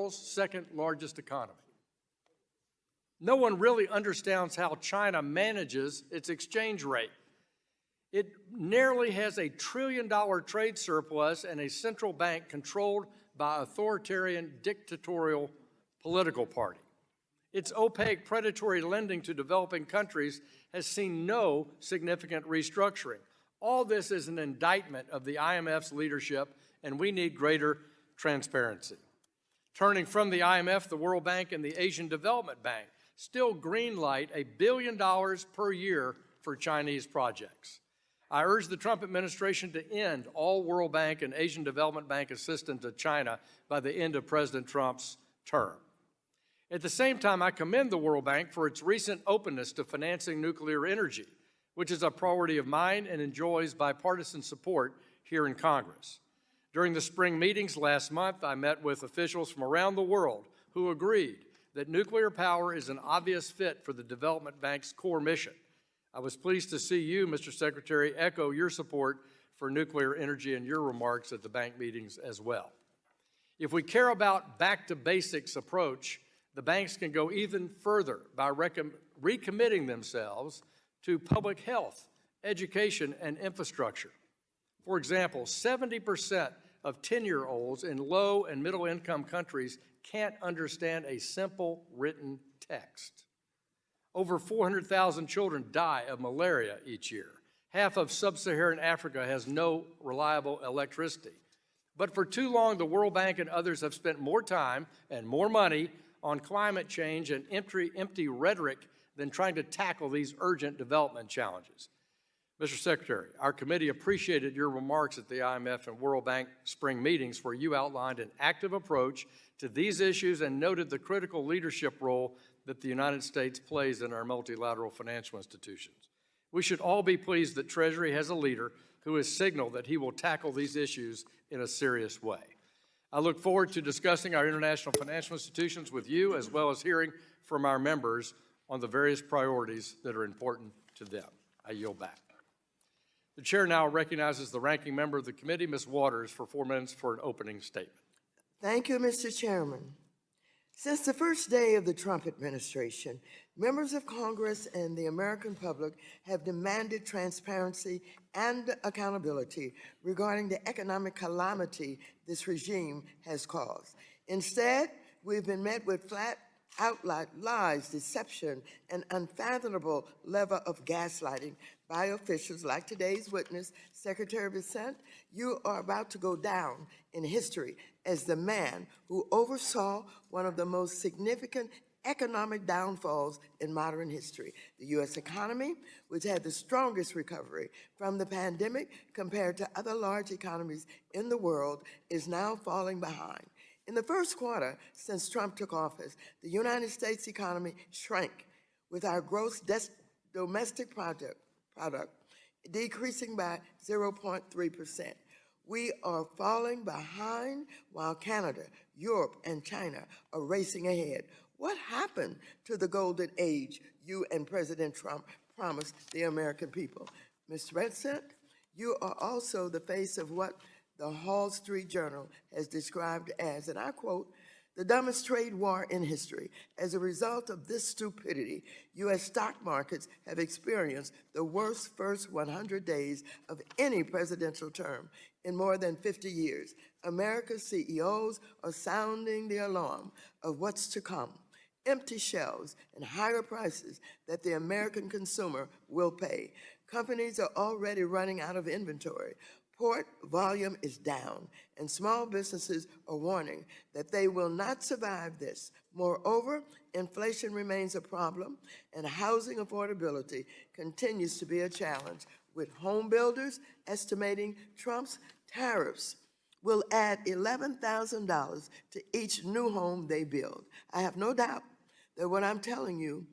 world's second largest economy. No one really understands how China manages its exchange rate. It nearly has a $1 trillion trade surplus and a central bank controlled by authoritarian dictatorial political party. Its opaque predatory lending to developing countries has seen no significant restructuring. All this is an indictment of the IMF's leadership, and we need greater transparency. Turning from the IMF, the World Bank, and the Asian Development Bank still greenlight $1 billion per year for Chinese projects. I urge the Trump administration to end all World Bank and Asian Development Bank assistance to China by the end of President Trump's term. At the same time, I commend the World Bank for its recent openness to financing nuclear energy, which is a priority of mine and enjoys bipartisan support here in Congress. During the spring meetings last month, I met with officials from around the world who agreed that nuclear power is an obvious fit for the Development Bank's core mission. I was pleased to see you, Mr. Secretary, echo your support for nuclear energy in your remarks at the bank meetings as well. If we care about back-to-basics approach, the banks can go even further by recommitting themselves to public health, education, and infrastructure. For example, 70% of 10-year-olds in low and middle-income countries can't understand a simple written text. Over 400,000 children die of malaria each year. Half of sub-Saharan Africa has no reliable electricity. But for too long, the World Bank and others have spent more time and more money on climate change and empty rhetoric than trying to tackle these urgent development challenges. Mr. Secretary, our committee appreciated your remarks at the IMF and World Bank spring meetings where you outlined an active approach to these issues and noted the critical leadership role that the United States plays in our multilateral financial institutions. We should all be pleased that Treasury has a leader who has signaled that he will tackle these issues in a serious way. I look forward to discussing our international financial institutions with you, as well as hearing from our members on the various priorities that are important to them. I yield back. The chair now recognizes the ranking member of the committee, Ms. Waters, for 4 minutes for an opening statement. Thank you, Mr. Chairman. Since the first day of the Trump administration, members of Congress and the American public have demanded transparency and accountability regarding the economic calamity this regime has caused. Instead, we've been met with flat-out lies, deception, and unfathomable level of gaslighting by officials like today's witness, Secretary Bessent. You are about to go down in history as the man who oversaw one of the most significant economic downfalls in modern history. The U.S. economy, which had the strongest recovery from the pandemic compared to other large economies in the world, is now falling behind. In the first quarter since Trump took office, the United States economy shrank, with our gross domestic product decreasing by 0.3%. We are falling behind while Canada, Europe, and China are racing ahead. What happened to the golden age you and President Trump promised the American people? Ms. Bessent, you are also the face of what the Wall Street Journal has described as, and I quote, the dumbest trade war in history. As a result of this stupidity, U.S. stock markets have experienced the worst first 100 days of any presidential term in more than 50 years. America's CEOs are sounding the alarm of what's to come. Empty shelves and higher prices that the American consumer will pay. Companies are already running out of inventory. Port volume is down, and small businesses are warning that they will not survive this. Moreover, inflation remains a problem, and housing affordability continues to be a challenge, with home builders estimating Trump's tariffs will add $11,000 to each new home they build. I have no doubt that what I'm telling you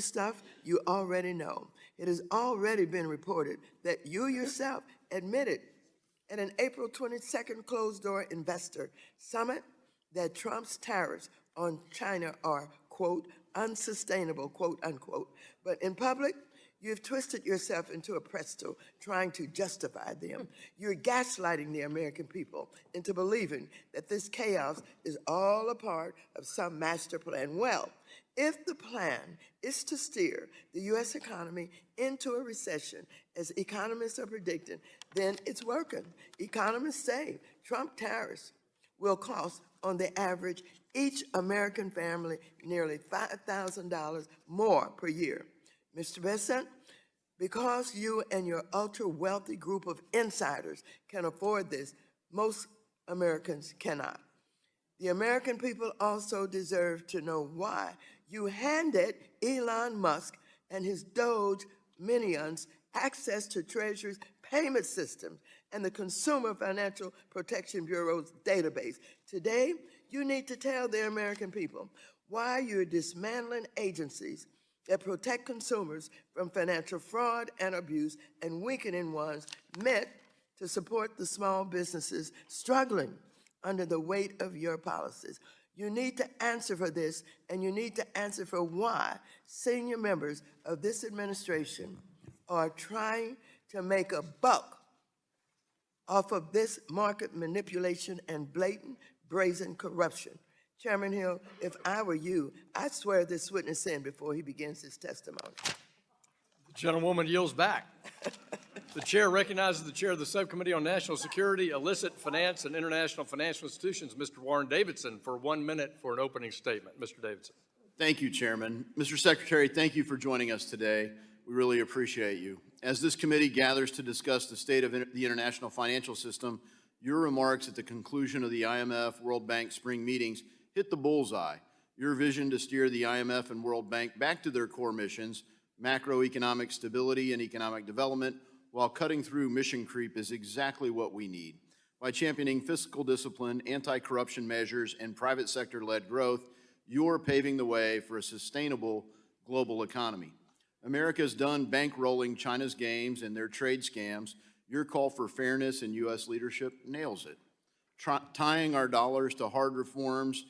stuff you already know. It has already been reported that you yourself admitted at an April 22nd closed-door investor summit that Trump's tariffs on China are, quote, unsustainable, quote, unquote. But in public, You've twisted yourself into a pretzel trying to justify them. You're gaslighting the American people into believing that this chaos is all a part of some master plan. Well, if the plan is to steer the U.S. economy into a recession, as economists are predicting, then it's working. Economists say Trump tariffs will cost, on the average, each American family nearly $5,000 more per year. Mr. Bessent, because you and your ultra-wealthy group of insiders can afford this, most Americans cannot. The American people also deserve to know why you handed Elon Musk and his Doge minions access to Treasury's payment system and the Consumer Financial Protection Bureau's database. Today, you need to tell the American people why you're dismantling agencies that protect consumers from financial fraud and abuse and weakening ones meant to support the small businesses struggling under the weight of your policies. You need to answer for this, and you need to answer for why senior members of this administration are trying to make a buck off of this market manipulation and blatant, brazen corruption. Chairman Hill, if I were you, I'd swear this witness in before he begins his testimony. The gentlewoman yields back. The chair recognizes the chair of the Subcommittee on National Security, Illicit Finance, and International Financial Institutions, Mr. Warren Davidson, for 1 minute for an opening statement. Mr. Davidson. Thank you, Chairman. Mr. Secretary, thank you for joining us today. We really appreciate you. As this committee gathers to discuss the state of the international financial system, your remarks at the conclusion of the IMF World Bank spring meetings hit the bullseye. Your vision to steer the IMF and World Bank back to their core missions, macroeconomic stability and economic development, while cutting through mission creep is exactly what we need. By championing fiscal discipline, anti-corruption measures, and private sector-led growth, you're paving the way for a sustainable global economy. America's done bankrolling China's games and their trade scams. Your call for fairness and U.S. leadership nails it. Tying our dollars to hard reforms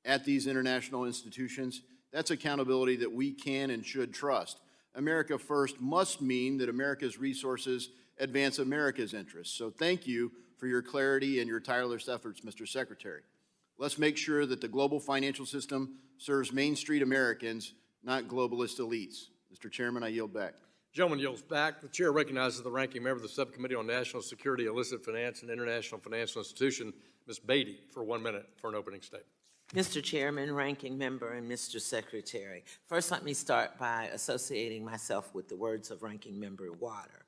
at these international institutions, that's accountability that we can and should trust. America first must mean that America's resources advance America's interests. So thank you for your clarity and your tireless efforts, Mr. Secretary. Let's make sure that the global financial system serves Main Street Americans, not globalist elites. Mr. Chairman, I yield back. Gentleman yields back. The chair recognizes the ranking member of the Subcommittee on National Security, Illicit Finance, and International Financial Institution, Ms. Beatty, for 1 minute for an opening statement. Mr. Chairman, Ranking Member, and Mr. Secretary, first let me start by associating myself with the words of Ranking Member Water.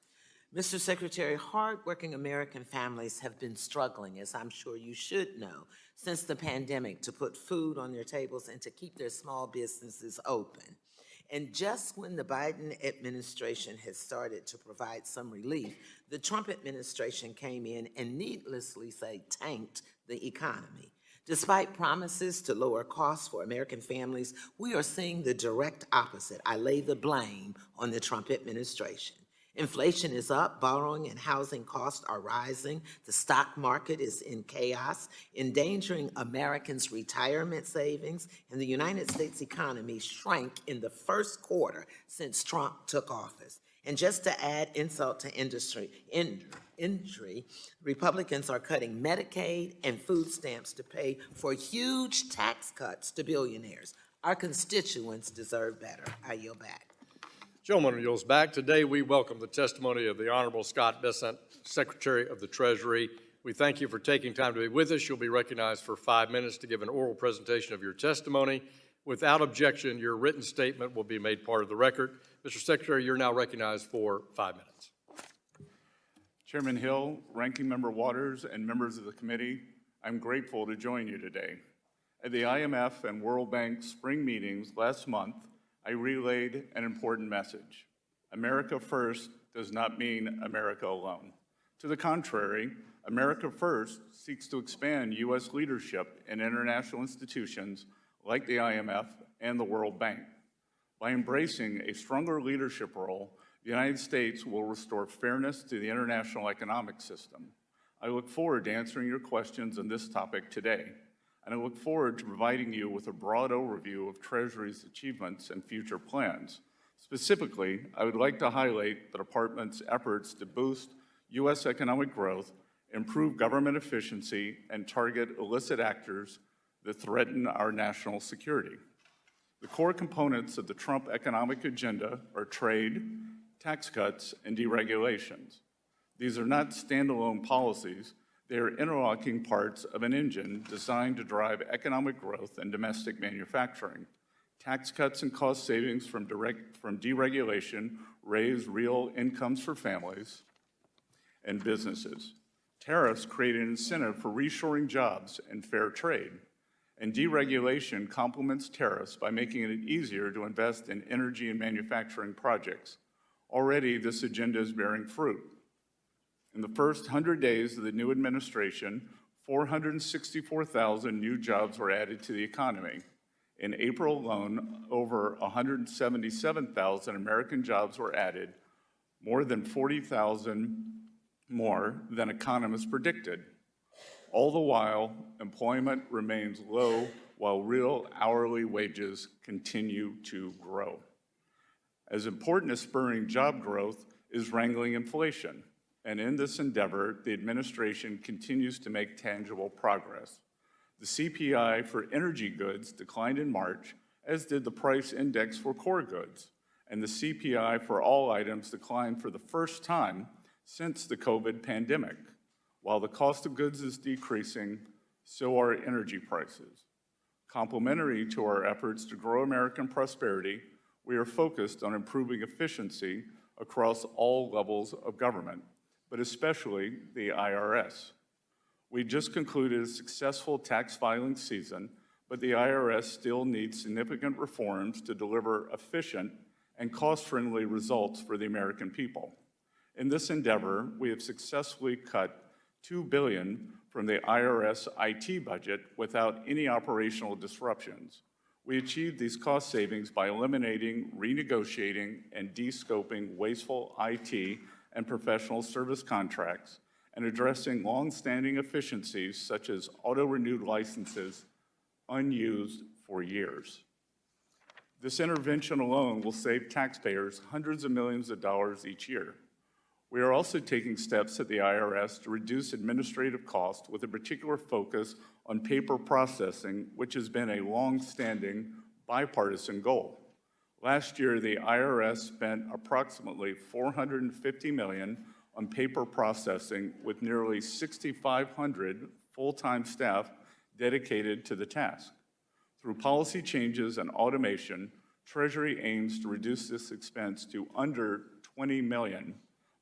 Mr. Secretary, hardworking American families have been struggling, as I'm sure you should know, since the pandemic to put food on their tables and to keep their small businesses open. And just when the Biden administration has started to provide some relief, the Trump administration came in and needlessly say tanked the economy. Despite promises to lower costs for American families, we are seeing the direct opposite. I lay the blame on the Trump administration. Inflation is up, borrowing and housing costs are rising, the stock market is in chaos, endangering Americans' retirement savings, and the United States economy shrank in the first quarter since Trump took office. And just to add insult to injury, Republicans are cutting Medicaid and food stamps to pay for huge tax cuts to billionaires. Our constituents deserve better. I yield back. Gentleman yields back. Today we welcome the testimony of the Honorable Scott Bessent, Secretary of the Treasury. We thank you for taking time to be with us. You'll be recognized for 5 minutes to give an oral presentation of your testimony. Without objection, your written statement will be made part of the record. Mr. Secretary, you're now recognized for 5 minutes. Chairman Hill, Ranking Member Waters, and members of the committee, I'm grateful to join you today. At the IMF and World Bank spring meetings last month, I relayed an important message. America first does not mean America alone. To the contrary, America first seeks to expand U.S. leadership in international institutions like the IMF and the World Bank. By embracing a stronger leadership role, the United States will restore fairness to the international economic system. I look forward to answering your questions on this topic today, and I look forward to providing you with a broad overview of Treasury's achievements and future plans. Specifically, I would like to highlight the Department's efforts to boost U.S. economic growth, improve government efficiency, and target illicit actors that threaten our national security. The core components of the Trump economic agenda are trade, tax cuts, and deregulations. These are not standalone policies. They are interlocking parts of an engine designed to drive economic growth and domestic manufacturing. Tax cuts and cost savings from deregulation raise real incomes for families and businesses. Tariffs create an incentive for reshoring jobs and fair trade. And deregulation complements tariffs by making it easier to invest in energy and manufacturing projects. Already, this agenda is bearing fruit. In the first 100 days of the new administration, 464,000 new jobs were added to the economy. In April alone, over 177,000 American jobs were added, more than 40,000 more than economists predicted. All the while, employment remains low while real hourly wages continue to grow. As important as spurring job growth is wrangling inflation, and in this endeavor, the administration continues to make tangible progress. The CPI for energy goods declined in March, as did the price index for core goods, and the CPI for all items declined for the first time since the COVID pandemic. While the cost of goods is decreasing, so are energy prices. Complementary to our efforts to grow American prosperity, we are focused on improving efficiency across all levels of government, but especially the IRS. We just concluded a successful tax filing season, but the IRS still needs significant reforms to deliver efficient and cost-friendly results for the American people. In this endeavor, we have successfully cut $2 billion from the IRS IT budget without any operational disruptions. We achieved these cost savings by eliminating, renegotiating, and de-scoping wasteful IT and professional service contracts and addressing long-standing efficiencies such as auto-renewed licenses unused for years. This intervention alone will save taxpayers hundreds of millions of dollars each year. We are also taking steps at the IRS to reduce administrative costs with a particular focus on paper processing, which has been a long-standing bipartisan goal. Last year, the IRS spent approximately $450 million on paper processing with nearly 6,500 full-time staff dedicated to the task. Through policy changes and automation, Treasury aims to reduce this expense to under $20 million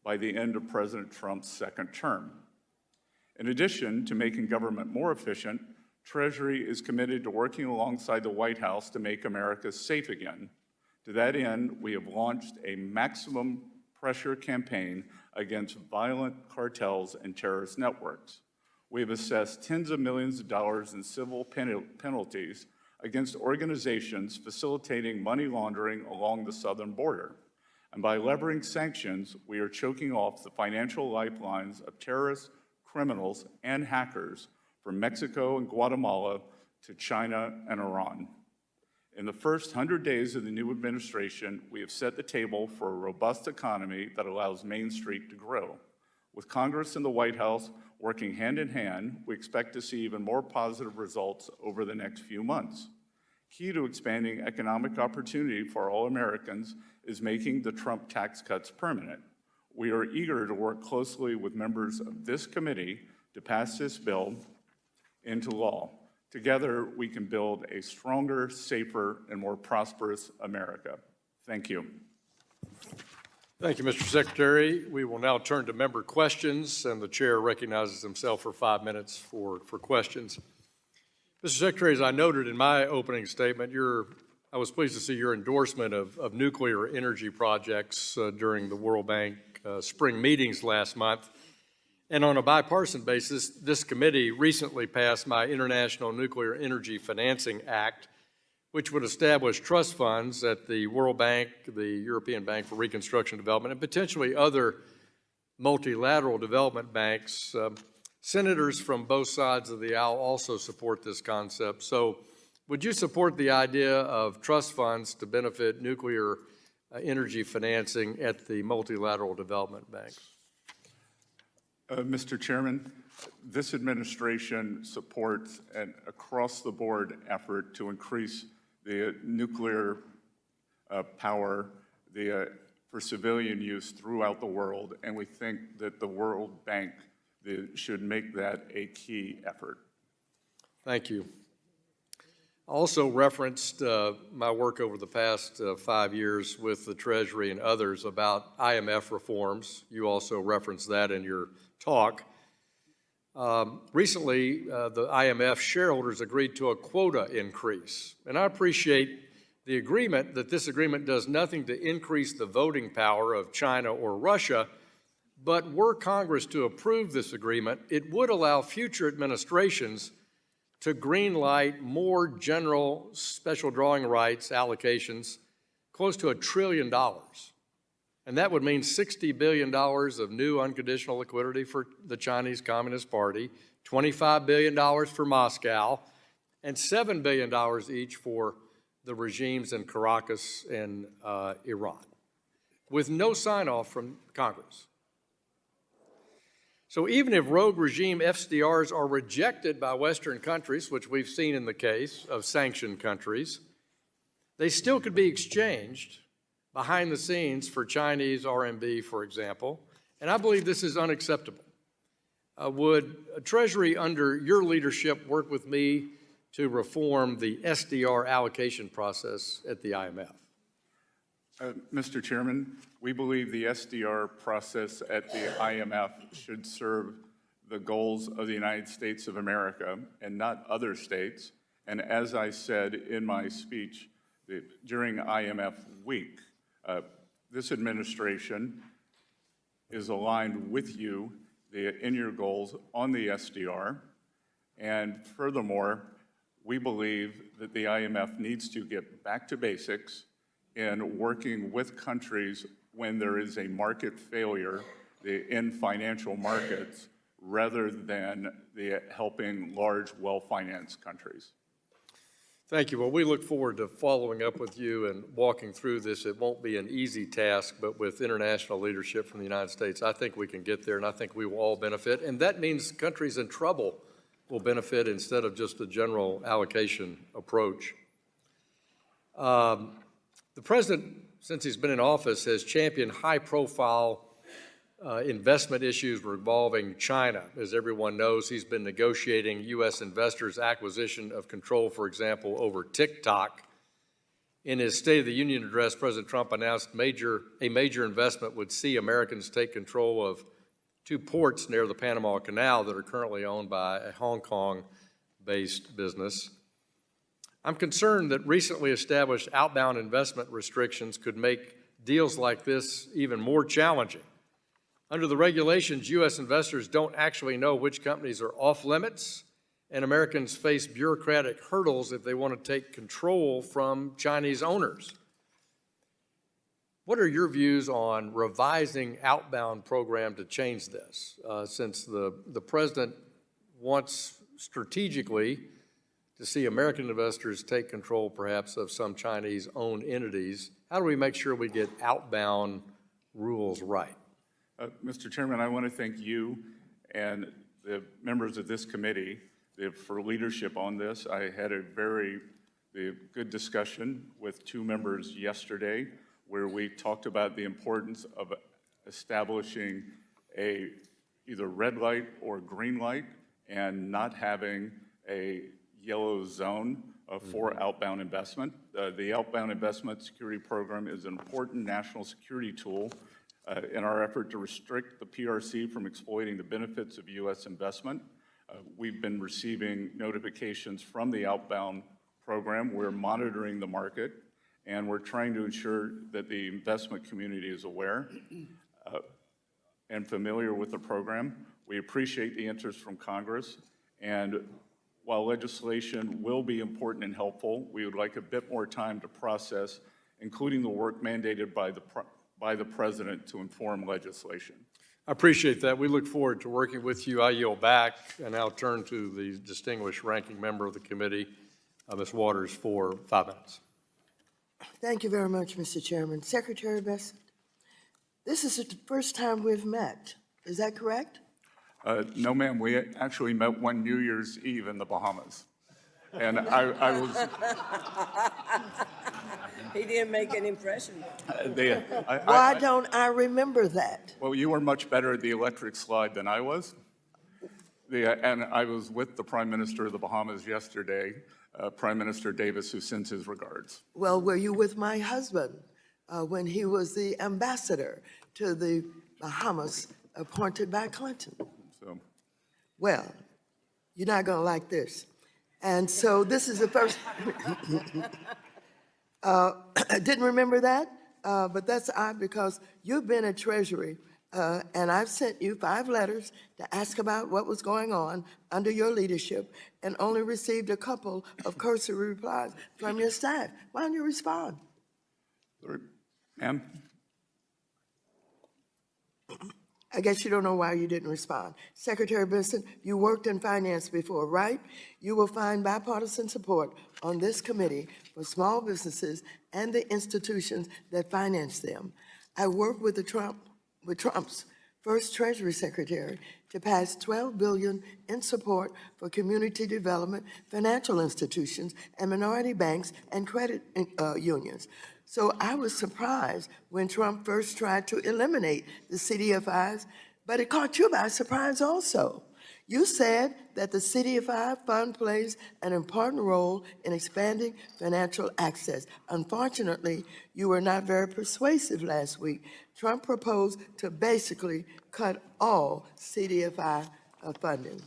by the end of President Trump's second term. In addition to making government more efficient, Treasury is committed to working alongside the White House to make America safe again. To that end, we have launched a maximum pressure campaign against violent cartels and terrorist networks. We have assessed tens of millions of dollars in civil penalties against organizations facilitating money laundering along the southern border. And by leveraging sanctions, we are choking off the financial lifelines of terrorists, criminals, and hackers from Mexico and Guatemala to China and Iran. In the first 100 days of the new administration, we have set the table for a robust economy that allows Main Street to grow. With Congress and the White House working hand in hand, we expect to see even more positive results over the next few months. Key to expanding economic opportunity for all Americans is making the Trump tax cuts permanent. We are eager to work closely with members of this committee to pass this bill into law. Together, we can build a stronger, safer, and more prosperous America. Thank you. Thank you, Mr. Secretary. We will now turn to member questions, and the chair recognizes himself for 5 minutes for questions. Mr. Secretary, as I noted in my opening statement, I was pleased to see your endorsement of nuclear energy projects during the World Bank spring meetings last month. And on a bipartisan basis, this committee recently passed my International Nuclear Energy Financing Act, which would establish trust funds at the World Bank, the European Bank for Reconstruction and Development, and potentially other multilateral development banks. Senators from both sides of the aisle also support this concept. So would you support the idea of trust funds to benefit nuclear energy financing at the multilateral development banks. Mr. Chairman, this administration supports an across-the-board effort to increase the nuclear power for civilian use throughout the world, and we think that the World Bank should make that a key effort. Thank you. I also referenced my work over the past 5 years with the Treasury and others about IMF reforms. You also referenced that in your talk. Recently, the IMF shareholders agreed to a quota increase, and I appreciate the agreement that this agreement does nothing to increase the voting power of China or Russia, but were Congress to approve this agreement, it would allow future administrations to greenlight more general special drawing rights allocations close to $1 trillion. And that would mean $60 billion of new unconditional liquidity for the Chinese Communist Party, $25 billion for Moscow, and $7 billion each for the regimes in Caracas and Iran, with no sign-off from Congress. So even if rogue regime FDRs are rejected by Western countries, which we've seen in the case of sanctioned countries, they still could be exchanged behind the scenes for Chinese RMB, for example, and I believe this is unacceptable. Would Treasury, under your leadership, work with me to reform the SDR allocation process at the IMF? Mr. Chairman, we believe the SDR process at the IMF should serve the goals of the United States of America and not other states. And as I said in my speech during IMF week, this administration is aligned with you in your goals on the SDR. And furthermore, we believe that the IMF needs to get back to basics in working with countries when there is a market failure in financial markets rather than helping large, well-financed countries. Thank you. Well, we look forward to following up with you and walking through this. It won't be an easy task, but with international leadership from the United States, I think we can get there, and I think we will all benefit. And that means countries in trouble will benefit instead of just a general allocation approach. The president, since he's been in office, has championed high-profile investment issues revolving China. As everyone knows, he's been negotiating U.S. investors' acquisition of control, for example, over TikTok. In his State of the Union address, President Trump announced a major investment would see Americans take control of 2 ports near the Panama Canal that are currently owned by a Hong Kong-based business. I'm concerned that recently established outbound investment restrictions could make deals like this even more challenging. Under the regulations, U.S. investors don't actually know which companies are off limits, and Americans face bureaucratic hurdles if they want to take control from Chinese owners. What are your views on revising outbound program to change this? Since the president wants strategically to see American investors take control perhaps of some Chinese-owned entities, how do we make sure we get outbound rules right? Mr. Chairman, I want to thank you and the members of this committee for leadership on this. I had a very good discussion with 2 members yesterday where we talked about the importance of establishing either red light or green light and not having a yellow zone for outbound investment. The outbound investment security program is an important national security tool in our effort to restrict the PRC from exploiting the benefits of U.S. investment. We've been receiving notifications from the outbound program. We're monitoring the market, and we're trying to ensure that the investment community is aware and familiar with the program. We appreciate the interest from Congress, and while legislation will be important and helpful, we would like a bit more time to process, including the work mandated by the president to inform legislation. I appreciate that. We look forward to working with you. I yield back, and I'll turn to the distinguished ranking member of the committee, Ms. Waters, for 5 minutes. Thank you very much, Mr. Chairman. Secretary Bessent, this is the first time we've met. Is that correct? No, ma'am, we actually met one New Year's Eve in the Bahamas. And I was, He didn't make an impression. Why don't I remember that? well, you were much better at the electric slide than I was. And I was with the Prime Minister of the Bahamas yesterday, Prime Minister Davis, who sends his regards. Well, were you with my husband when he was the ambassador to the Bahamas appointed by Clinton? So, Well, you're not going to like this. And so this is the first. I didn't remember that, but that's odd because you've been at Treasury, and I've sent you 5 letters to ask about what was going on under your leadership and only received a couple of cursory replies from your staff. Why don't you respond? ma'am? I guess you don't know why you didn't respond. Secretary Bessent, you worked in finance before, right? You will find bipartisan support on this committee for small businesses and the institutions that finance them. I worked with Trump's first Treasury Secretary to pass $12 billion in support for community development, financial institutions, and minority banks and credit unions. So I was surprised when Trump first tried to eliminate the CDFIs, but it caught you by surprise also. You said that the CDFI fund plays an important role in expanding financial access. Unfortunately, you were not very persuasive last week. Trump proposed to basically cut all CDFI funding.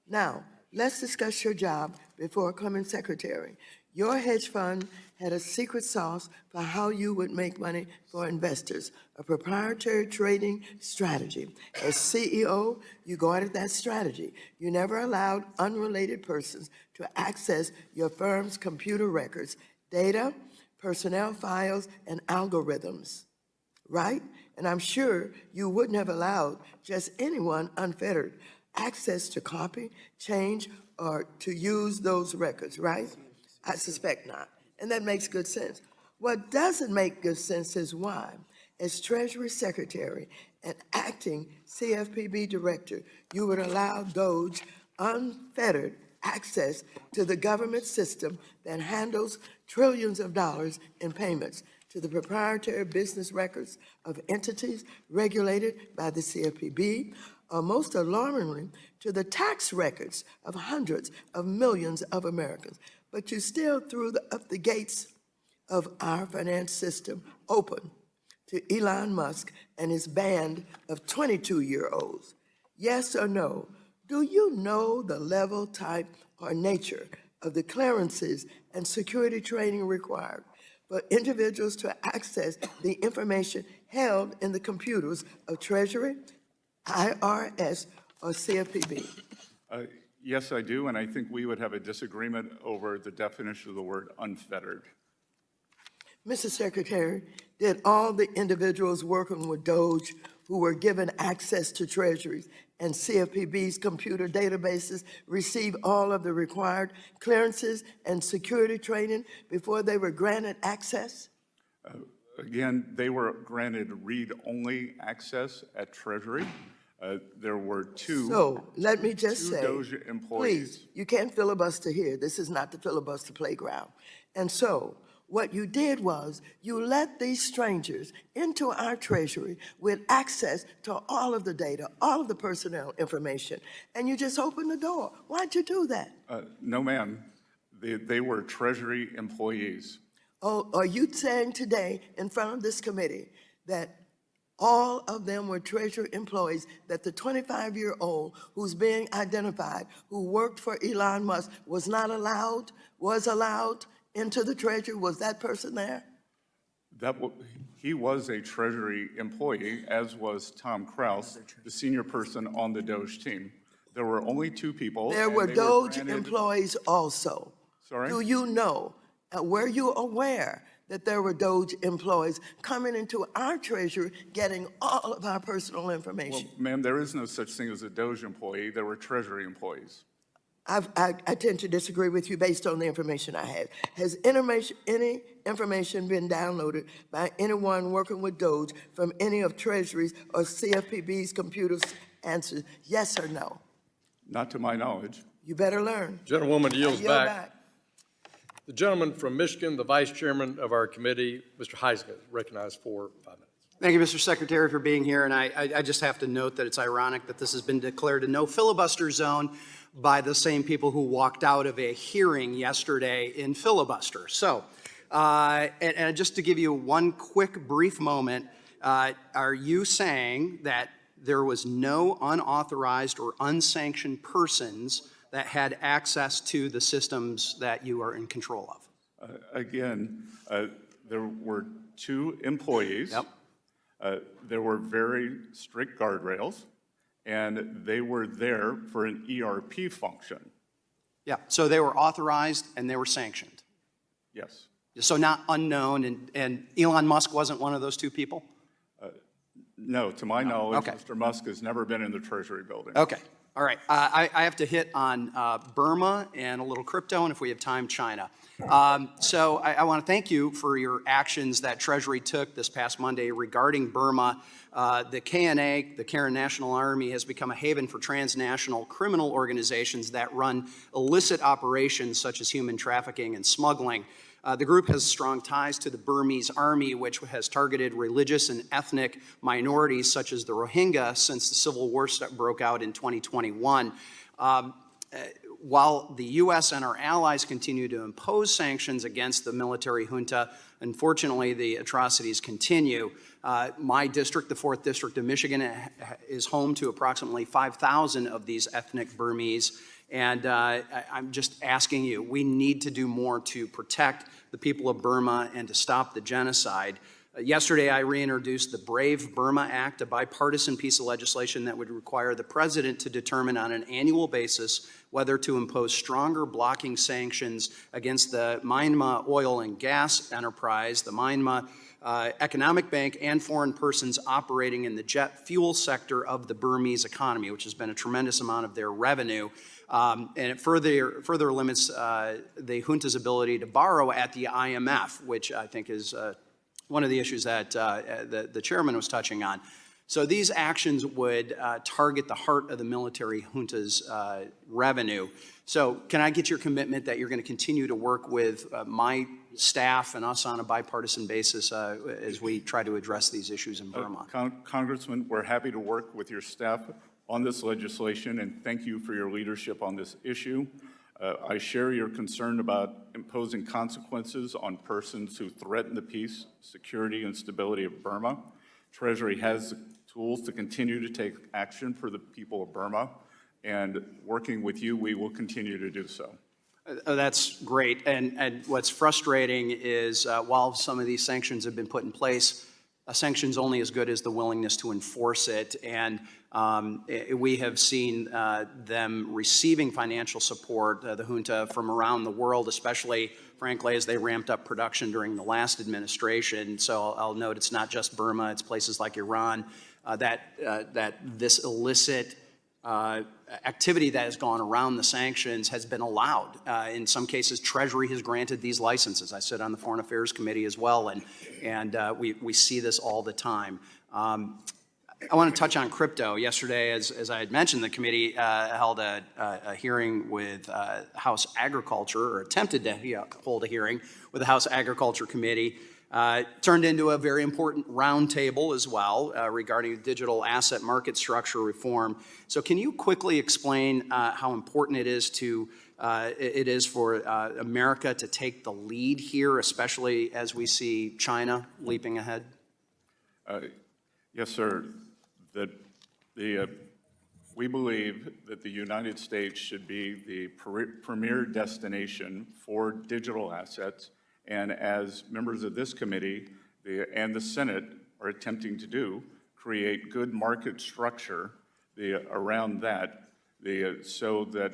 Now, let's discuss your job before becoming secretary. Your hedge fund had a secret sauce for how you would make money for investors, a proprietary trading strategy. As CEO, you guarded that strategy. You never allowed unrelated persons to access your firm's computer records, data, personnel files, and algorithms, right? And I'm sure you wouldn't have allowed just anyone unfettered access to copy, change, or to use those records, right? I suspect not. And that makes good sense. What doesn't make good sense is why, as Treasury Secretary and acting CFPB Director, you would allow Doge unfettered access to the government system that handles trillions of dollars in payments to the proprietary business records of entities regulated by the CFPB, or most alarmingly, to the tax records of hundreds of millions of Americans. But you still threw up the gates of our finance system open to Elon Musk and his band of 22-year-olds. Yes or no? Do you know the level, type, or nature of the clearances and security training required for individuals to access the information held in the computers of Treasury, IRS, or CFPB? Yes, I do, and I think we would have a disagreement over the definition of the word unfettered. Mr. Secretary, did all the individuals working with Doge who were given access to Treasuries and CFPB's computer databases receive all of the required clearances and security training before they were granted access? Again, they were granted read-only access at Treasury. There were two. So let me just say, Doge employees. please, you can't filibuster here. This is not the filibuster playground. And so what you did was you let these strangers into our Treasury with access to all of the data, all of the personnel information, and you just opened the door. Why'd you do that? No, ma'am. They were Treasury employees. Oh, are you saying today in front of this committee that all of them were Treasury employees, that the 25-year-old who's being identified, who worked for Elon Musk, was allowed into the Treasury? Was that person there? He was a Treasury employee, as was Tom Kraus, the senior person on the Doge team. There were only 2 people. There were Doge employees also. Sorry? Do you know, were you aware that there were Doge employees coming into our Treasury getting all of our personal information? Well, ma'am, there is no such thing as a Doge employee. There were Treasury employees. I tend to disagree with you based on the information I have. Has any information been downloaded by anyone working with Doge from any of Treasury's or CFPB's computers? Answer yes or no. Not to my knowledge. You better learn. Gentlewoman I yields yield back. The gentleman from Michigan, the vice chairman of our committee, Mr. Heisman, is recognized for 5 minutes. Thank you, Mr. Secretary, for being here. And I just have to note that it's ironic that this has been declared a no filibuster zone by the same people who walked out of a hearing yesterday in filibuster. So, and just to give you one quick brief moment, are you saying that there was no unauthorized or unsanctioned persons that had access to the systems that you are in control of? Again, there were 2 employees. Yep. There were very strict guardrails, and they were there for an ERP function. Yeah, so they were authorized and they were sanctioned. Yes. So not unknown, and Elon Musk wasn't one of those 2 people? No, to my knowledge, Okay. Mr. Musk has never been in the Treasury building. Okay, all right. I have to hit on Burma and a little crypto, and if we have time, China. So I want to thank you for your actions that Treasury took this past Monday regarding Burma. The KNA, the Karen National Army, has become a haven for transnational criminal organizations that run illicit operations such as human trafficking and smuggling. The group has strong ties to the Burmese army, which has targeted religious and ethnic minorities such as the Rohingya since the civil war broke out in 2021. While the U.S. and our allies continue to impose sanctions against the military junta, unfortunately, the atrocities continue. My district, the 4th District of Michigan, is home to approximately 5,000 of these ethnic Burmese. And I'm just asking you, we need to do more to protect the people of Burma and to stop the genocide. Yesterday, I reintroduced the Brave Burma Act, a bipartisan piece of legislation that would require the president to determine on an annual basis whether to impose stronger blocking sanctions against the Myanmar oil and gas enterprise, the Myanmar Economic Bank, and foreign persons operating in the jet fuel sector of the Burmese economy, which has been a tremendous amount of their revenue. And it further limits the junta's ability to borrow at the IMF, which I think is one of the issues that the chairman was touching on. So these actions would target the heart of the military junta's revenue. So can I get your commitment that you're going to continue to work with my staff and us on a bipartisan basis as we try to address these issues in Burma? Congressman, we're happy to work with your staff on this legislation, and thank you for your leadership on this issue. I share your concern about imposing consequences on persons who threaten the peace, security, and stability of Burma. Treasury has the tools to continue to take action for the people of Burma, and working with you, we will continue to do so. That's great. And what's frustrating is while some of these sanctions have been put in place, a sanction's only as good as the willingness to enforce it. And we have seen them receiving financial support, the junta, from around the world, especially, frankly, as they ramped up production during the last administration. So I'll note it's not just Burma, it's places like Iran, that this illicit activity that has gone around the sanctions has been allowed. In some cases, Treasury has granted these licenses. I sit on the Foreign Affairs Committee as well, and we see this all the time. I want to touch on crypto. Yesterday, as I had mentioned, the committee held a hearing with House Agriculture, or attempted to hold a hearing with the House Agriculture Committee. Turned into a very important roundtable as well regarding digital asset market structure reform. So can you quickly explain how important it is for America to take the lead here, especially as we see China leaping ahead? Yes, sir. We believe that the United States should be the premier destination for digital assets. And as members of this committee and the Senate are attempting to do, create good market structure around that, so that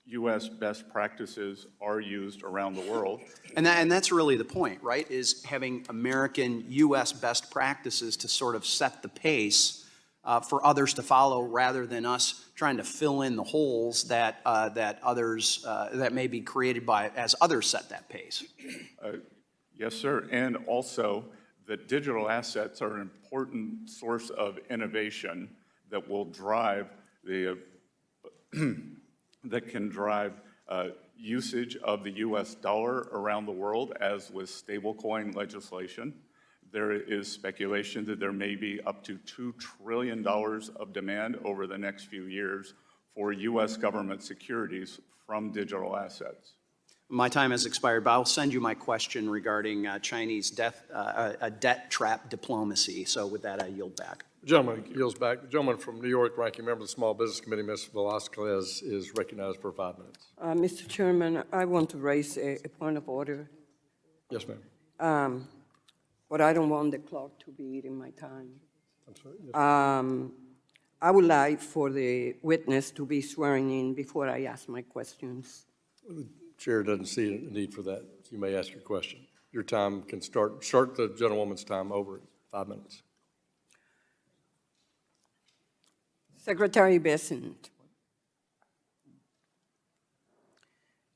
U.S. best practices are used around the world. And that's really the point, right, is having American U.S. best practices to sort of set the pace for others to follow rather than us trying to fill in the holes that, that may be created by, as others set that pace. Yes, sir. And also that digital assets are an important source of innovation that will drive the, that can drive usage of the U.S. dollar around the world, as with stablecoin legislation. There is speculation that there may be up to $2 trillion of demand over the next few years for U.S. government securities from digital assets. My time has expired, but I'll send you my question regarding Chinese debt trap diplomacy. So with that, I yield back. Gentleman yields back. The gentleman from New York, ranking member of the Small Business Committee, Ms. Velasquez, is recognized for 5 minutes. Mr. Chairman, I want to raise a point of order, Yes, ma'am. but I don't want the clock to be eating my time. I'm sorry. Yes. I would like for the witness to be swearing in before I ask my questions. Chair doesn't see a need for that. You may ask your question. Your time can start the gentlewoman's time over at 5 minutes. Secretary Bessent,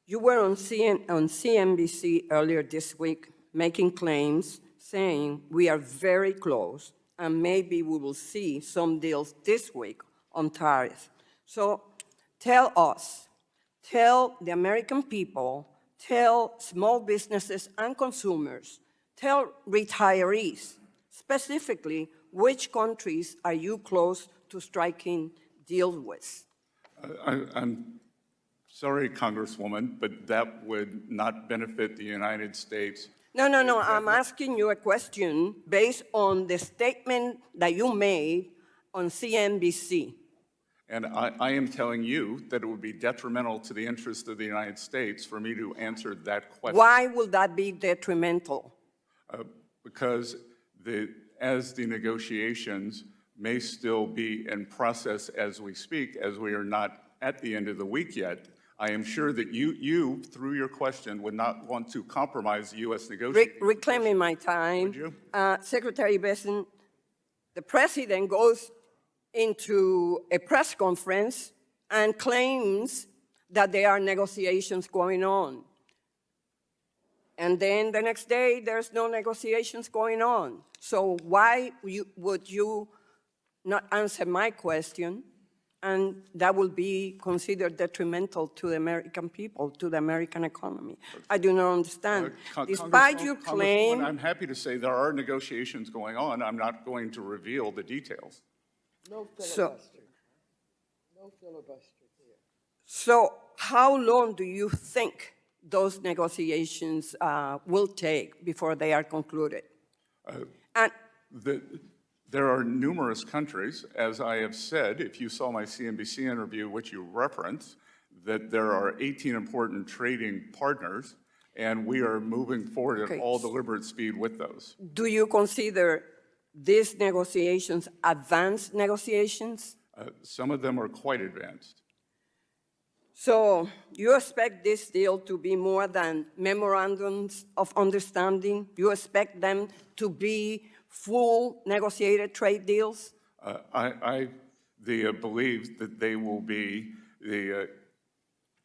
you were on CNBC earlier this week making claims saying we are very close and maybe we will see some deals this week on tariffs. So tell us, tell the American people, tell small businesses and consumers, tell retirees, specifically, which countries are you close to striking deals with? I'm sorry, Congresswoman, but that would not benefit the United States. No, I'm asking you a question based on the statement that you made on CNBC. And I am telling you that it would be detrimental to the interest of the United States for me to answer that question. Why will that be detrimental? Because as the negotiations may still be in process as we speak, as we are not at the end of the week yet, I am sure that you, through your question, would not want to compromise the U.S. negotiating. Reclaiming my time. Would you? Secretary Bessent, the president goes into a press conference and claims that there are negotiations going on. And then the next day, there's no negotiations going on. So why would you not answer my question? And that will be considered detrimental to the American people, to the American economy. I do not understand. Despite your claim— I'm happy to say there are negotiations going on. I'm not going to reveal the details. No filibuster. No filibuster here. So how long do you think those negotiations will take before they are concluded? And There are numerous countries, as I have said, if you saw my CNBC interview, which you referenced, that there are 18 important trading partners, and we are moving forward at all deliberate speed with those. do you consider these negotiations advanced negotiations? Some of them are quite advanced. So you expect this deal to be more than memorandums of understanding? You expect them to be full negotiated trade deals? I believe that they will be the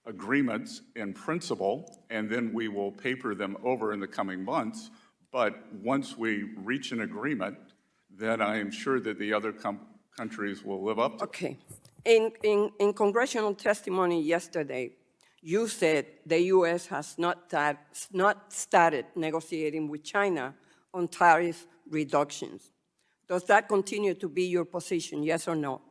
agreements in principle, and then we will paper them over in the coming months. But once we reach an agreement, then I am sure that the other countries will live up to it. Okay. In congressional testimony yesterday, you said the U.S. has not started negotiating with China on tariff reductions. Does that continue to be your position, yes or no?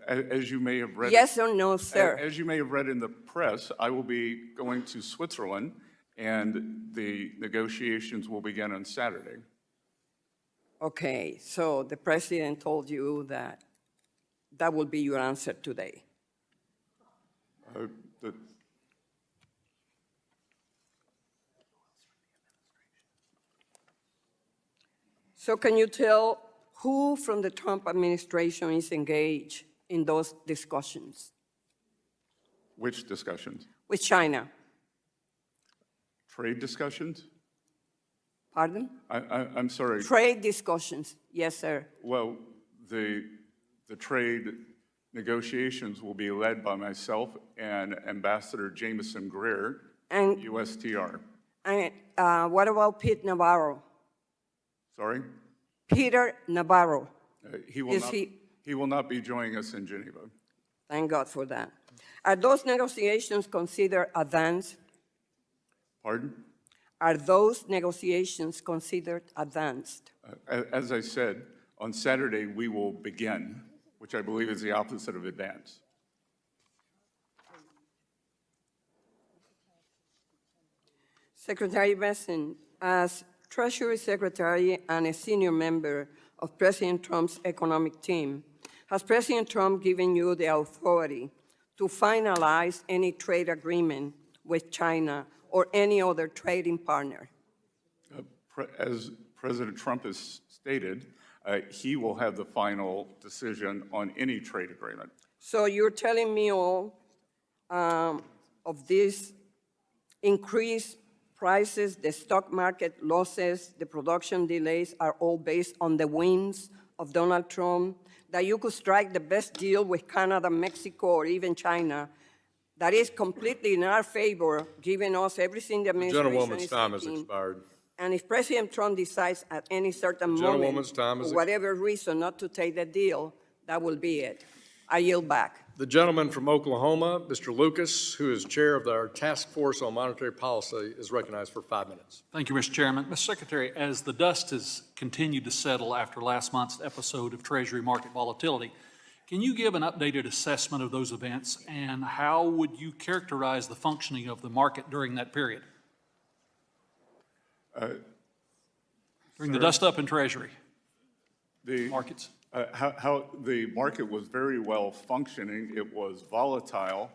As you may have read, Yes or no, sir? As you may have read in the press, I will be going to Switzerland, and the negotiations will begin on Saturday. Okay, so the president told you that that will be your answer today. So can you tell who from the Trump administration is engaged in those discussions Which discussions? with China? Trade discussions? Pardon? I'm sorry. Trade discussions, yes, sir. Well, The trade negotiations will be led by myself and Ambassador Jameson Greer, And, USTR. and what about Pete Navarro? Sorry? Peter Navarro, He will Is not, he- he will not be joining us in Geneva. thank God for that. Are those negotiations considered advanced? Pardon? Are those negotiations considered advanced? As I said, on Saturday, we will begin, which I believe is the opposite of advance. Secretary Bessent, as Treasury Secretary and a senior member of President Trump's economic team, has President Trump given you the authority to finalize any trade agreement with China or any other trading partner? As President Trump has stated, he will have the final decision on any trade agreement. So you're telling me all of these increased prices, the stock market losses, the production delays are all based on the whims of Donald Trump, that you could strike the best deal with Canada, Mexico, or even China, that is completely in our favor, giving us everything the administration Gentlewoman's is time has seeking. expired. And if President Trump decides at any certain moment, Gentlewoman's time has for whatever reason, not to take the deal, that will be it. I yield back. The gentleman from Oklahoma, Mr. Lucas, who is chair of our Task Force on Monetary Policy, is recognized for 5 minutes. Thank you, Mr. Chairman. Mr. Secretary, as the dust has continued to settle after last month's episode of Treasury market volatility, can you give an updated assessment of those events, and how would you characterize the functioning of the market during that period? During the dust-up in Treasury The markets? how the market was very well functioning. It was volatile,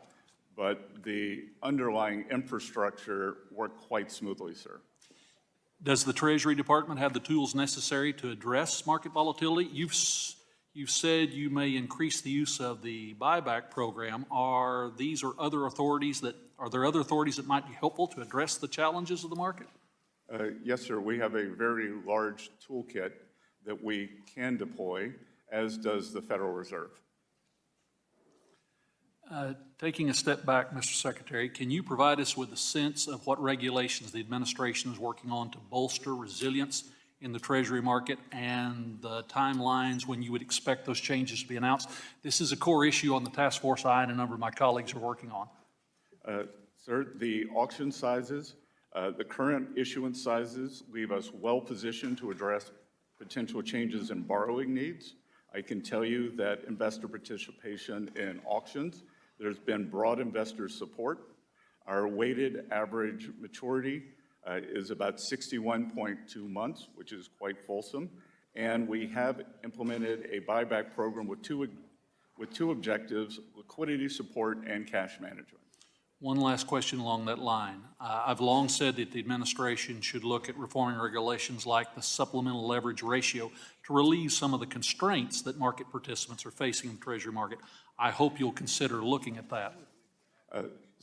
but the underlying infrastructure worked quite smoothly, sir. Does the Treasury Department have the tools necessary to address market volatility? You've said you may increase the use of the buyback program. Are there other authorities that might be helpful to address the challenges of the market? Yes, sir. We have a very large toolkit that we can deploy, as does the Federal Reserve. Taking a step back, Mr. Secretary, can you provide us with a sense of what regulations the administration is working on to bolster resilience in the Treasury market and the timelines when you would expect those changes to be announced? This is a core issue on the task force I and a number of my colleagues are working on. Sir, the auction sizes, the current issuance sizes leave us well positioned to address potential changes in borrowing needs. I can tell you that investor participation in auctions, there's been broad investor support. Our weighted average maturity is about 61.2 months, which is quite fulsome. And we have implemented a buyback program with two objectives: liquidity support and cash management. One last question along that line. I've long said that the administration should look at reforming regulations like the supplemental leverage ratio to relieve some of the constraints that market participants are facing in the Treasury market. I hope you'll consider looking at that.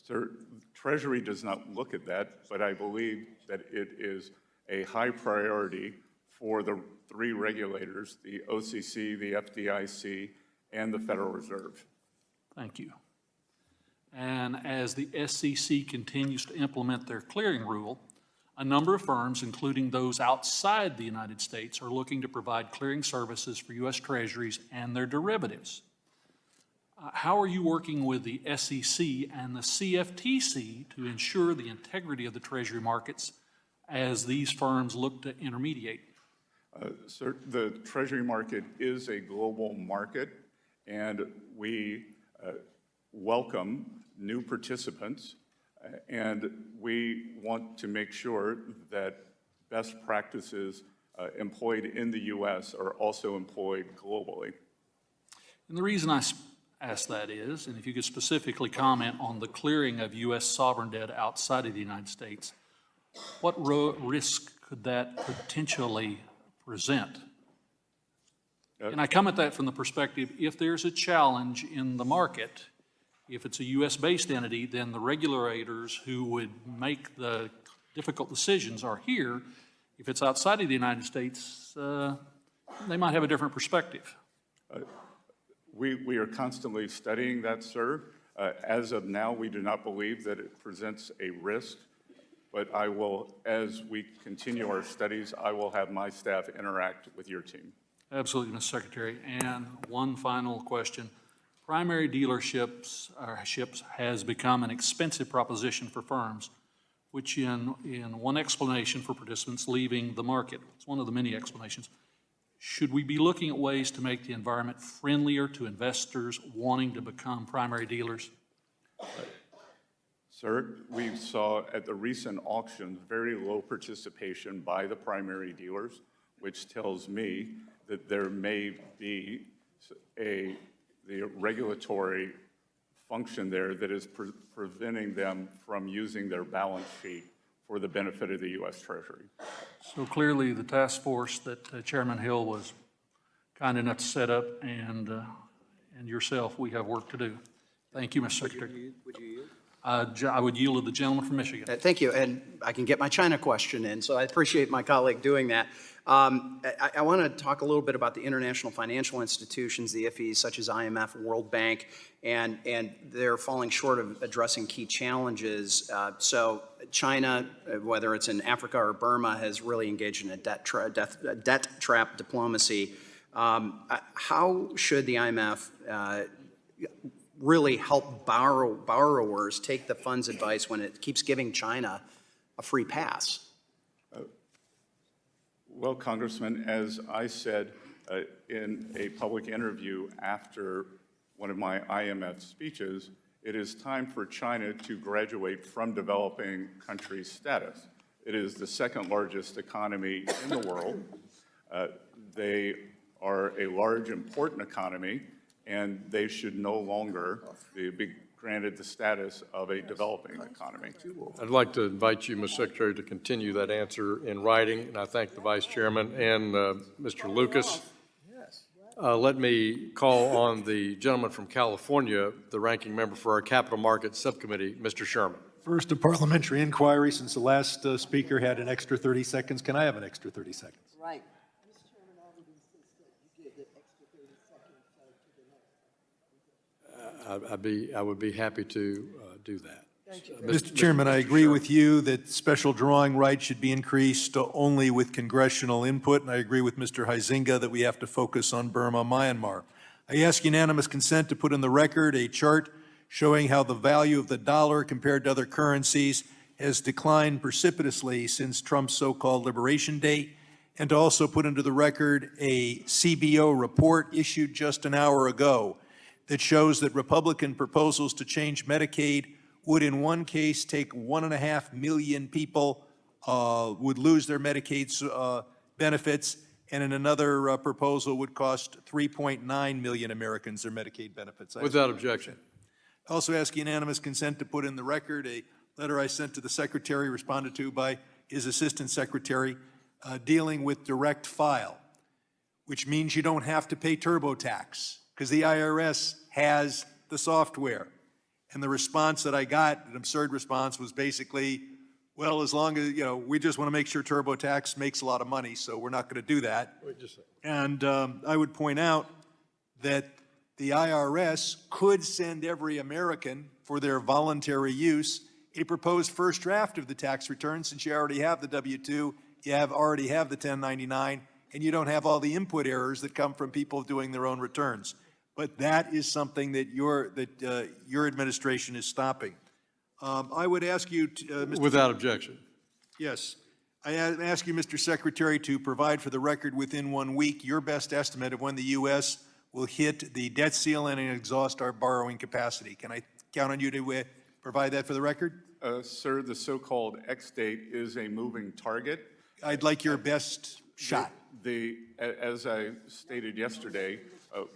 Sir, Treasury does not look at that, but I believe that it is a high priority for the three regulators, the OCC, the FDIC, and the Federal Reserve. Thank you. And as the SEC continues to implement their clearing rule, a number of firms, including those outside the United States, are looking to provide clearing services for U.S. Treasuries and their derivatives. How are you working with the SEC and the CFTC to ensure the integrity of the Treasury markets as these firms look to intermediate? Sir, the Treasury market is a global market, and we welcome new participants, and we want to make sure that best practices employed in the U.S. are also employed globally. And the reason I ask that is, and if you could specifically comment on the clearing of U.S. sovereign debt outside of the United States, what risk could that potentially present? And I come at that from the perspective, if there's a challenge in the market, if it's a U.S.-based entity, then the regulators who would make the difficult decisions are here. If it's outside of the United States, they might have a different perspective. We are constantly studying that, sir. As of now, we do not believe that it presents a risk, but I will, as we continue our studies, I will have my staff interact with your team. Absolutely, Mr. Secretary. And one final question. Primary dealerships ships has become an expensive proposition for firms, which in one explanation for participants leaving the market, it's one of the many explanations. Should we be looking at ways to make the environment friendlier to investors wanting to become primary dealers? Sir, we saw at the recent auctions very low participation by the primary dealers, which tells me that there may be the regulatory function there that is preventing them from using their balance sheet for the benefit of the U.S. Treasury. So clearly, the task force that Chairman Hill was kind enough to set up and yourself, we have work to do. Thank you, Mr. Secretary. Would you yield? I would yield to the gentleman from Michigan. Thank you, and I can get my China question in, so I appreciate my colleague doing that. I want to talk a little bit about the international financial institutions, the IFIs, such as IMF, World Bank, and they're falling short of addressing key challenges. So China, whether it's in Africa or Burma, has really engaged in a debt trap diplomacy. How should the IMF really help borrowers take the fund's advice when it keeps giving China a free pass? Well, Congressman, as I said in a public interview after one of my IMF speeches, it is time for China to graduate from developing country status. It is the second largest economy in the world. They are a large, important economy, and they should no longer be granted the status of a developing economy. I'd like to invite you, Mr. Secretary, to continue that answer in writing, and I thank the Vice Chairman and Mr. Lucas. Let me call on the gentleman from California, the ranking member for our Capital Markets Subcommittee, Mr. Sherman. First, a parliamentary inquiry. Since the last speaker had an extra 30 seconds, can I have an extra 30 seconds? Right. I would be happy to do that. Mr. Chairman, I agree with you that special drawing rights should be increased only with congressional input, and I agree with Mr. Huizinga that we have to focus on Burma, Myanmar. I ask unanimous consent to put in the record a chart showing how the value of the dollar compared to other currencies has declined precipitously since Trump's so-called Liberation Day, and to also put into the record a CBO report issued just an hour ago that shows that Republican proposals to change Medicaid would in one case take 1.5 million people would lose their Medicaid benefits, and in another proposal would cost 3.9 million Americans their Medicaid benefits. Without objection. I also ask unanimous consent to put in the record a letter I sent to the Secretary, responded to by his Assistant Secretary, dealing with direct file, which means you don't have to pay TurboTax because the IRS has the software. And the response that I got, an absurd response, was basically, well, as long as, we just want to make sure TurboTax makes a lot of money, so we're not going to do that. And I would point out that the IRS could send every American, for their voluntary use, a proposed first draft of the tax return, since you already have the W-2, you already have the 1099, and you don't have all the input errors that come from people doing their own returns. But that is something that your administration is stopping. I would ask you, Mr. Without objection. Yes. I ask you, Mr. Secretary, to provide for the record within 1 week your best estimate of when the U.S. will hit the debt ceiling and exhaust our borrowing capacity. Can I count on you to provide that for the record? Sir, the so-called X date is a moving target. I'd like your best shot. As I stated yesterday,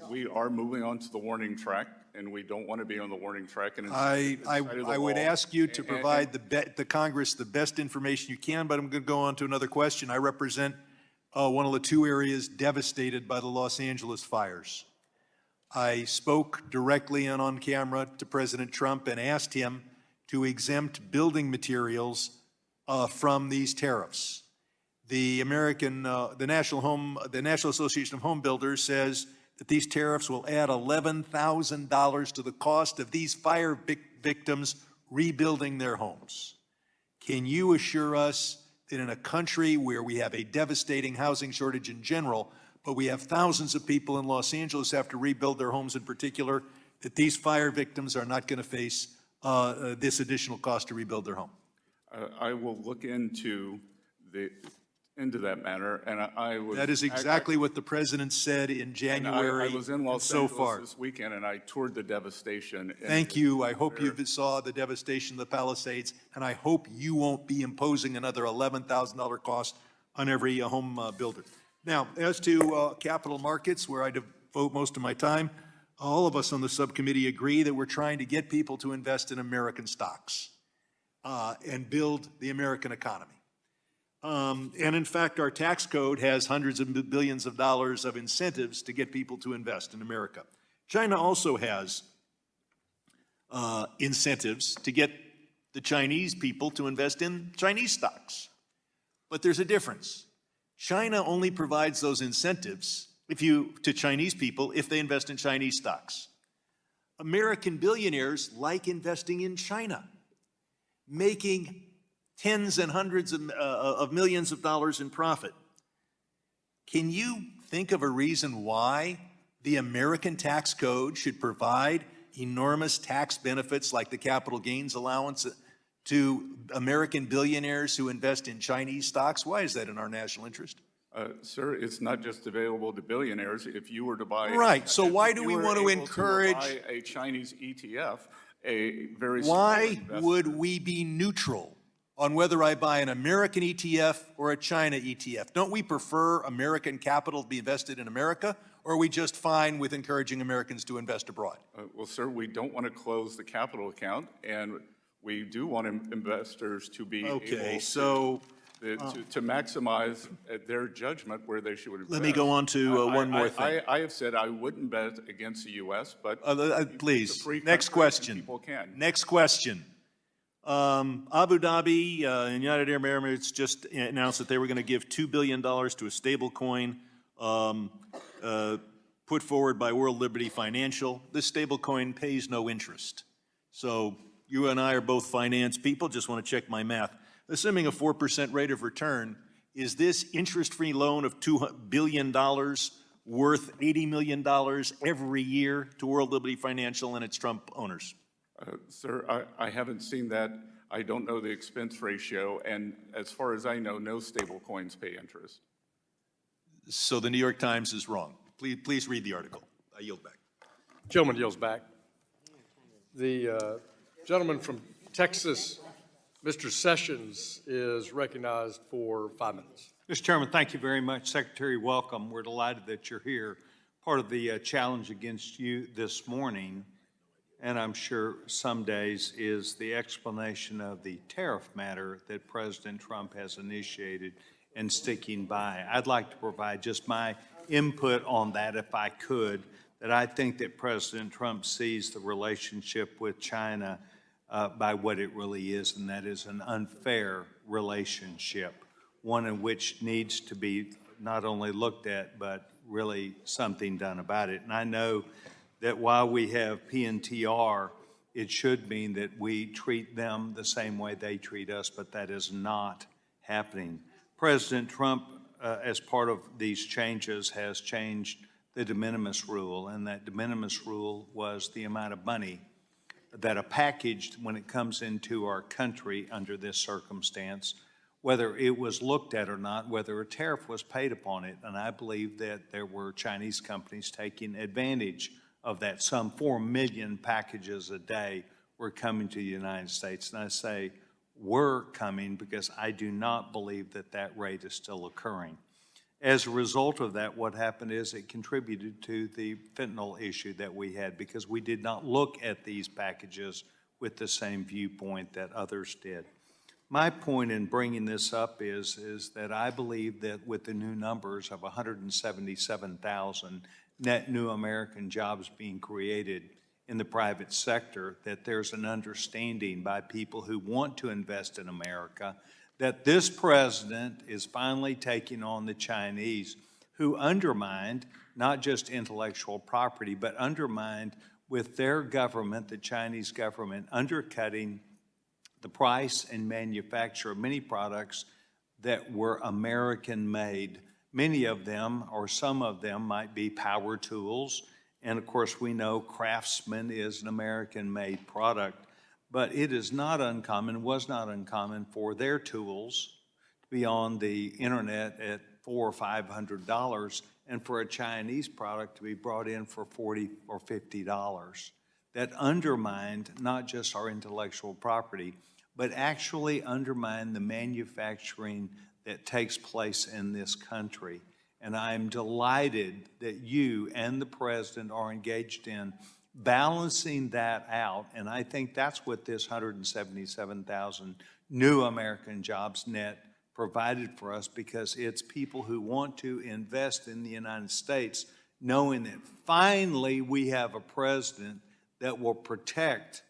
we are moving on to the warning track, and we don't want to be on the warning track. And I would ask you to provide the Congress the best information you can, but I'm going to go on to another question. I represent one of the two areas devastated by the Los Angeles fires. I spoke directly and on camera to President Trump and asked him to exempt building materials from these tariffs. The National Association of Home Builders says that these tariffs will add $11,000 to the cost of these fire victims rebuilding their homes. Can you assure us that in a country where we have a devastating housing shortage in general, but we have thousands of people in Los Angeles who have to rebuild their homes in particular, that these fire victims are not going to face this additional cost to rebuild their home? I will look into that matter, and I was. That is exactly what the president said in January. I was in Los so Angeles far. this weekend, and I toured the devastation. Thank you. I hope you saw the devastation of the Palisades, and I hope you won't be imposing another $11,000 cost on every home builder. Now, as to capital markets, where I devote most of my time, all of us on the subcommittee agree that we're trying to get people to invest in American stocks and build the American economy. And in fact, our tax code has hundreds of billions of dollars of incentives to get people to invest in America. China also has incentives to get the Chinese people to invest in Chinese stocks. But there's a difference. China only provides those incentives to Chinese people if they invest in Chinese stocks. American billionaires like investing in China, making tens and hundreds of millions of dollars in profit. Can you think of a reason why the American tax code should provide enormous tax benefits like the capital gains allowance to American billionaires who invest in Chinese stocks? Why is that in our national interest? Sir, it's not just available to billionaires. If you were to buy... Right, so why do we want to encourage... buy a Chinese ETF, a very... Why would we be neutral on whether I buy an American ETF or a China ETF? Don't we prefer American capital to be invested in America, or are we just fine with encouraging Americans to invest abroad? Well, sir, we don't want to close the capital account, and we do want investors to be able to maximize their judgment where they should invest. Let me go on to one more thing. I have said I wouldn't bet against the U.S., but please, it's a free next country and question. people can. Next question. Abu Dhabi and United Arab Emirates just announced that they were going to give $2 billion to a stable coin put forward by World Liberty Financial. This stable coin pays no interest. So you and I are both finance people, just want to check my math. Assuming a 4% rate of return, is this interest-free loan of $2 billion worth $80 million every year to World Liberty Financial and its Trump owners? Sir, I haven't seen that. I don't know the expense ratio, and as far as I know, no stable coins pay interest. So the New York Times is wrong. Please read the article. I yield back. Gentleman yields back. The gentleman from Texas, Mr. Sessions, is recognized for 5 minutes. Mr. Chairman, thank you very much. Secretary, welcome. We're delighted that you're here. Part of the challenge against you this morning, and I'm sure some days, is the explanation of the tariff matter that President Trump has initiated and sticking by. I'd like to provide just my input on that, if I could, that I think that President Trump sees the relationship with China by what it really is, and that is an unfair relationship, one in which needs to be not only looked at, but really something done about it. And I know that while we have PNTR, it should mean that we treat them the same way they treat us, but that is not happening. President Trump, as part of these changes, has changed the de minimis rule, and that de minimis rule was the amount of money that a package, when it comes into our country under this circumstance, whether it was looked at or not, whether a tariff was paid upon it. And I believe that there were Chinese companies taking advantage of that. Some 4 million packages a day were coming to the United States. And I say were coming because I do not believe that that rate is still occurring. As a result of that, what happened is it contributed to the fentanyl issue that we had because we did not look at these packages with the same viewpoint that others did. My point in bringing this up is that I believe that with the new numbers of 177,000 net new American jobs being created in the private sector, that there's an understanding by people who want to invest in America that this president is finally taking on the Chinese who undermined not just intellectual property, but undermined with their government, the Chinese government, undercutting the price and manufacture of many products that were American-made. Many of them, or some of them, might be power tools. And of course, we know Craftsman is an American-made product. But it is not uncommon, was not uncommon for their tools to be on the internet at $400 or $500, and for a Chinese product to be brought in for $40 or $50. That undermined not just our intellectual property, but actually undermined the manufacturing that takes place in this country. And I'm delighted that you and the President are engaged in balancing that out, and I think that's what this 177,000 new American jobs net provided for us, because it's people who want to invest in the United States, knowing that finally we have a president that will protect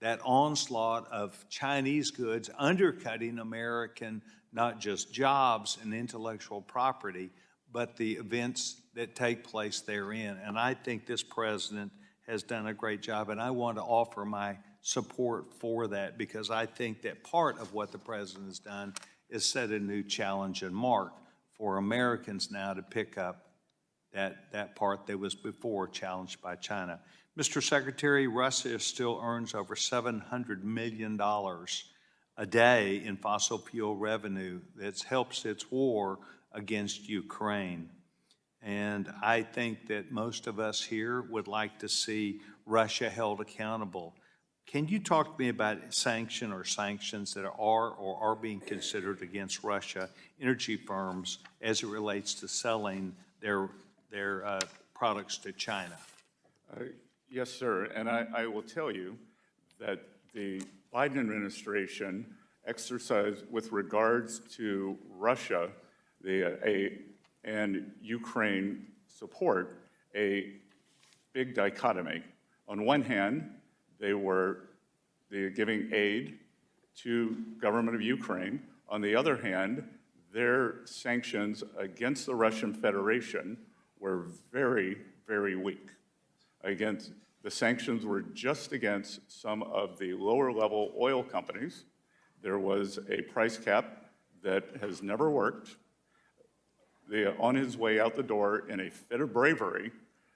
that onslaught of Chinese goods, undercutting American, not just jobs and intellectual property, but the events that take place therein. And I think this president has done a great job, and I want to offer my support for that, because I think that part of what the president has done is set a new challenge and mark for Americans now to pick up that part that was before challenged by China. Mr. Secretary, Russia still earns over $700 million a day in fossil fuel revenue that helps its war against Ukraine. And I think that most of us here would like to see Russia held accountable. Can you talk to me about sanctions that are or are being considered against Russia energy firms as it relates to selling their products to China? Yes, sir. And I will tell you that the Biden administration exercised, with regards to Russia and Ukraine support, a big dichotomy. On one hand, they were giving aid to government of Ukraine. On the other hand, their sanctions against the Russian Federation were very, very weak. The sanctions were just against some of the lower-level oil companies. There was a price cap that has never worked. On his way out the door, in a fit of bravery,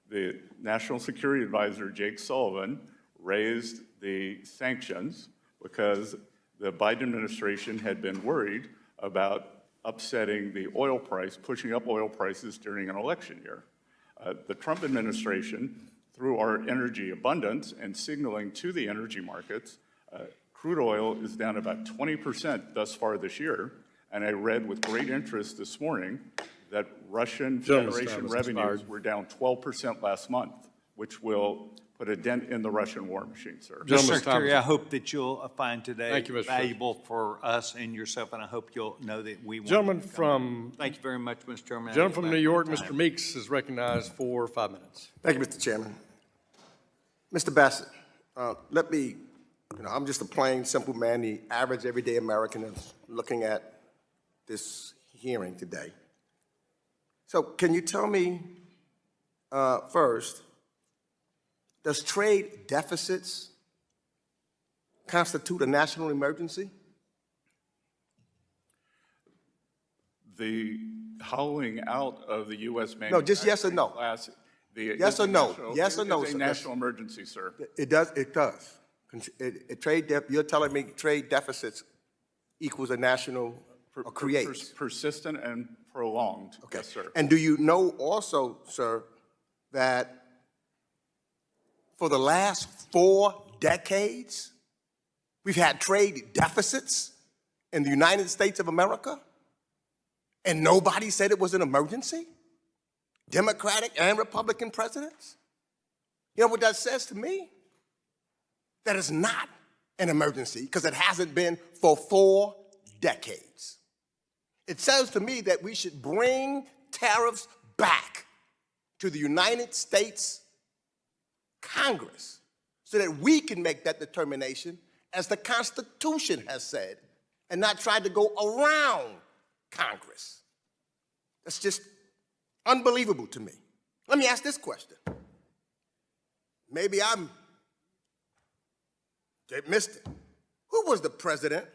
the National Security Advisor, Jake Sullivan, raised the sanctions because the Biden administration had been worried about upsetting the oil price, pushing up oil prices during an election year. The Trump administration, through our energy abundance and signaling to the energy markets, crude oil is down about 20% thus far this year. And I read with great interest this morning that Russian Federation revenues were down 12% last month, which will put a dent in the Russian war machine, sir. Mr. Secretary, I hope that you'll find today Thank you, Mr. valuable for us and yourself, and I hope you'll know that we want Gentleman to come. from, Thank you very much, Mr. Chairman. gentleman from New York, Mr. Meeks, is recognized for 5 minutes. Thank you, Mr. Chairman. Mr. Bessent, let me, I'm just a plain, simple man, the average, everyday American is looking at this hearing today. So can you tell me first, does trade deficits constitute a national emergency? The hollowing out of the U.S. No, just yes or no. class, Yes or no? Yes or no, It's a sir. national emergency, sir. It does. It does. You're telling me trade deficits equals a national or creates? Persistent and prolonged. Okay. Yes, sir. And do you know also, sir, that for the last 4 decades, we've had trade deficits in the United States of America, and nobody said it was an emergency? Democratic and Republican presidents? You know what that says to me? That it's not an emergency because it hasn't been for 4 decades. It says to me that we should bring tariffs back to the United States Congress so that we can make that determination as the Constitution has said and not try to go around Congress. That's just unbelievable to me. Let me ask this question. Maybe I missed it. Who was the president,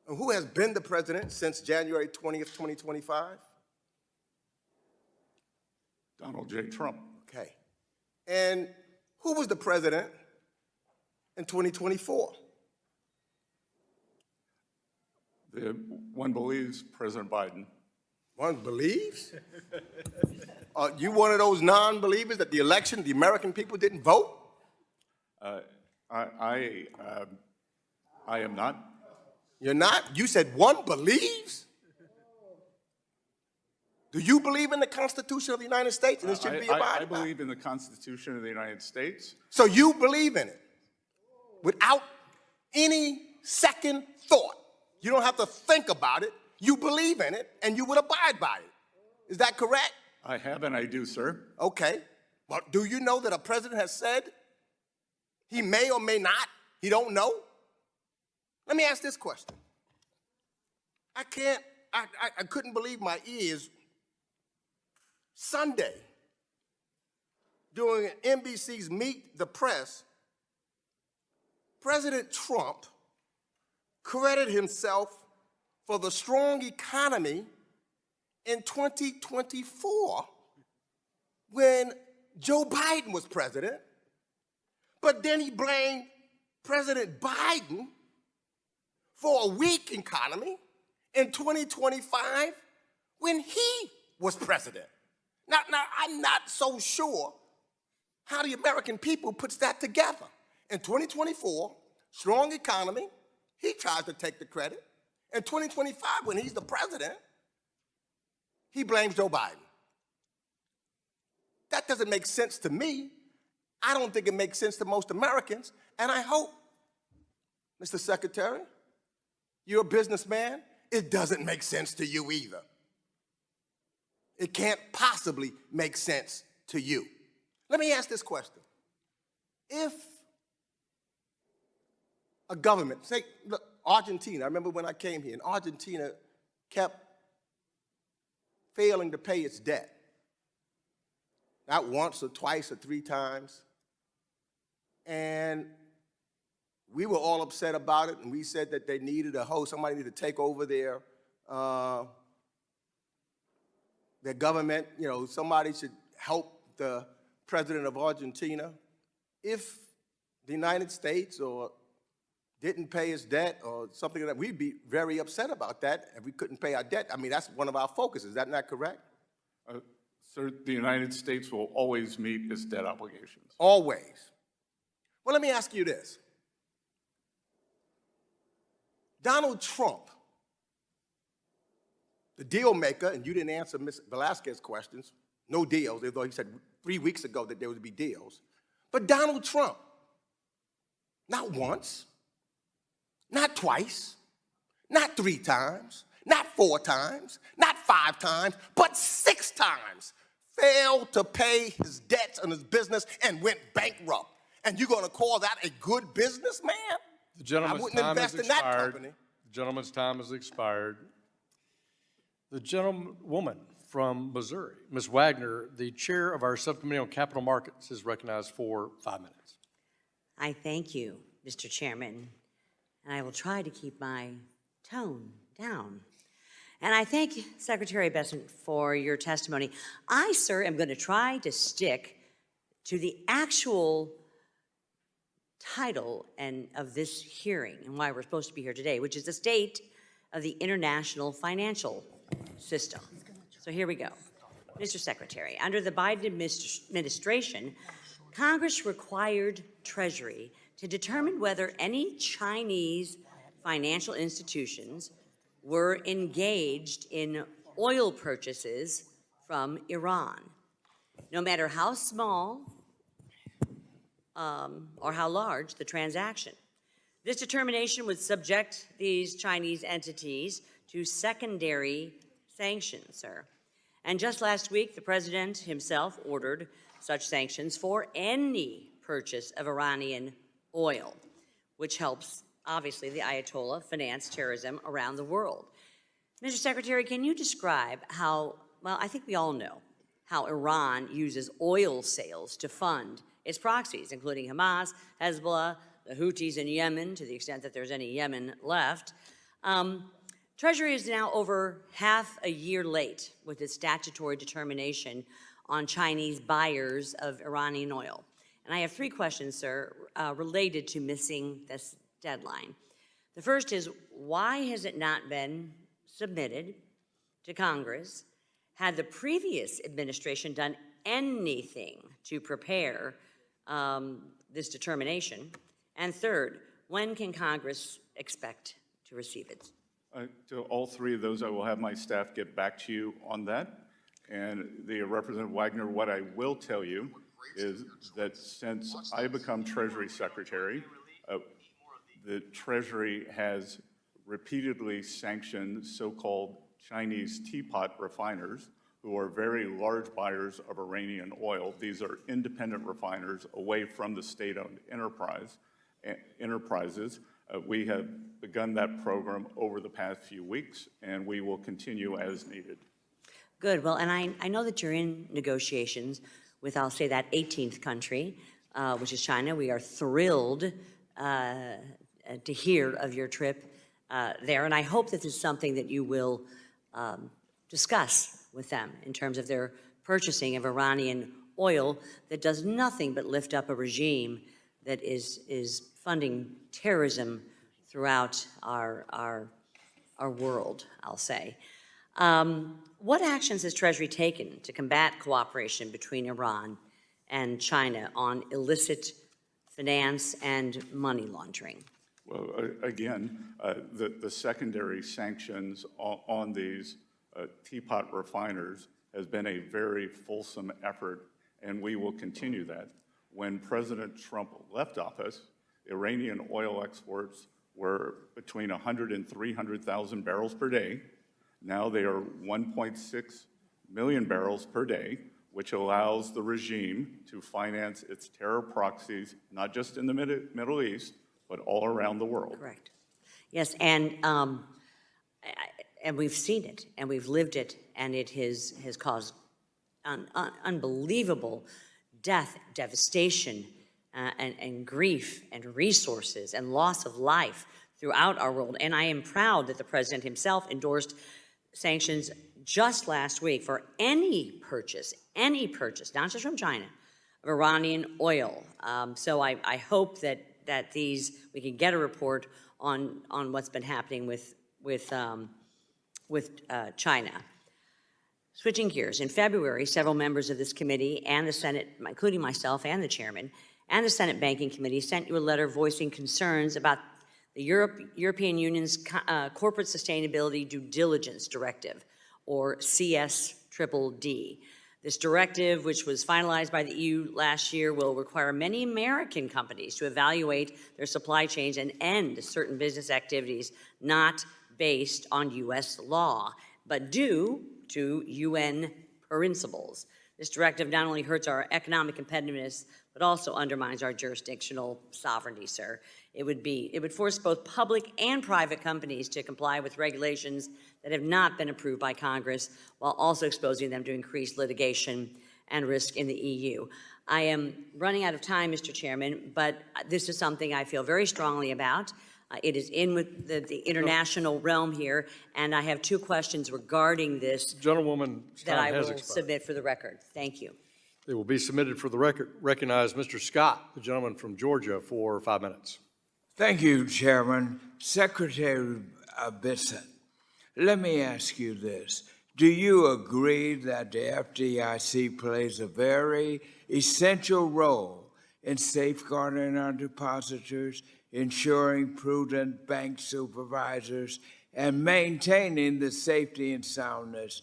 and who has been the president since January 20th, 2025? Donald J. Trump. Okay. And who was the president in 2024? One believes President Biden. One believes? Are you one of those non-believers that the election, the American people didn't vote? I am not. You're not? You said one believes? Do you believe in the Constitution of the United States and it should be abided by? I believe in the Constitution of the United States. So you believe in it without any second thought. You don't have to think about it. You believe in it and you would abide by it. Is that correct? I have and I do, sir. Okay. Well, do you know that a president has said he may or may not? He don't know? Let me ask this question. I couldn't believe my ears. Sunday, during NBC's Meet the Press, President Trump credited himself for the strong economy in 2024 when Joe Biden was president, but then he blamed President Biden for a weak economy in 2025 when he was president. Now, I'm not so sure how the American people puts that together. In 2024, strong economy, he tries to take the credit. In 2025, when he's the president, he blames Joe Biden. That doesn't make sense to me. I don't think it makes sense to most Americans, and I hope, Mr. Secretary, you're a businessman, it doesn't make sense to you either. It can't possibly make sense to you. Let me ask this question. If a government, say, look, Argentina, I remember when I came here, and Argentina kept failing to pay its debt. Not once or twice or three times. And we were all upset about it, and we said that they needed a host, somebody needed to take over their government, somebody should help the president of Argentina. If the United States didn't pay its debt or something like that, we'd be very upset about that if we couldn't pay our debt. I mean, that's one of our focuses. Is that not correct? Sir, the United States will always meet its debt obligations. Always. Well, let me ask you this. Donald Trump, the deal maker, and you didn't answer Ms. Velasquez's questions, no deals, although he said 3 weeks ago that there would be deals. But Donald Trump, not once, not twice, not 3 times, not 4 times, not 5 times, but 6 times failed to pay his debts on his business and went bankrupt. And you're going to call that a good businessman? The gentleman's I wouldn't time invest has in that expired. company. The gentleman's time has expired. The gentlewoman from Missouri, Ms. Wagner, the chair of our Subcommittee on Capital Markets, is recognized for 5 minutes. I thank you, Mr. Chairman, and I will try to keep my tone down. And I thank Secretary Bessent for your testimony. I, sir, am going to try to stick to the actual title of this hearing and why we're supposed to be here today, which is the state of the international financial system. So here we go. Mr. Secretary, under the Biden administration, Congress required Treasury to determine whether any Chinese financial institutions were engaged in oil purchases from Iran, no matter how small or how large the transaction. This determination would subject these Chinese entities to secondary sanctions, sir. And just last week, the president himself ordered such sanctions for any purchase of Iranian oil, which helps, obviously, the Ayatollah finance terrorism around the world. Mr. Secretary, can you describe how, well, I think we all know, how Iran uses oil sales to fund its proxies, including Hamas, Hezbollah, the Houthis in Yemen, to the extent that there's any Yemen left. Treasury is now over half a year late with its statutory determination on Chinese buyers of Iranian oil. And I have 3 questions, sir, related to missing this deadline. The first is, why has it not been submitted to Congress? Had the previous administration done anything to prepare this determination? And third, when can Congress expect to receive it? To all 3 of those, I will have my staff get back to you on that. And Representative Wagner, what I will tell you is that since I become Treasury Secretary, the Treasury has repeatedly sanctioned so-called Chinese teapot refiners who are very large buyers of Iranian oil. These are independent refiners away from the state-owned enterprises. We have begun that program over the past few weeks, and we will continue as needed. Good. Well, and I know that you're in negotiations with, I'll say, that 18th country, which is China. We are thrilled to hear of your trip there, and I hope that this is something that you will discuss with them in terms of their purchasing of Iranian oil that does nothing but lift up a regime that is funding terrorism throughout our world, I'll say. What actions has Treasury taken to combat cooperation between Iran and China on illicit finance and money laundering? Well, again, the secondary sanctions on these teapot refiners has been a very fulsome effort, and we will continue that. When President Trump left office, Iranian oil exports were between 100 and 300,000 barrels per day. Now they are 1.6 million barrels per day, which allows the regime to finance its terror proxies, not just in the Middle East, but all around the world. Correct. Yes, and we've seen it, and we've lived it, and it has caused unbelievable death, devastation, and grief, and resources, and loss of life throughout our world. And I am proud that the President himself endorsed sanctions just last week for any purchase, not just from China, of Iranian oil. So I hope that we can get a report on what's been happening with China. Switching gears, in February, several members of this committee and the Senate, including myself and the chairman, and the Senate Banking Committee sent you a letter voicing concerns about the European Union's Corporate Sustainability Due Diligence Directive, or CSDDD. This directive, which was finalized by the EU last year, will require many American companies to evaluate their supply chains and end certain business activities not based on U.S. law, but due to UN principles. This directive not only hurts our economic competitiveness, but also undermines our jurisdictional sovereignty, sir. It would force both public and private companies to comply with regulations that have not been approved by Congress, while also exposing them to increased litigation and risk in the EU. I am running out of time, Mr. Chairman, but this is something I feel very strongly about. It is in with the international realm here, and I have 2 questions regarding this Gentlewoman, that I time has will expired. submit for the record. Thank you. They will be submitted for the record. Recognize Mr. Scott, the gentleman from Georgia, for 5 minutes. Thank you, Chairman. Secretary Bessent, let me ask you this. Do you agree that the FDIC plays a very essential role in safeguarding our depositors, ensuring prudent bank supervisors, and maintaining the safety and soundness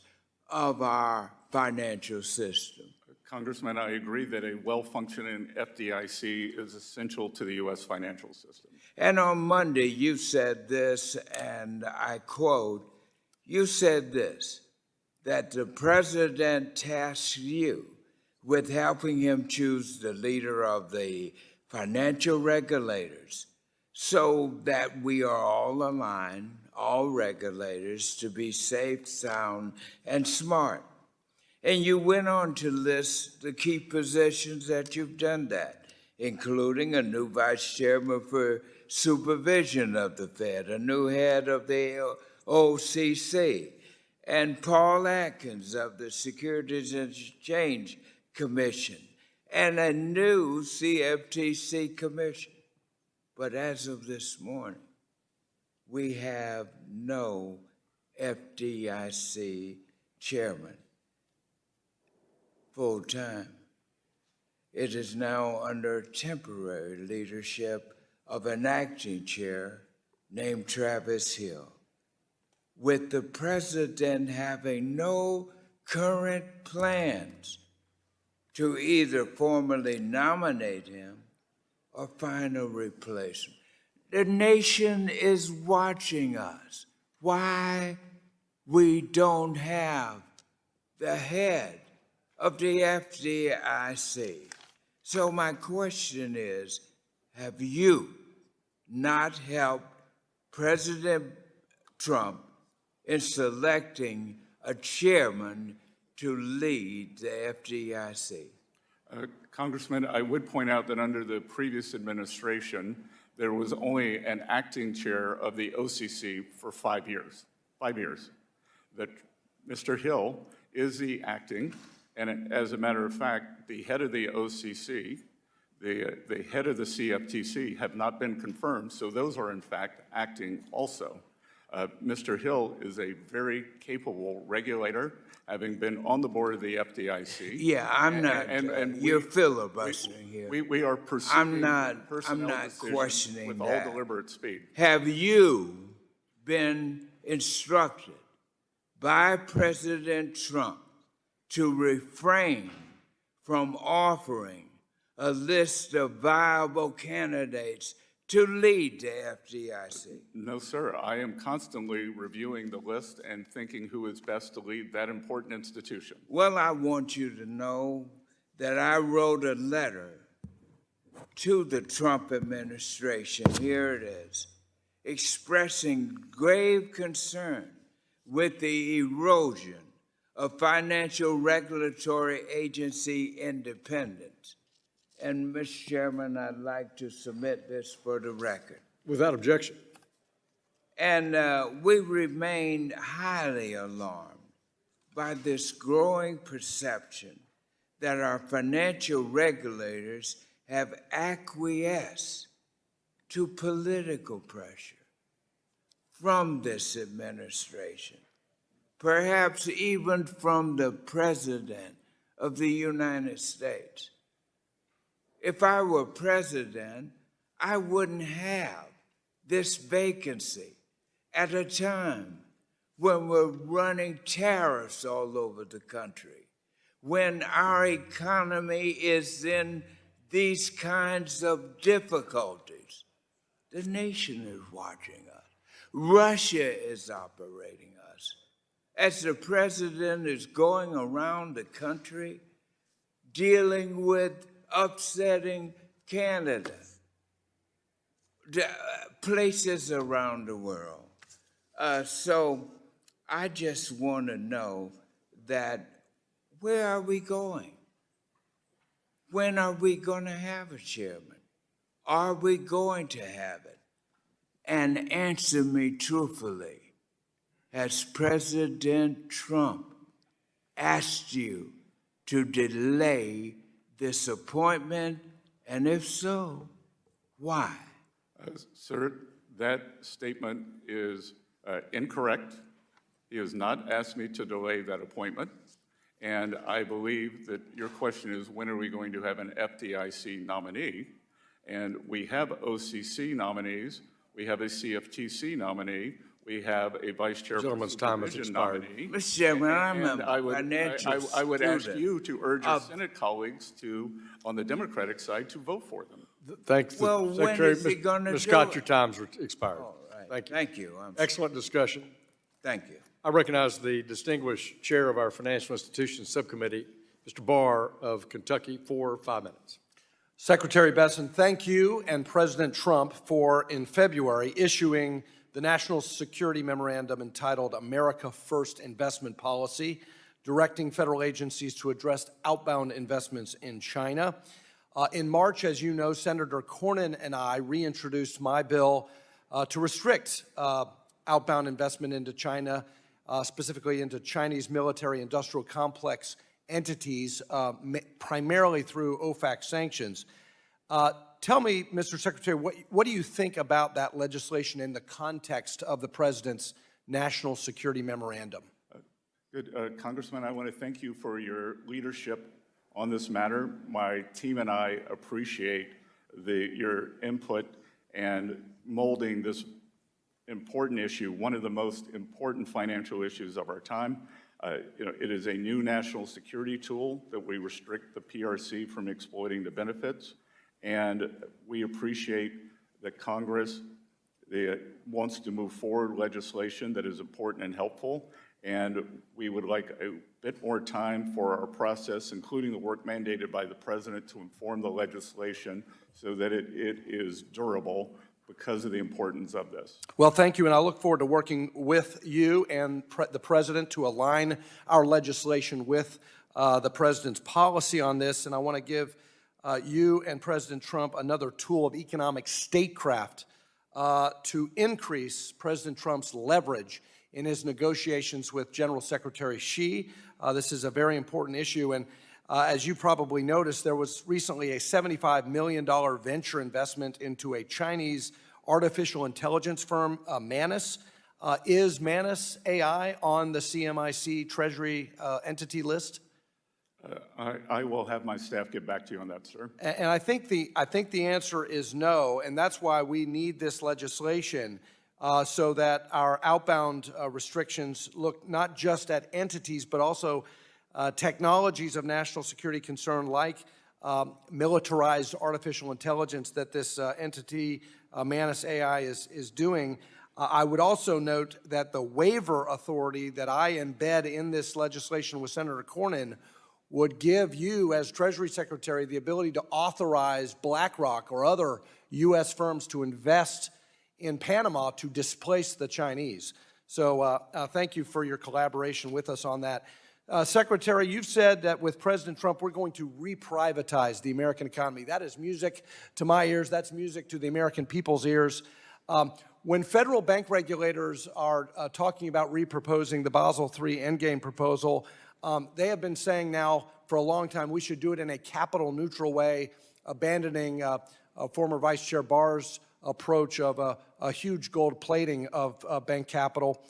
of our financial system? Congressman, I agree that a well-functioning FDIC is essential to the U.S. financial system. And on Monday, you said this, and I quote, you said this, that the president tasked you with helping him choose the leader of the financial regulators so that we are all aligned, all regulators, to be safe, sound, and smart. And you went on to list the key positions that you've done that, including a new vice chairman for supervision of the Fed, a new head of the OCC, and Paul Atkins of the Securities and Exchange Commission, and a new CFTC commission. But as of this morning, we have no FDIC chairman full-time. It is now under temporary leadership of an acting chair named Travis Hill, with the president having no current plans to either formally nominate him or find a replacement. The nation is watching us. Why we don't have the head of the FDIC. So my question is, have you not helped President Trump in selecting a chairman to lead the FDIC? Congressman, I would point out that under the previous administration, there was only an acting chair of the OCC for 5 years. 5 years. That Mr. Hill is the acting, and as a matter of fact, the head of the OCC, the head of the CFTC have not been confirmed, so those are in fact acting also. Mr. Hill is a very capable regulator, having been on the board of the FDIC. Yeah, I'm not. You're filibustering here. We are pursuing I'm not questioning with that. all deliberate speed. Have you been instructed by President Trump to refrain from offering a list of viable candidates to lead the FDIC? No, sir. I am constantly reviewing the list and thinking who is best to lead that important institution. Well, I want you to know that I wrote a letter to the Trump administration, here it is, expressing grave concern with the erosion of financial regulatory agency independence. And, Mr. Chairman, I'd like to submit this for the record. Without objection. And we remain highly alarmed by this growing perception that our financial regulators have acquiesced to political pressure from this administration, perhaps even from the President of the United States. If I were president, I wouldn't have this vacancy at a time when we're running tariffs all over the country, when our economy is in these kinds of difficulties. The nation is watching us. Russia is operating us. As the president is going around the country dealing with upsetting Canada, places around the world. So I just want to know that where are we going? When are we going to have a chairman? Are we going to have it? And answer me truthfully. Has President Trump asked you to delay this appointment, and if so, why? Sir, that statement is incorrect. He has not asked me to delay that appointment, and I believe that your question is, when are we going to have an FDIC nominee? And we have OCC nominees, we have a CFTC nominee, we have a vice chair for supervision nominee. Mr. Chairman, And I would ask you to urge your Senate colleagues to, on the Democratic side, to vote for them. Thanks, Well, when Secretary. is he gonna Ms. do Scott, it? your time's expired. All right. Thank you. Thank you. Excellent discussion. Thank you. I recognize the distinguished chair of our Financial Institutions Subcommittee, Mr. Barr of Kentucky, for 5 minutes. Secretary Bessent, thank you and President Trump for, in February, issuing the National Security Memorandum entitled America First Investment Policy directing federal agencies to address outbound investments in China. In March, as you know, Senator Cornyn and I reintroduced my bill to restrict outbound investment into China, specifically into Chinese military-industrial complex entities, primarily through OFAC sanctions. Tell me, Mr. Secretary, what do you think about that legislation in the context of the President's National Security Memorandum? Good. Congressman, I want to thank you for your leadership on this matter. My team and I appreciate your input and molding this important issue, one of the most important financial issues of our time. It is a new national security tool that we restrict the PRC from exploiting the benefits, and we appreciate that Congress wants to move forward legislation that is important and helpful, and we would like a bit more time for our process, including the work mandated by the President to inform the legislation so that it is durable because of the importance of this. Well, thank you, and I look forward to working with you and the President to align our legislation with the President's policy on this, and I want to give you and President Trump another tool of economic statecraft to increase President Trump's leverage in his negotiations with General Secretary Xi. This is a very important issue, and as you probably noticed, there was recently a $75 million venture investment into a Chinese artificial intelligence firm, Manus. Is Manus AI on the CMIC Treasury entity list? I will have my staff get back to you on that, sir. And I think the answer is no, and that's why we need this legislation so that our outbound restrictions look not just at entities, but also technologies of national security concern like militarized artificial intelligence that this entity, Manus AI, is doing. I would also note that the waiver authority that I embed in this legislation with Senator Cornyn would give you, as Treasury Secretary, the ability to authorize BlackRock or other U.S. firms to invest in Panama to displace the Chinese. So thank you for your collaboration with us on that. Secretary, you've said that with President Trump, we're going to reprivatize the American economy. That is music to my ears. That's music to the American people's ears. When federal bank regulators are talking about reproposing the Basel III endgame proposal, they have been saying now for a long time we should do it in a capital neutral way, abandoning former Vice Chair Barr's approach of a huge gold plating of bank capital.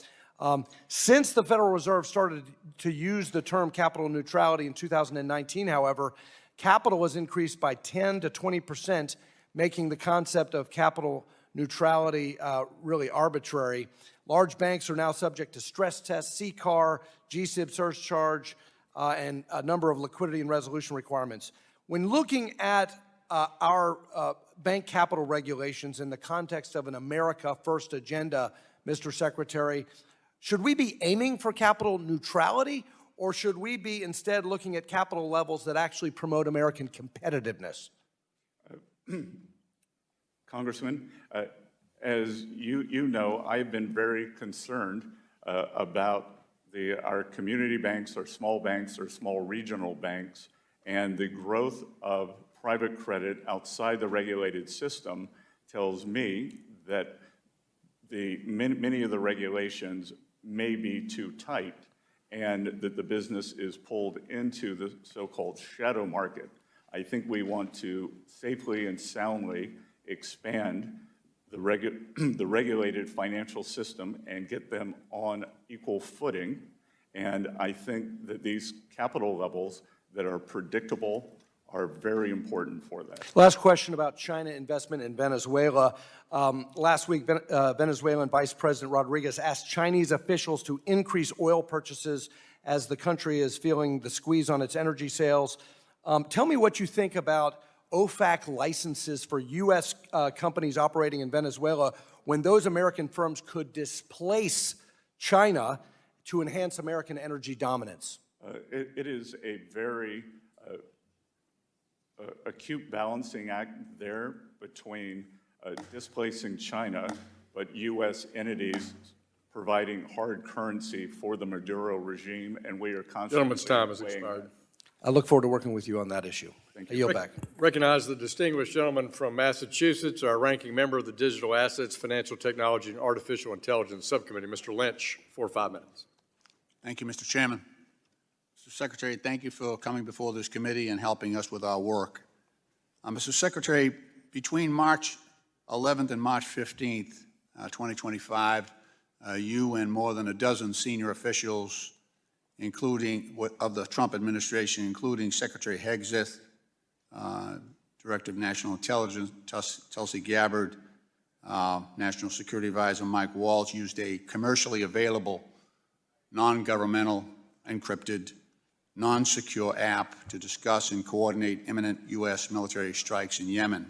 Since the Federal Reserve started to use the term capital neutrality in 2019, however, capital has increased by 10 to 20%, making the concept of capital neutrality really arbitrary. Large banks are now subject to stress tests, CCAR, GSIB surcharge, and a number of liquidity and resolution requirements. When looking at our bank capital regulations in the context of an America First agenda, Mr. Secretary, should we be aiming for capital neutrality, or should we be instead looking at capital levels that actually promote American competitiveness? Congressman, as you know, I've been very concerned about our community banks, our small regional banks, and the growth of private credit outside the regulated system tells me that many of the regulations may be too tight and that the business is pulled into the so-called shadow market. I think we want to safely and soundly expand the regulated financial system and get them on equal footing. And I think that these capital levels that are predictable are very important for that. Last question about China investment in Venezuela. Last week, Venezuelan Vice President Rodriguez asked Chinese officials to increase oil purchases as the country is feeling the squeeze on its energy sales. Tell me what you think about OFAC licenses for U.S. companies operating in Venezuela when those American firms could displace China to enhance American energy dominance. It is a very acute balancing act there between displacing China, but U.S. entities providing hard currency for the Maduro regime, and we are constantly Gentleman's time has weighing expired. that. I look forward to working with you on that issue. Thank I you. yield back. Recognize the distinguished gentleman from Massachusetts, our ranking member of the Digital Assets, Financial Technology, and Artificial Intelligence Subcommittee, Mr. Lynch, for 5 minutes. Thank you, Mr. Chairman. Mr. Secretary, thank you for coming before this committee and helping us with our work. Mr. Secretary, between March 11th and March 15th, 2025, you and more than a dozen senior officials, including of the Trump administration, including Secretary Hegseth, Director of National Intelligence Tulsi Gabbard, National Security Advisor Mike Waltz, used a commercially available, non-governmental, encrypted, non-secure app to discuss and coordinate imminent U.S. military strikes in Yemen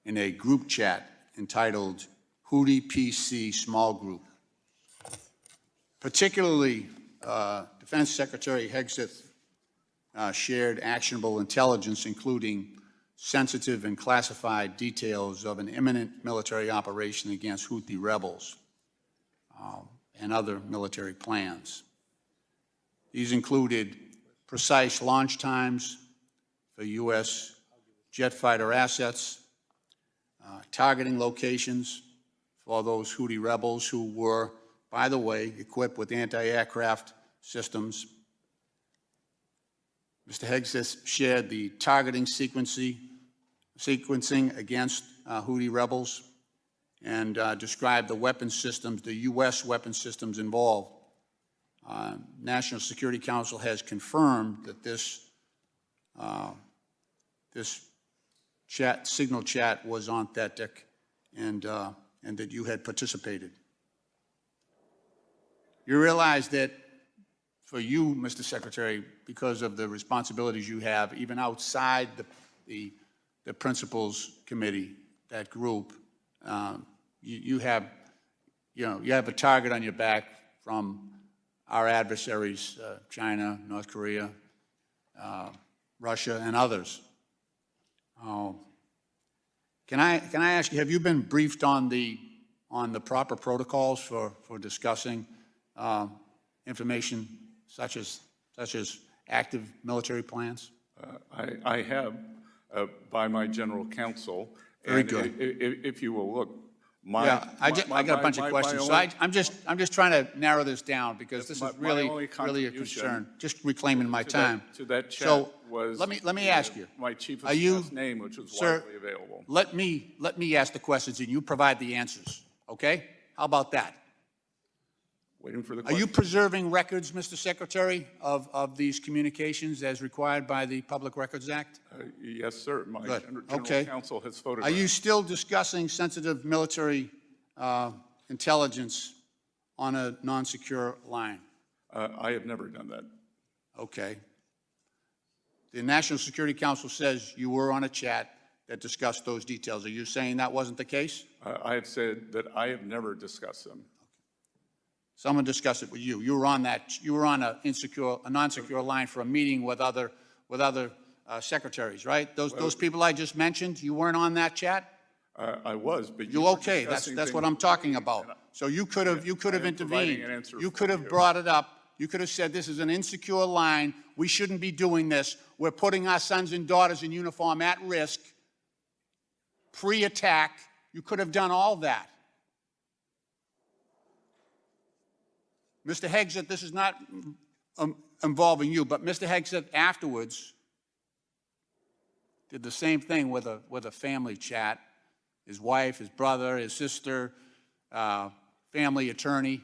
in a group chat entitled Houthi PC Small Group. Particularly, Defense Secretary Hegseth shared actionable intelligence, including sensitive and classified details of an imminent military operation against Houthi rebels and other military plans. These included precise launch times for U.S. jet fighter assets, targeting locations for those Houthi rebels who were, by the way, equipped with anti-aircraft systems. Mr. Hegseth shared the targeting sequencing against Houthi rebels and described the weapons systems, the U.S. weapons systems involved. National Security Council has confirmed that this signal chat was authentic and that you had participated. You realize that for you, Mr. Secretary, because of the responsibilities you have, even outside the Principals Committee, that group, you have a target on your back from our adversaries, China, North Korea, Russia, and others. Can I ask you, have you been briefed on the proper protocols for discussing information such as active military plans? I have, by my general counsel. Very and good. If you will look, I got a bunch of questions, so I'm just trying to narrow this down because this is really a concern. Just reclaiming my time. To that chat so was let me ask you. my chief of Are you, staff's name, which was sir, widely available. Let me ask the questions and you provide the answers. Okay? How about that? Waiting for the Are question. you preserving records, Mr. Secretary, of these communications as required by the Public Records Act? Yes, sir. My Good. general Okay. counsel has Are photographed. you still discussing sensitive military intelligence on a non-secure line? I have never done that. Okay. The National Security Council says you were on a chat that discussed those details. Are you saying that wasn't the case? I have said that I have never discussed them. Someone discussed it with you. You were on a non-secure line for a meeting with other secretaries, right? Those people I just mentioned, you weren't on that chat? I was, but You were okay? discussing That's what things I'm talking with me, about. and So you could have I am providing intervened. an answer You for could have you. brought it up. You could have said, this is an insecure line. We shouldn't be doing this. We're putting our sons and daughters in uniform at risk, pre-attack. You could have done all that. Mr. Hegseth, this is not involving you, but Mr. Hegseth afterwards did the same thing with a family chat. His wife, his brother, his sister, family attorney.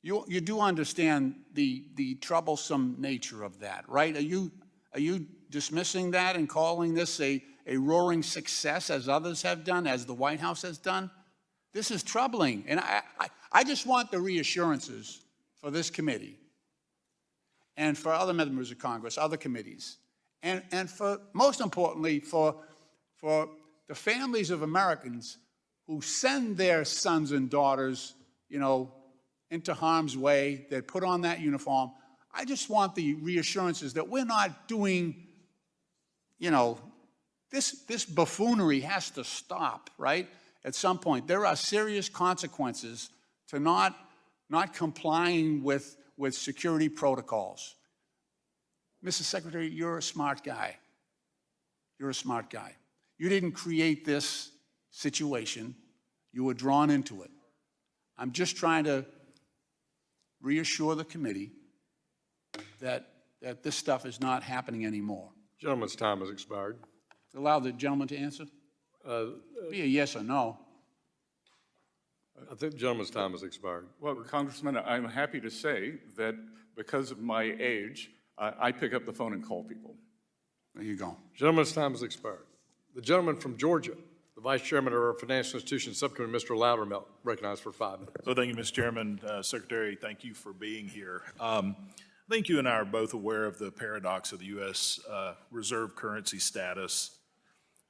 You do understand the troublesome nature of that, right? Are you dismissing that and calling this a roaring success, as others have done, as the White House has done? This is troubling, and I just want the reassurances for this committee and for other members of Congress, other committees, and for, most importantly, for the families of Americans who send their sons and daughters, into harm's way, that put on that uniform. I just want the reassurances that we're not doing, this buffoonery has to stop, right? At some point, there are serious consequences to not not complying with security protocols. Mr. Secretary, you're a smart guy. You're a smart guy. You didn't create this situation. You were drawn into it. I'm just trying to reassure the committee that this stuff is not happening anymore. Gentleman's time has expired. Allow the gentleman to answer. Be a yes or no. I think the gentleman's time has expired. Well, Congressman, I'm happy to say that because of my age, I pick up the phone and call people. There you go. Gentleman's time has expired. The gentleman from Georgia, the Vice Chairman of our Financial Institutions Subcommittee, Mr. Loudermilk, recognized for 5 minutes. So thank you, Mr. Chairman. Secretary, thank you for being here. I think you and I are both aware of the paradox of the U.S. Reserve currency status.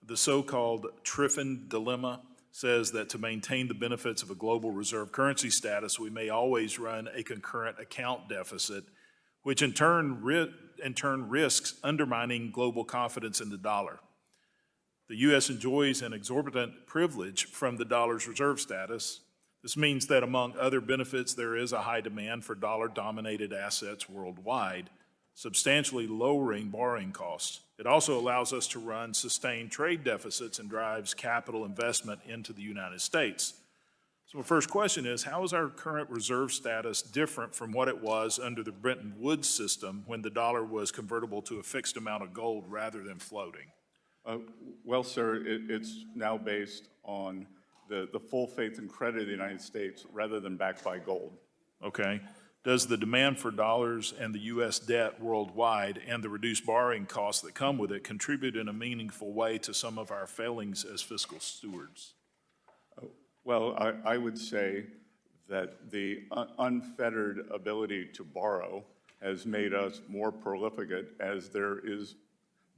The so-called Triffin dilemma says that to maintain the benefits of a global reserve currency status, we may always run a concurrent account deficit, which in turn risks undermining global confidence in the dollar. The U.S. enjoys an exorbitant privilege from the dollar's reserve status. This means that among other benefits, there is a high demand for dollar-dominated assets worldwide, substantially lowering borrowing costs. It also allows us to run sustained trade deficits and drives capital investment into the United States. So my first question is, how is our current reserve status different from what it was under the Bretton Woods system when the dollar was convertible to a fixed amount of gold rather than floating? Well, sir, it's now based on the full faith and credit of the United States rather than backed by gold. Okay. Does the demand for dollars and the U.S. debt worldwide and the reduced borrowing costs that come with it contribute in a meaningful way to some of our failings as fiscal stewards? Well, I would say that the unfettered ability to borrow has made us more prolific as there is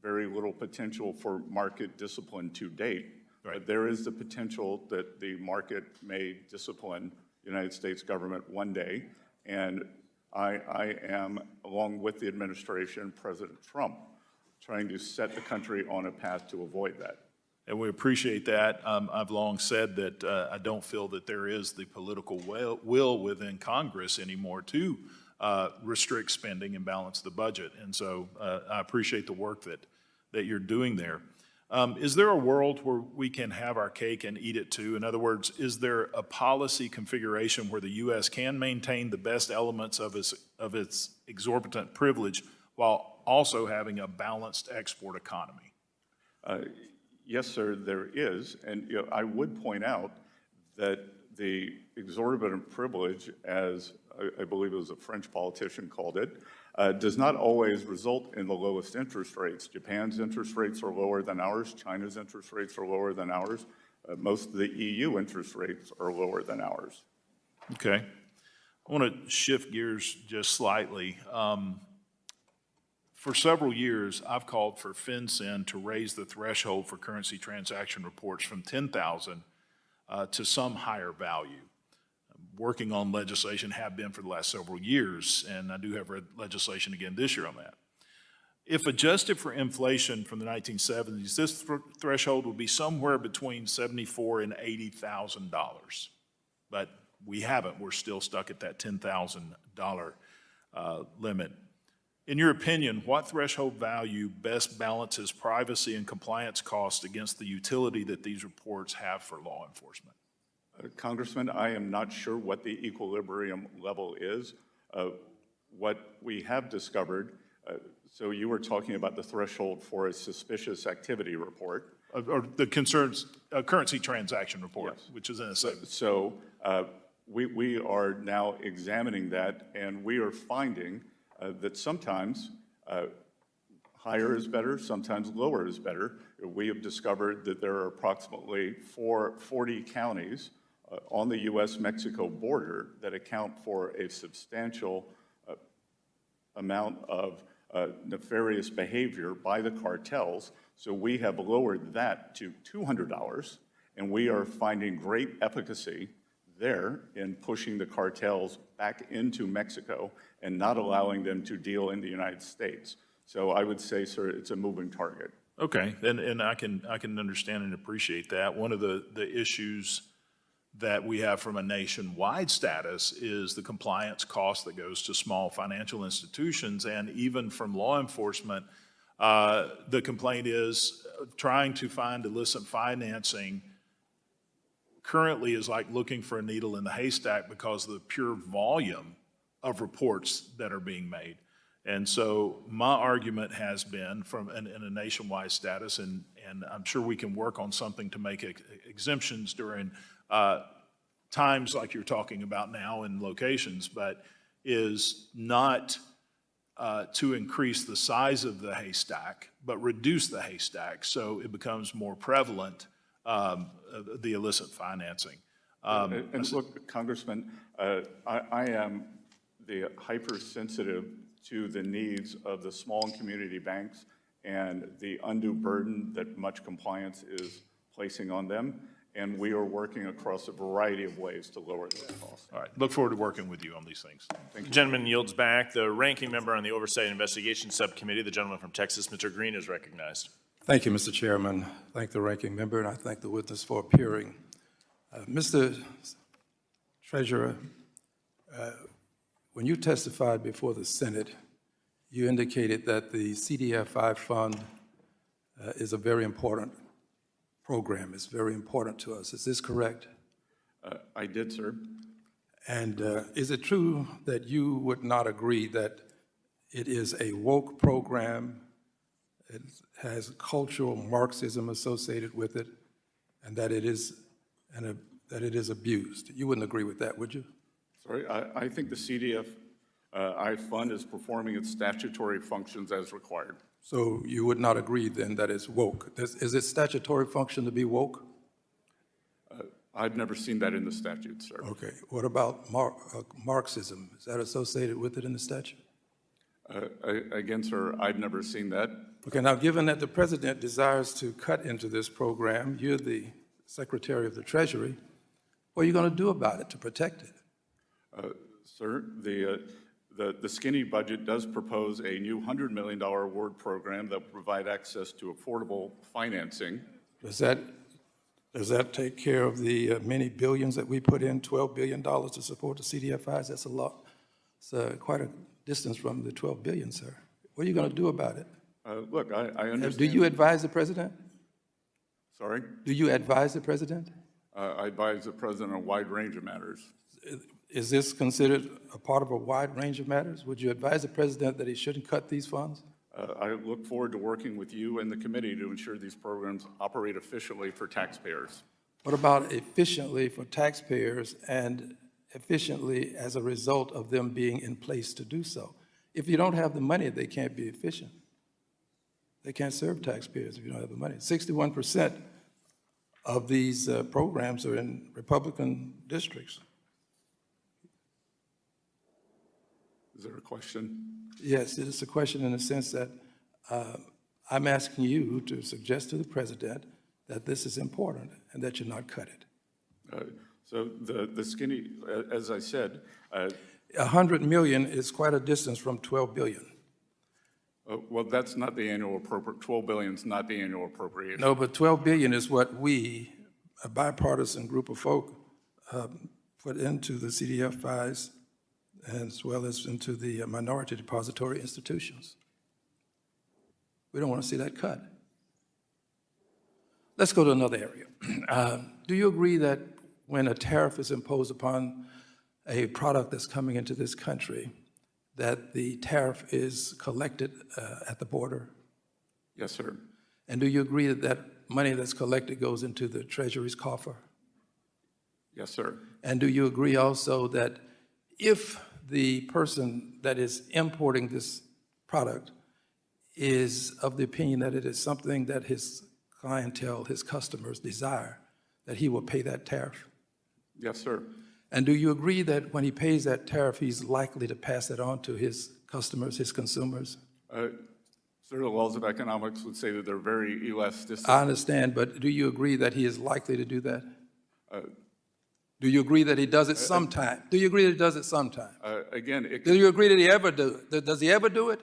very little potential for market discipline to date. Right. But there is the potential that the market may discipline the United States government one day. And I am, along with the administration, President Trump, trying to set the country on a path to avoid that. And we appreciate that. I've long said that I don't feel that there is the political will within Congress anymore to restrict spending and balance the budget. And so I appreciate the work that you're doing there. Is there a world where we can have our cake and eat it too? In other words, is there a policy configuration where the U.S. can maintain the best elements of its exorbitant privilege while also having a balanced export economy? Yes, sir, there is. And I would point out that the exorbitant privilege, as I believe it was a French politician called it, does not always result in the lowest interest rates. Japan's interest rates are lower than ours. China's interest rates are lower than ours. Most of the EU interest rates are lower than ours. Okay. I want to shift gears just slightly. For several years, I've called for FinCEN to raise the threshold for currency transaction reports from 10,000 to some higher value. Working on legislation, have been for the last several years, and I do have legislation again this year on that. If adjusted for inflation from the 1970s, this threshold would be somewhere between $74,000 and $80,000. But we haven't. We're still stuck at that $10,000 limit. In your opinion, what threshold value best balances privacy and compliance costs against the utility that these reports have for law enforcement? Congressman, I am not sure what the equilibrium level is. What we have discovered, so you were talking about the threshold for a suspicious activity report. Or the concerns, currency transaction report, Yes. which is in a segment. So we are now examining that, and we are finding that sometimes higher is better, sometimes lower is better. We have discovered that there are approximately 40 counties on the U.S.-Mexico border that account for a substantial amount of nefarious behavior by the cartels. So we have lowered that to $200, and we are finding great efficacy there in pushing the cartels back into Mexico and not allowing them to deal in the United States. So I would say, sir, it's a moving target. Okay, and I can understand and appreciate that. One of the issues that we have from a nationwide status is the compliance cost that goes to small financial institutions, and even from law enforcement, the complaint is trying to find illicit financing currently is like looking for a needle in the haystack because of the pure volume of reports that are being made. And so my argument has been in a nationwide status, and I'm sure we can work on something to make exemptions during times like you're talking about now in locations, but is not to increase the size of the haystack, but reduce the haystack so it becomes more prevalent, the illicit financing. And look, Congressman, I am hypersensitive to the needs of the small and community banks and the undue burden that much compliance is placing on them. And we are working across a variety of ways to lower those costs. All right, look forward to working with you on these things. Thank you. The gentleman yields back. The ranking member on the Oversight and Investigation Subcommittee, the gentleman from Texas, Mr. Green, is recognized. Thank you, Mr. Chairman. Thank the ranking member, and I thank the witness for appearing. Mr. Treasurer, when you testified before the Senate, you indicated that the CDFI fund is a very important program. It's very important to us. Is this correct? I did, sir. And is it true that you would not agree that it is a woke program, it has cultural Marxism associated with it, and that it is abused? You wouldn't agree with that, would you? Sorry, I think the CDFI fund is performing its statutory functions as required. So you would not agree then that it's woke? Is it statutory function to be woke? I've never seen that in the statute, sir. Okay. What about Marxism? Is that associated with it in the statute? Again, sir, I've never seen that. Okay. Now, given that the president desires to cut into this program, you're the Secretary of the Treasury, what are you going to do about it to protect it? Sir, the skinny budget does propose a new $100 million award program that will provide access to affordable financing. Does that take care of the many billions that we put in, $12 billion to support the CDFIs? That's a lot. It's quite a distance from the $12 billion, sir. What are you going to do about it? Look, I understand. Do you advise the president? Sorry? Do you advise the president? I advise the president on a wide range of matters. Is this considered a part of a wide range of matters? Would you advise the president that he shouldn't cut these funds? I look forward to working with you and the committee to ensure these programs operate efficiently for taxpayers. What about efficiently for taxpayers and efficiently as a result of them being in place to do so? If you don't have the money, they can't be efficient. They can't serve taxpayers if you don't have the money. 61% of these programs are in Republican districts. Is there a question? Yes, it is a question in the sense that I'm asking you to suggest to the president that this is important and that you not cut it. So the skinny, as I said. 100 million is quite a distance from 12 billion. Well, that's not the annual appropriate, 12 billion is not the annual appropriation. No, but 12 billion is what we, a bipartisan group of folk, put into the CDFIs as well as into the minority depository institutions. We don't want to see that cut. Let's go to another area. Do you agree that when a tariff is imposed upon a product that's coming into this country, that the tariff is collected at the border? Yes, sir. And do you agree that that money that's collected goes into the Treasury's coffer? Yes, sir. And do you agree also that if the person that is importing this product is of the opinion that it is something that his clientele, his customers desire, that he will pay that tariff? Yes, sir. And do you agree that when he pays that tariff, he's likely to pass it on to his customers, his consumers? Sir, the laws of economics would say that they're very elastic. I understand, but do you agree that he is likely to do that? Do you agree that he does it sometime? Do you agree that he does it sometime? Again, do you agree that he ever do it? Does he ever do it?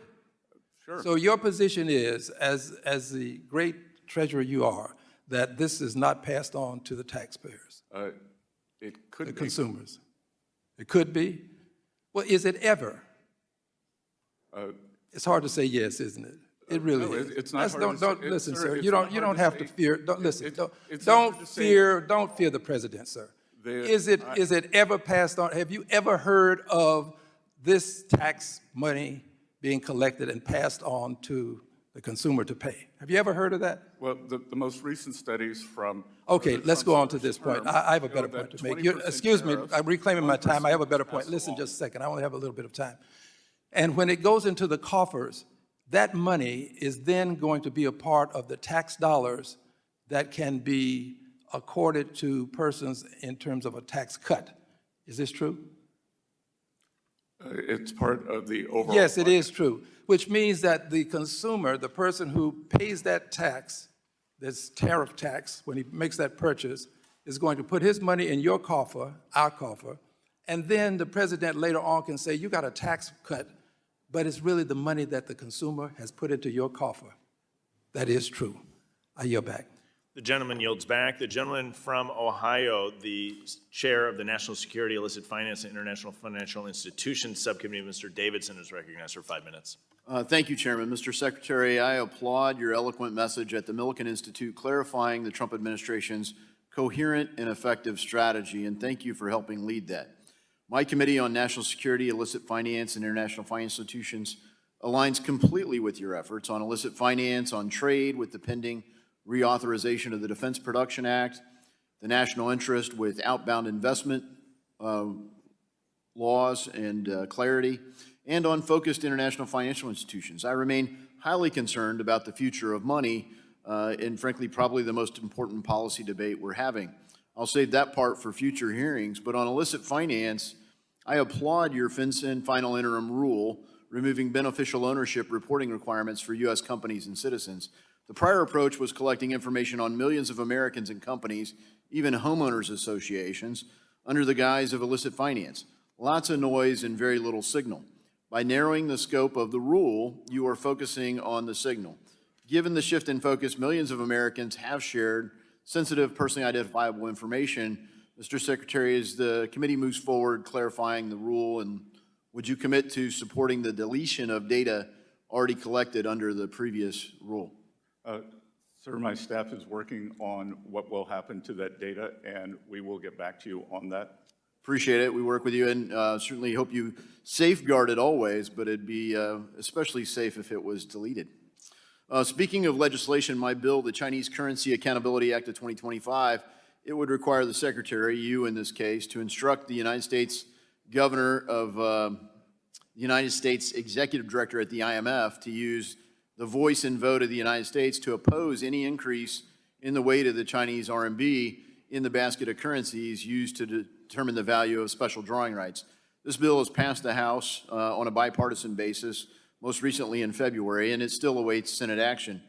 Sure. So your position is, as the great treasurer you are, that this is not passed on to the taxpayers? It could the be. consumers? It could be? Well, is it ever? It's hard to say yes, isn't it? It really no, is. it's not hard to Don't say- listen, sir, sir. it's You not don't hard to have to say- fear. Don't listen. it's not hard Don't to say- don't fear the president, sir. There- Is it ever passed on? Have you ever heard of this tax money being collected and passed on to the consumer to pay? Have you ever heard of that? Well, the most recent studies from. Okay, President let's go on to Trump's this point. term I have a show better that point to make. 20% Excuse me, tariffs, I'm reclaiming my time. I have a better point. passed Listen along. just a second. I only have a little bit of time. And when it goes into the coffers, that money is then going to be a part of the tax dollars that can be accorded to persons in terms of a tax cut. Is this true? It's part of the overall. Yes, it budget. is true, which means that the consumer, the person who pays that tax, this tariff tax, when he makes that purchase, is going to put his money in your coffer, our coffer, and then the president later on can say, you got a tax cut, but it's really the money that the consumer has put into your coffer. That is true. I yield back. The gentleman yields back. The gentleman from Ohio, the chair of the National Security, Illicit Finance, and International Financial Institutions Subcommittee, Mr. Davidson, is recognized for 5 minutes. Thank you, Chairman. Mr. Secretary, I applaud your eloquent message at the Millikan Institute clarifying the Trump administration's coherent and effective strategy, and thank you for helping lead that. My Committee on National Security, Illicit Finance, and International Financial Institutions aligns completely with your efforts on illicit finance, on trade with the pending reauthorization of the Defense Production Act, the national interest with outbound investment laws and clarity, and on focused international financial institutions. I remain highly concerned about the future of money and frankly probably the most important policy debate we're having. I'll save that part for future hearings, but on illicit finance, I applaud your FinCEN final interim rule removing beneficial ownership reporting requirements for U.S. companies and citizens. The prior approach was collecting information on millions of Americans and companies, even homeowners associations, under the guise of illicit finance. Lots of noise and very little signal. By narrowing the scope of the rule, you are focusing on the signal. Given the shift in focus, millions of Americans have shared sensitive, personally identifiable information. Mr. Secretary, as the committee moves forward clarifying the rule, and would you commit to supporting the deletion of data already collected under the previous rule? Sir, my staff is working on what will happen to that data, and we will get back to you on that. Appreciate it. We work with you, and certainly hope you safeguard it always, but it'd be especially safe if it was deleted. Speaking of legislation, my bill, the Chinese Currency Accountability Act of 2025, it would require the Secretary, you in this case, to instruct the United States Governor of the United States Executive Director at the IMF to use the voice and vote of the United States to oppose any increase in the weight of the Chinese RMB in the basket of currencies used to determine the value of special drawing rights. This bill has passed the House on a bipartisan basis, most recently in February, and it still awaits Senate action.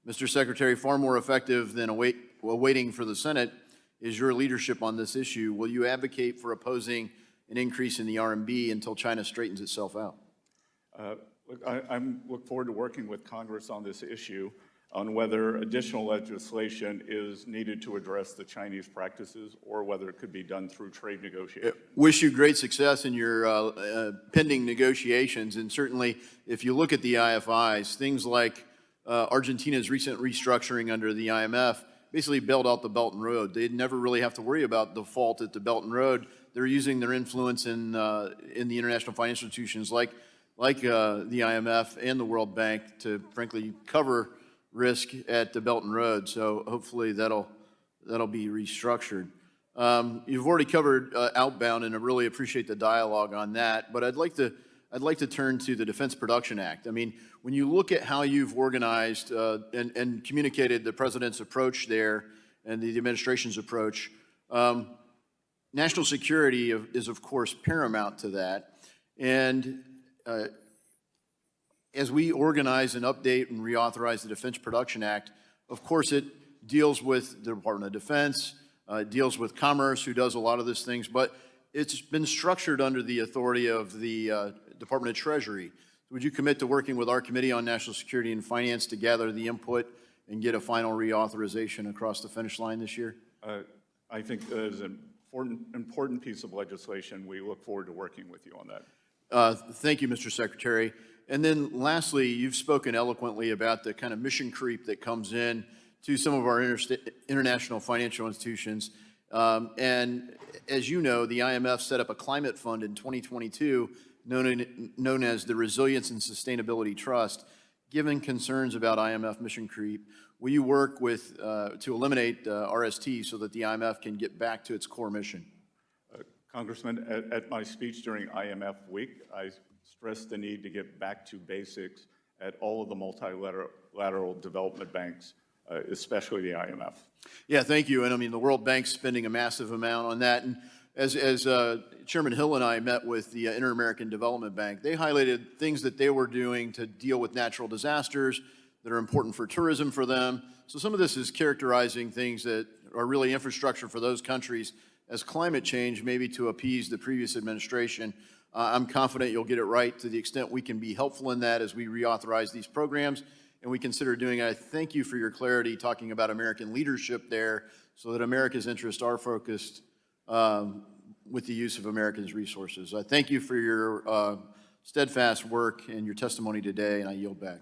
Mr. Secretary, far more effective than waiting for the Senate is your leadership on this issue. Will you advocate for opposing an increase in the RMB until China straightens itself out? I look forward to working with Congress on this issue on whether additional legislation is needed to address the Chinese practices or whether it could be done through trade negotiations. Wish you great success in your pending negotiations, and certainly if you look at the IFIs, things like Argentina's recent restructuring under the IMF basically bailed out the Belt and Road. They'd never really have to worry about default at the Belt and Road. They're using their influence in the international financial institutions like the IMF and the World Bank to frankly cover risk at the Belt and Road. So hopefully that'll be restructured. You've already covered outbound, and I really appreciate the dialogue on that. But I'd like to turn to the Defense Production Act. I mean, when you look at how you've organized and communicated the president's approach there and the administration's approach, national security is of course paramount to that. And as we organize and update and reauthorize the Defense Production Act, of course it deals with the Department of Defense, it deals with Commerce, who does a lot of these things, but it's been structured under the authority of the Department of Treasury. Would you commit to working with our Committee on National Security and Finance to gather the input and get a final reauthorization across the finish line this year? I think that is a important piece of legislation. We look forward to working with you on that. Thank you, Mr. Secretary. And then lastly, you've spoken eloquently about the kind of mission creep that comes in to some of our international financial institutions. And as you know, the IMF set up a climate fund in 2022 known as the Resilience and Sustainability Trust. Given concerns about IMF mission creep, will you work with to eliminate RST so that the IMF can get back to its core mission? Congressman, at my speech during IMF week, I stressed the need to get back to basics at all of the multilateral development banks, especially the IMF. Yeah, thank you. And I mean, the World Bank's spending a massive amount on that. And as Chairman Hill and I met with the Inter-American Development Bank, they highlighted things that they were doing to deal with natural disasters that are important for tourism for them. So some of this is characterizing things that are really infrastructure for those countries as climate change, maybe to appease the previous administration. I'm confident you'll get it right to the extent we can be helpful in that as we reauthorize these programs, and we consider doing it. I thank you for your clarity talking about American leadership there so that America's interests are focused with the use of Americans' resources. I thank you for your steadfast work and your testimony today, and I yield back.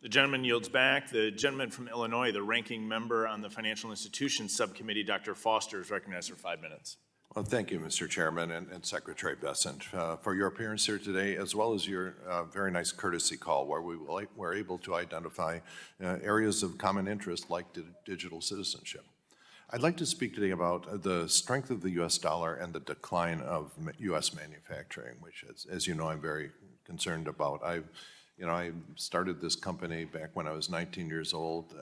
The gentleman yields back. The gentleman from Illinois, the ranking member on the Financial Institutions Subcommittee, Dr. Foster, is recognized for 5 minutes. Well, thank you, Mr. Chairman and Secretary Bessent, for your appearance here today, as well as your very nice courtesy call where we were able to identify areas of common interest like digital citizenship. I'd like to speak today about the strength of the U.S. dollar and the decline of U.S. manufacturing, which, as you know, I'm very concerned about. I started this company back when I was 19 years old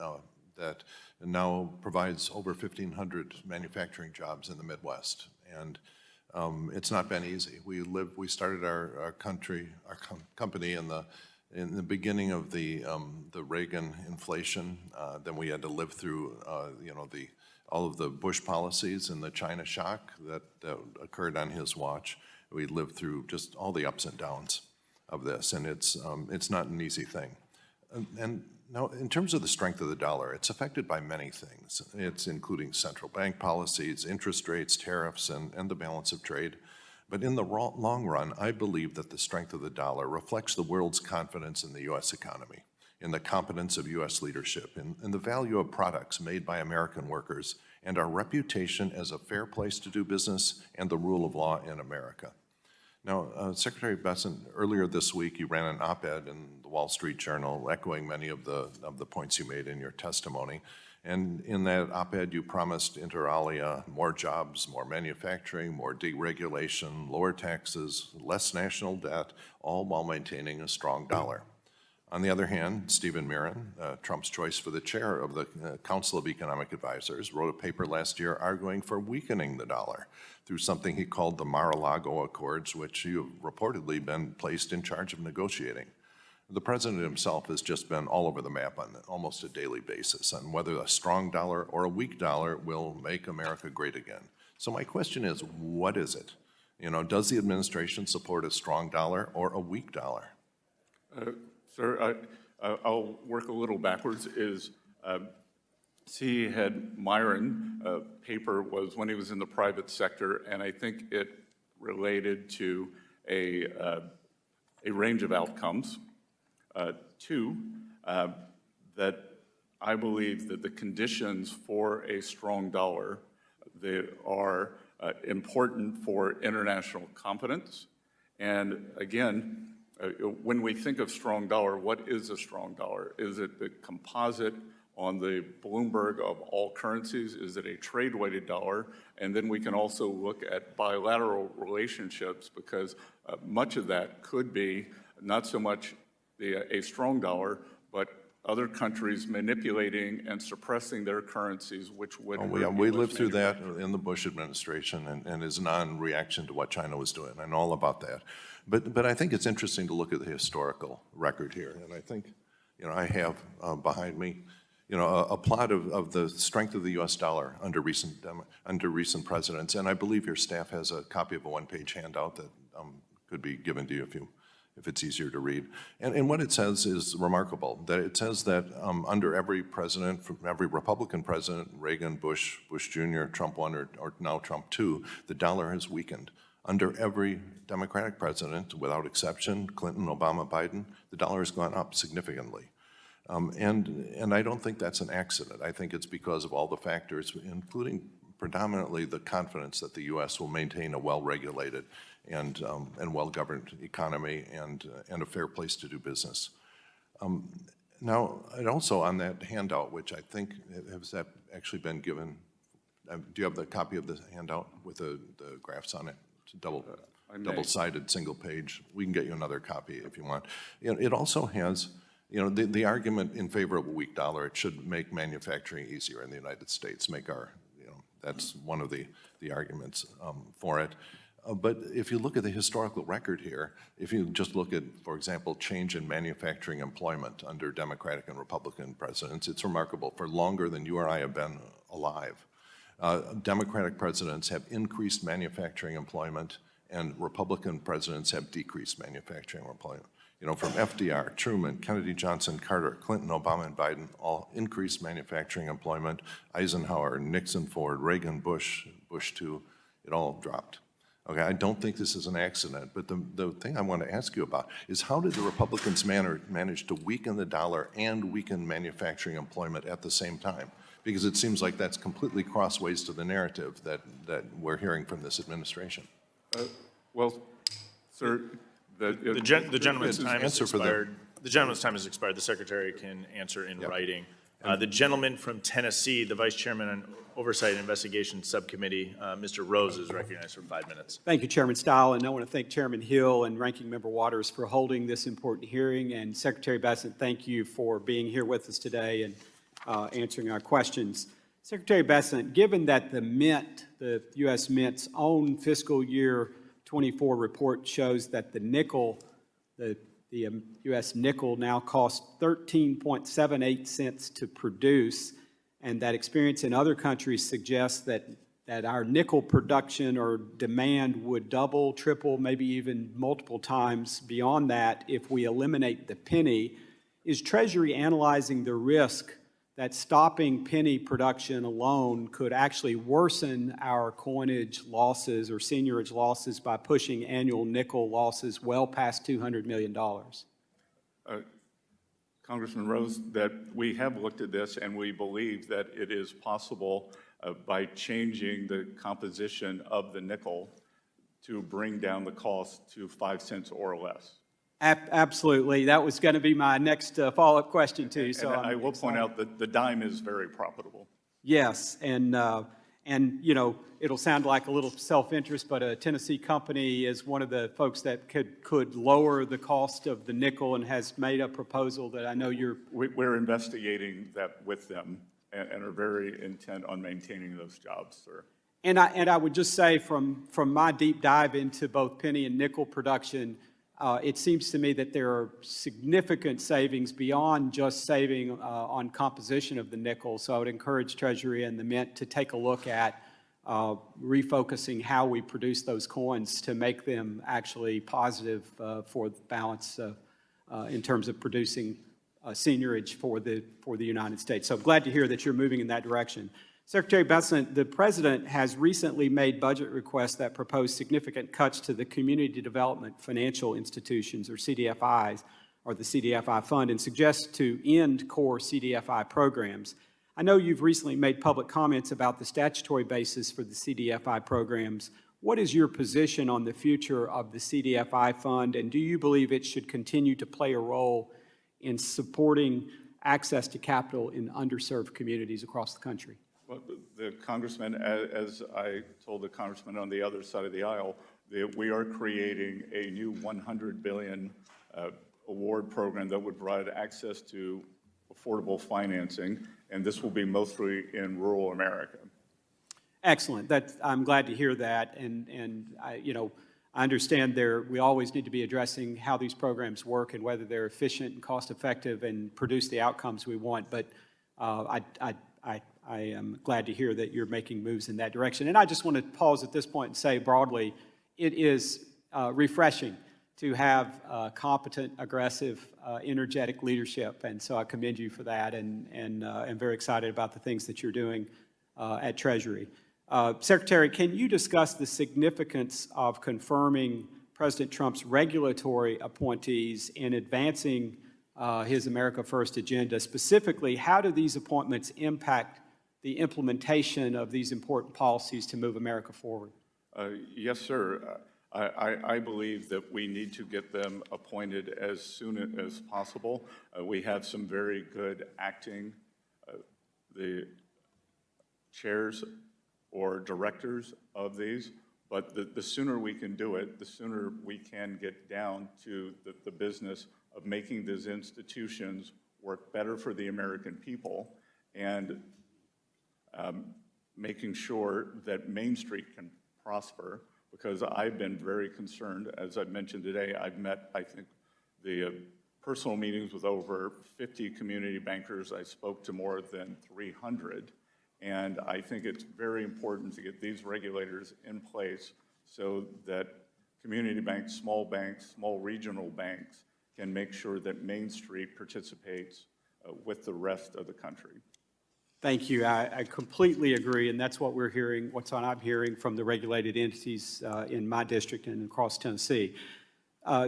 that now provides over 1,500 manufacturing jobs in the Midwest. And it's not been easy. We started our company in the beginning of the Reagan inflation. Then we had to live through, all of the Bush policies and the China shock that occurred on his watch. We lived through just all the ups and downs of this, and it's not an easy thing. And now, in terms of the strength of the dollar, it's affected by many things. It's including central bank policies, interest rates, tariffs, and the balance of trade. But in the long run, I believe that the strength of the dollar reflects the world's confidence in the U.S. economy, in the competence of U.S. leadership, in the value of products made by American workers, and our reputation as a fair place to do business and the rule of law in America. Now, Secretary Bessent, earlier this week, you ran an op-ed in the Wall Street Journal echoing many of the points you made in your testimony. And in that op-ed, you promised, inter alia, more jobs, more manufacturing, more deregulation, lower taxes, less national debt, all while maintaining a strong dollar. On the other hand, Stephen Mirren, Trump's choice for the chair of the Council of Economic Advisors, wrote a paper last year arguing for weakening the dollar through something he called the Mar-a-Lago Accords, which you've reportedly been placed in charge of negotiating. The president himself has just been all over the map on almost a daily basis on whether a strong dollar or a weak dollar will make America great again. So my question is, what is it? Does the administration support a strong dollar or a weak dollar? Sir, I'll work a little backwards. He had Myron paper was when he was in the private sector, and I think it related to a range of outcomes. Two, that I believe that the conditions for a strong dollar, they are important for international confidence. And again, when we think of strong dollar, what is a strong dollar? Is it the composite on the Bloomberg of all currencies? Is it a trade-weighted dollar? And then we can also look at bilateral relationships, because much of that could be not so much a strong dollar, but other countries manipulating and suppressing their currencies, which would hurt we US lived through that in the Bush administration and his non-reaction to what China was doing. I know all about that. But I think it's interesting to look at the historical record here. And I think, I have behind me, a plot of the strength of the U.S. dollar under recent presidents. And I believe your staff has a copy of a one-page handout that could be given to you if it's easier to read. And what it says is remarkable, that it says that under every president, from every Republican president, Reagan, Bush, Bush Jr., Trump 1, or now Trump 2, the dollar has weakened. Under every Democratic president, without exception, Clinton, Obama, Biden, the dollar has gone up significantly. And I don't think that's an accident. I think it's because of all the factors, including predominantly the confidence that the U.S. will maintain a well-regulated and well-governed economy and a fair place to do business. Now, and also on that handout, which I think has that actually been given, do you have the copy of the handout with the graphs on it? It's a double-sided single page. We can get you another copy if you want. It also has, you know, the argument in favor of a weak dollar, it should make manufacturing easier in the United States, make our, you know, that's one of the arguments for it. But if you look at the historical record here, if you just look at, for example, change in manufacturing employment under Democratic and Republican presidents, it's remarkable. For longer than you or I have been alive, Democratic presidents have increased manufacturing employment and Republican presidents have decreased manufacturing employment. You know, from FDR, Truman, Kennedy, Johnson, Carter, Clinton, Obama, and Biden, all increased manufacturing employment. Eisenhower, Nixon, Ford, Reagan, Bush, Bush 2, it all dropped. Okay, I don't think this is an accident, but the thing I want to ask you about is how did the Republicans manage to weaken the dollar and weaken manufacturing employment at the same time? Because it seems like that's completely crossways to the narrative that we're hearing from this administration. Well, sir, the gentleman's time has expired. The gentleman's time has expired. The Secretary can answer in writing. The gentleman from Tennessee, the Vice Chairman on Oversight and Investigation Subcommittee, Mr. Rose, is recognized for 5 minutes. Thank you, Chairman Stile, and I want to thank Chairman Hill and Ranking Member Waters for holding this important hearing, and Secretary Bessent, thank you for being here with us today and answering our questions. Secretary Bessent, given that the Mint, the U.S. Mint's own fiscal year 24 report shows that the nickel, the U.S. nickel now costs 13.78 cents to produce, and that experience in other countries suggests that our nickel production or demand would double, triple, maybe even multiple times beyond that if we eliminate the penny. Is Treasury analyzing the risk that stopping penny production alone could actually worsen our coinage losses or seniorage losses by pushing annual nickel losses well past $200 million? Congressman Rose, that we have looked at this and we believe that it is possible by changing the composition of the nickel to bring down the cost to 5 cents or less. Absolutely. That was going to be my next follow-up question too. So I will point out that the dime is very profitable. Yes, and you know, it'll sound like a little self-interest, but a Tennessee company is one of the folks that could lower the cost of the nickel and has made a proposal that I know We're investigating that with them and are very intent on maintaining those jobs, sir. And I would just say from my deep dive into both penny and nickel production, it seems to me that there are significant savings beyond just saving on composition of the nickel. So I would encourage Treasury and the Mint to take a look at refocusing how we produce those coins to make them actually positive for the balance in terms of producing seniorage for the United States. So I'm glad to hear that you're moving in that direction. Secretary Bessent, the President has recently made budget requests that propose significant cuts to the Community Development Financial Institutions, or CDFIs, or the CDFI Fund, and suggests to end core CDFI programs. I know you've recently made public comments about the statutory basis for the CDFI programs. What is your position on the future of the CDFI Fund, and do you believe it should continue to play a role in supporting access to capital in underserved communities across the country? Well, the Congressman, as I told the Congressman on the other side of the aisle, we are creating a new $100 billion award program that would provide access to affordable financing, and this will be mostly in rural America. Excellent. I'm glad to hear that, and I understand we always need to be addressing how these programs work and whether they're efficient and cost-effective and produce the outcomes we want, but I am glad to hear that you're making moves in that direction. And I just want to pause at this point and say broadly, it is refreshing to have competent, aggressive, energetic leadership. And so I commend you for that, and am very excited about the things that you're doing at Treasury. Secretary, can you discuss the significance of confirming President Trump's regulatory appointees in advancing his America First agenda? Specifically, how do these appointments impact the implementation of these important policies to move America forward? Yes, sir. I believe that we need to get them appointed as soon as possible. We have some very good acting, the chairs or directors of these, but the sooner we can do it, the sooner we can get down to the business of making these institutions work better for the American people and making sure that Main Street can prosper, because I've been very concerned. As I've mentioned today, I've met, I think, the personal meetings with over 50 community bankers. I spoke to more than 300. And I think it's very important to get these regulators in place so that community banks, small regional banks can make sure that Main Street participates with the rest of the country. Thank you. I completely agree, and that's what we're hearing, I'm hearing from the regulated entities in my district and across Tennessee.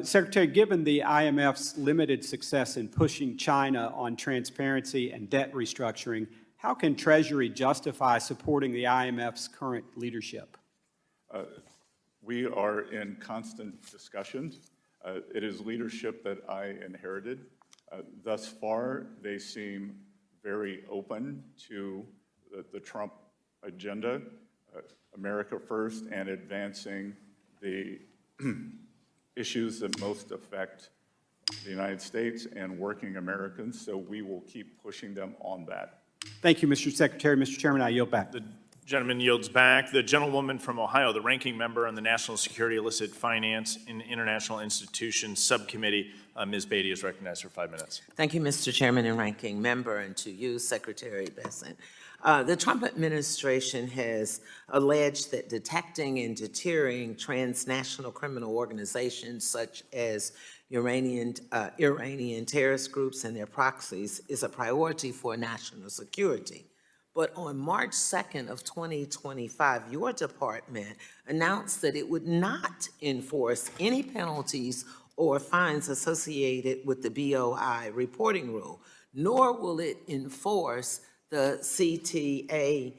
Secretary, given the IMF's limited success in pushing China on transparency and debt restructuring, how can Treasury justify supporting the IMF's current leadership? We are in constant discussions. It is leadership that I inherited. Thus far, they seem very open to the Trump agenda, America First, and advancing the issues that most affect the United States and working Americans, so we will keep pushing them on that. Thank you, Mr. Secretary. Mr. Chairman, I yield back. The gentleman yields back. The gentlewoman from Ohio, the ranking member on the National Security, Illicit Finance, and International Institutions Subcommittee, Ms. Beatty is recognized for 5 minutes. Thank you, Mr. Chairman and Ranking Member, and to you, Secretary Bessent. The Trump administration has alleged that detecting and deterring transnational criminal organizations such as Iranian terrorist groups and their proxies is a priority for national security. But on March 2nd of 2025, your department announced that it would not enforce any penalties or fines associated with the BOI reporting rule, nor will it enforce the CTA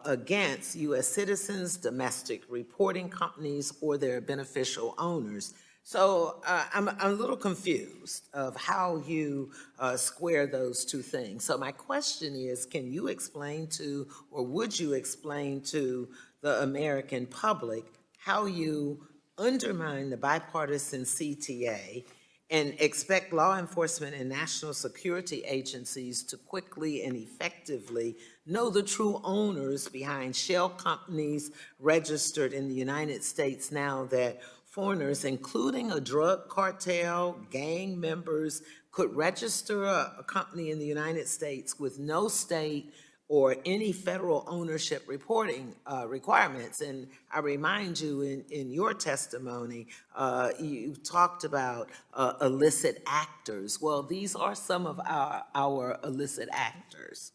against U.S. citizens, domestic reporting companies, or their beneficial owners. So I'm a little confused of how you square those two things. So my question is, can you explain to, or would you explain to the American public how you undermine the bipartisan CTA and expect law enforcement and national security agencies to quickly and effectively know the true owners behind shell companies registered in the United States now that foreigners, including a drug cartel, gang members, could register a company in the United States with no state or any federal ownership reporting requirements? And I remind you, in your testimony, you talked about illicit actors. Well, these are some of our illicit actors.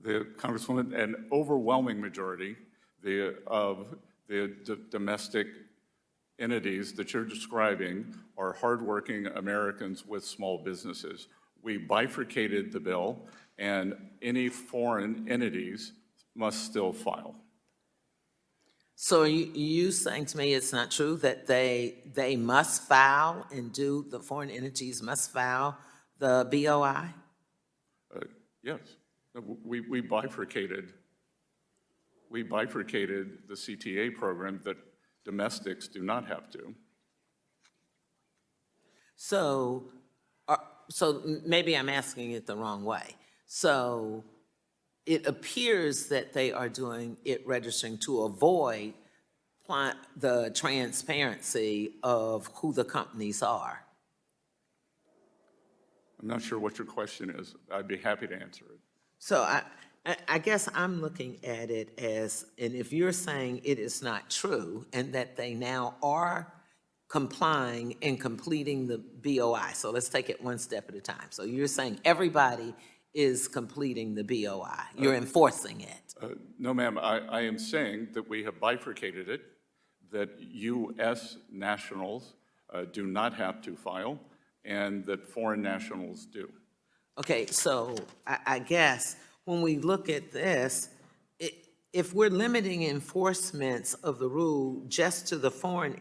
The Congresswoman, an overwhelming majority of the domestic entities that you're describing are hardworking Americans with small businesses. We bifurcated the bill, and any foreign entities must still file. So you saying to me it's not true that they must file and the foreign entities must file the BOI? Yes, we bifurcated the CTA program that domestics do not have to. So maybe I'm asking it the wrong way. So it appears that they are doing it registering to avoid the transparency of who the companies are. I'm not sure what your question is. I'd be happy to answer it. So I guess I'm looking at it as, and if you're saying it is not true and that they now are complying and completing the BOI. So let's take it one step at a time. So you're saying everybody is completing the BOI. You're enforcing it. No, ma'am, I am saying that we have bifurcated it, that U.S. nationals do not have to file, and that foreign nationals do. Okay, so I guess when we look at this, if we're limiting enforcements of the rule just to the foreign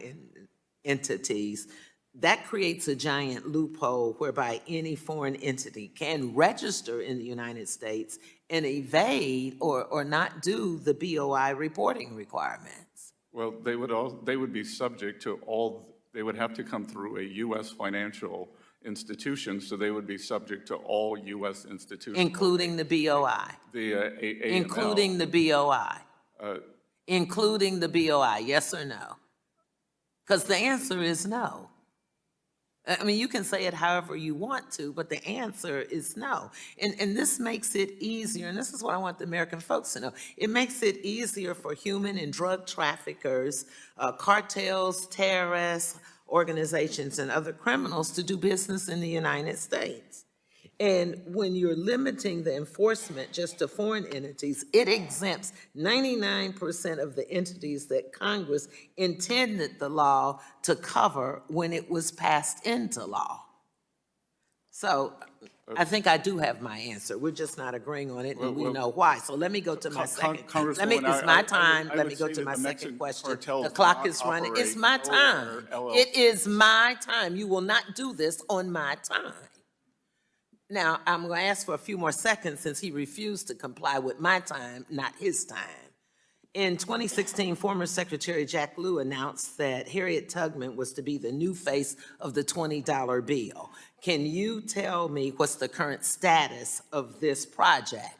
entities, that creates a giant loophole whereby any foreign entity can register in the United States and evade or not do the BOI reporting requirements. Well, they would be subject to they would have to come through a U.S. financial institution, so they would be subject to all U.S. institutions. Including the BOI. Including the BOI. Including the BOI, yes or no? Because the answer is no. I mean, you can say it however you want to, but the answer is no. And this makes it easier, and this is what I want the American folks to know. It makes it easier for human and drug traffickers, cartels, terrorists, organizations, and other criminals to do business in the United States. And when you're limiting the enforcement just to foreign entities, it exempts 99% of the entities that Congress intended the law to cover when it was passed into law. So I think I do have my answer. We're just not agreeing on it, and we know why. So let me go to my second. It's my time. Let me go to my second question. The clock is running. It's my time. It is my time. You will not do this on my time. Now, I'm going to ask for a few more seconds since he refused to comply with my time, not his time. In 2016, former Secretary Jack Lew announced that Harriet Tubman was to be the new face of the $20 bill. Can you tell me what's the current status of this project?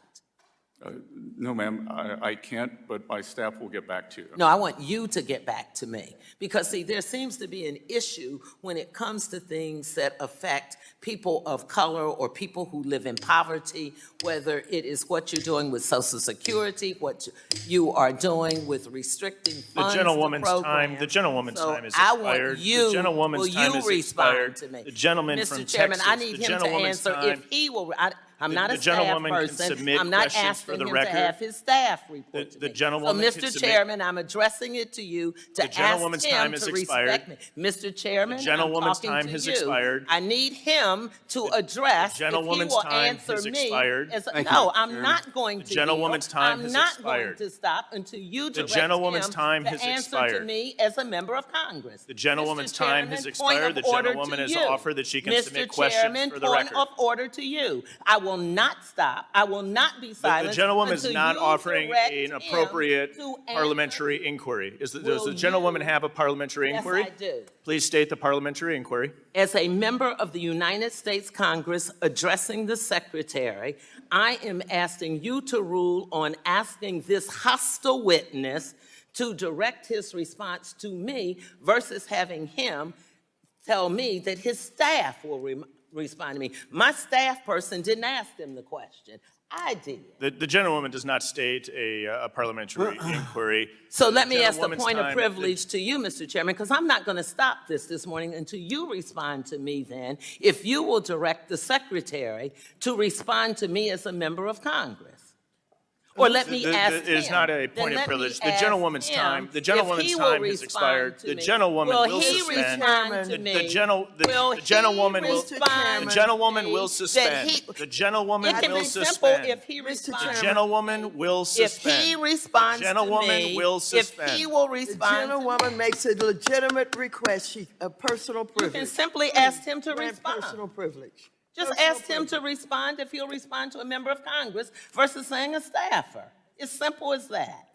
No, ma'am, I can't, but my staff will get back to you. No, I want you to get back to me. Because, see, there seems to be an issue when it comes to things that affect people of color or people who live in poverty, whether it is what you're doing with Social Security, what you are doing with restricting funds to programs. The gentlewoman's time is I expired. want you, The gentlewoman's will time you is respond expired. to me? The gentleman from Mr. Texas. Chairman, I need the him to gentleman's answer time, if he will. I'm not a the staff gentlewoman can person. submit I'm not questions for asking the him record. to have his staff report to The me. gentlewoman So, can Mr. submit- Chairman, I'm addressing it to you to ask gentlewoman's him time to is respect expired. me. Mr. Chairman, The gentlewoman's I'm talking time to has you. expired. I need him to address if he gentlewoman's will time answer has me. expired. No, I'm not going to The gentlewoman's yield. time I'm has not expired. going to stop until you direct gentlewoman's him time to has answer to expired. me as a member of Congress. The gentlewoman's Mr. time Chairman, has point expired. of The order gentlewoman to has you. offered that she can Mr. submit questions Chairman, for the point record. of order to you. I will not stop. I will not be silent. The gentlewoman is until not you offering direct an him appropriate to parliamentary inquiry. Does Will the gentlewoman you- have a parliamentary inquiry? Yes, I do. Please state the parliamentary inquiry. As a member of the United States Congress addressing the Secretary, I am asking you to rule on asking this hostile witness to direct his response to me versus having him tell me that his staff will respond to me. My staff person didn't ask him the question. I did. The gentlewoman does not state a parliamentary inquiry. So let me ask the gentlewoman's point of time- privilege to you, Mr. Chairman, because I'm not going to stop this morning until you respond to me then, if you will direct the Secretary to respond to me as a member of Congress. Or let me ask him. It is not a point of privilege. The gentlewoman's time has expired. The gentlewoman will suspend. The gentlewoman will suspend. The gentlewoman will suspend. The gentlewoman will suspend. If he responds. The gentlewoman will suspend. If he responds The gentlewoman to me, will suspend. if he will The respond to me, gentlewoman makes a legitimate request, a personal you privilege. can simply ask him to Grant respond. personal privilege. Just Personal ask him to respond if he'll respond to a member of Congress versus saying a staffer. It's simple as that.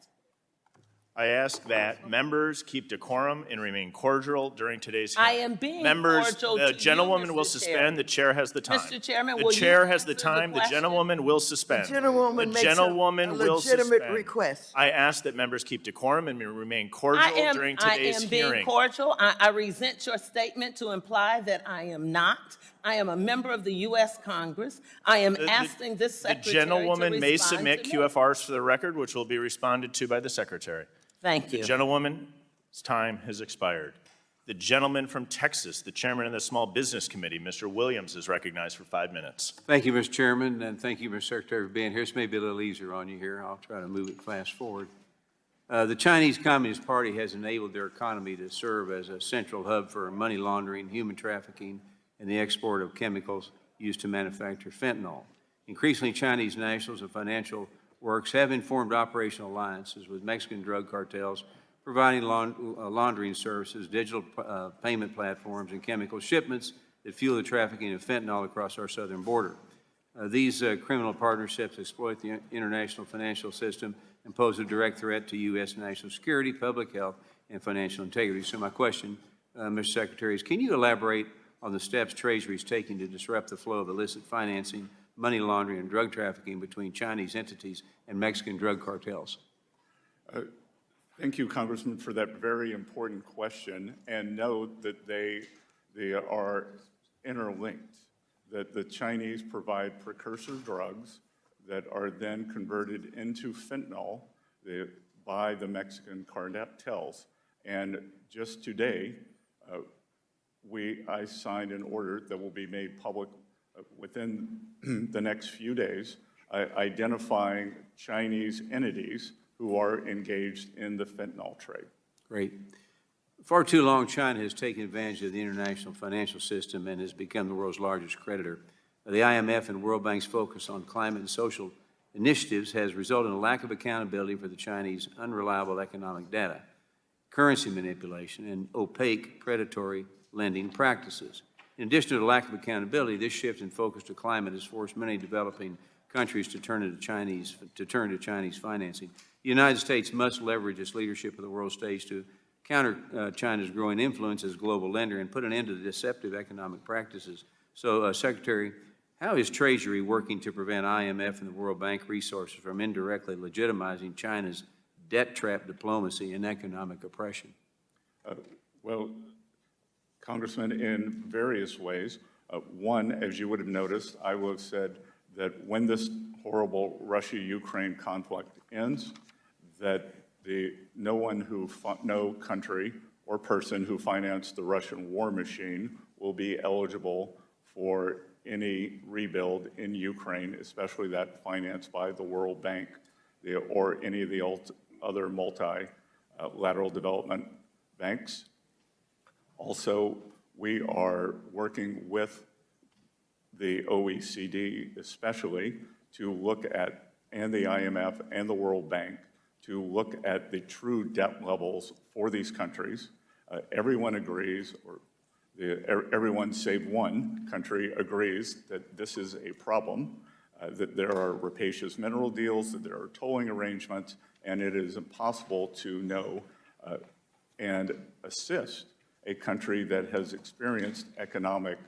I ask that members keep decorum and remain cordial during today's hearing. I am being Members, cordial the to gentlewoman you, will Mr. suspend. Chairman. The chair has the time. Mr. Chairman, The will you chair has the answer the time. The question? gentlewoman will suspend. The gentlewoman The makes gentlewoman a will legitimate suspend. request. I ask that members keep decorum and remain cordial during today's being hearing. cordial. I resent your statement to imply that I am not. I am a member of the U.S. Congress. I am asking this The Secretary gentlewoman to may respond submit to me. QFRs for the record, which will be responded to by the Secretary. Thank you. The gentlewoman's time has expired. The gentleman from Texas, the chairman of the Small Business Committee, Mr. Williams, is recognized for 5 minutes. Thank you, Mr. Chairman, and thank you, Mr. Secretary, for being here. This may be a little easier on you here. I'll try to move it fast forward. The Chinese Communist Party has enabled their economy to serve as a central hub for money laundering, human trafficking, and the export of chemicals used to manufacture fentanyl. Increasingly, Chinese nationals and financial works have informed operational alliances with Mexican drug cartels, providing laundering services, digital payment platforms, and chemical shipments that fuel the trafficking of fentanyl across our southern border. These criminal partnerships exploit the international financial system and pose a direct threat to U.S. national security, public health, and financial integrity. So my question, Mr. Secretary, is can you elaborate on the steps Treasury is taking to disrupt the flow of illicit financing, money laundering, and drug trafficking between Chinese entities and Mexican drug cartels? Thank you, Congressman, for that very important question, and note that they are interlinked, that the Chinese provide precursor drugs that are then converted into fentanyl by the Mexican cartels. And just today, I signed an order that will be made public within the next few days, identifying Chinese entities who are engaged in the fentanyl trade. Great. Far too long, China has taken advantage of the international financial system and has become the world's largest creditor. The IMF and World Bank's focus on climate and social initiatives has resulted in a lack of accountability for the Chinese unreliable economic data, currency manipulation, and opaque predatory lending practices. In addition to the lack of accountability, this shift in focus to climate has forced many developing countries to turn to Chinese financing. The United States must leverage its leadership of the world stage to counter China's growing influence as a global lender and put an end to the deceptive economic practices. So, Secretary, how is Treasury working to prevent IMF and the World Bank resources from indirectly legitimizing China's debt trap diplomacy and economic oppression? Well, Congressman, in various ways. One, as you would have noticed, I will have said that when this horrible Russia-Ukraine conflict ends, that no country or person who financed the Russian war machine will be eligible for any rebuild in Ukraine, especially that financed by the World Bank or any of the other multilateral development banks. Also, we are working with the OECD especially to look at, and the IMF and the World Bank, to look at the true debt levels for these countries. Everyone agrees, or everyone save one country agrees that this is a problem, that there are rapacious mineral deals, that there are tolling arrangements, and it is impossible to know and assist a country that has experienced economic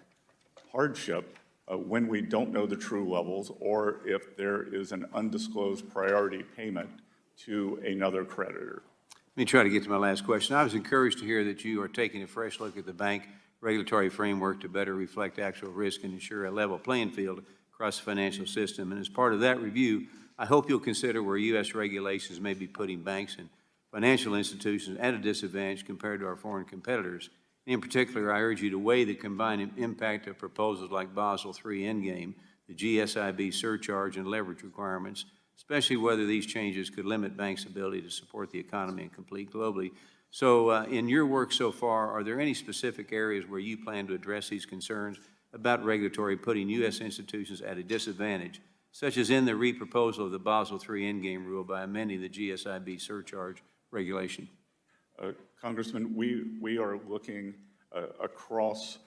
hardship when we don't know the true levels or if there is an undisclosed priority payment to another creditor. Let me try to get to my last question. I was encouraged to hear that you are taking a fresh look at the bank regulatory framework to better reflect actual risk and ensure a level playing field across the financial system. And as part of that review, I hope you'll consider where U.S. regulations may be putting banks and financial institutions at a disadvantage compared to our foreign competitors. In particular, I urge you to weigh the combined impact of proposals like Basel III Endgame, the GSIB surcharge, and leverage requirements, especially whether these changes could limit banks' ability to support the economy and compete globally. So in your work so far, are there any specific areas where you plan to address these concerns about regulatory putting U.S. institutions at a disadvantage, such as in the re-proposal of the Basel III Endgame rule by amending the GSIB surcharge regulation? Congressman, we are looking across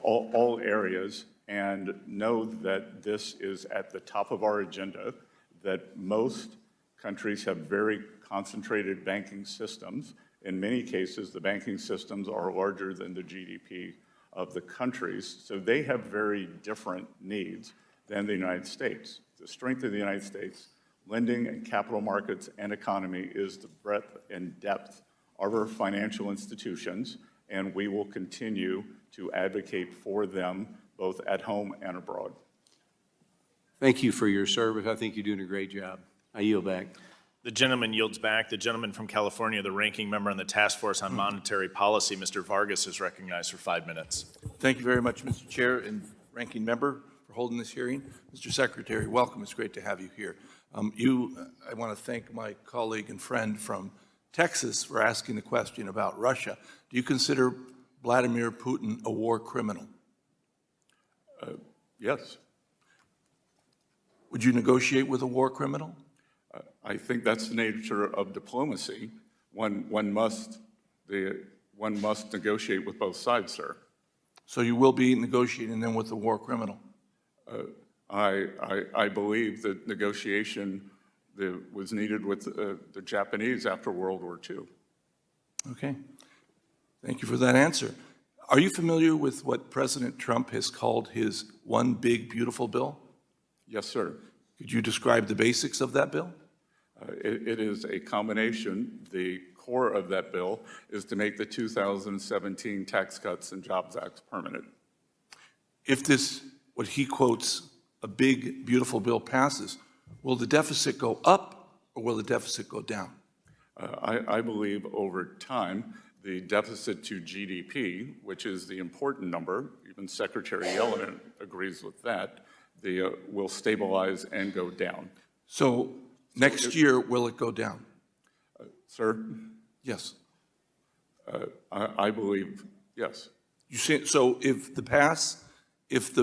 all areas and know that this is at the top of our agenda, that most countries have very concentrated banking systems. In many cases, the banking systems are larger than the GDP of the countries, so they have very different needs than the United States. The strength of the United States, lending and capital markets and economy, is the breadth and depth of our financial institutions, and we will continue to advocate for them both at home and abroad. Thank you for your service. I think you're doing a great job. I yield back. The gentleman yields back. The gentleman from California, the ranking member on the Task Force on Monetary Policy, Mr. Vargas, is recognized for 5 minutes. Thank you very much, Mr. Chair and Ranking Member, for holding this hearing. Mr. Secretary, welcome. It's great to have you here. I want to thank my colleague and friend from Texas for asking the question about Russia. Do you consider Vladimir Putin a war criminal? Yes. Would you negotiate with a war criminal? I think that's the nature of diplomacy. One must negotiate with both sides, sir. So you will be negotiating then with the war criminal? I believe that negotiation was needed with the Japanese after World War II. Okay. Thank you for that answer. Are you familiar with what President Trump has called his One Big Beautiful Bill? Yes, sir. Could you describe the basics of that bill? It is a combination. The core of that bill is to make the 2017 Tax Cuts and Jobs Act permanent. If this, what he quotes, a big, beautiful bill passes, will the deficit go up or will the deficit go down? I believe over time, the deficit to GDP, which is the important number, even Secretary Yellen agrees with that, will stabilize and go down. So next year, will it go down? Sir? Yes. I believe yes. You say, so if the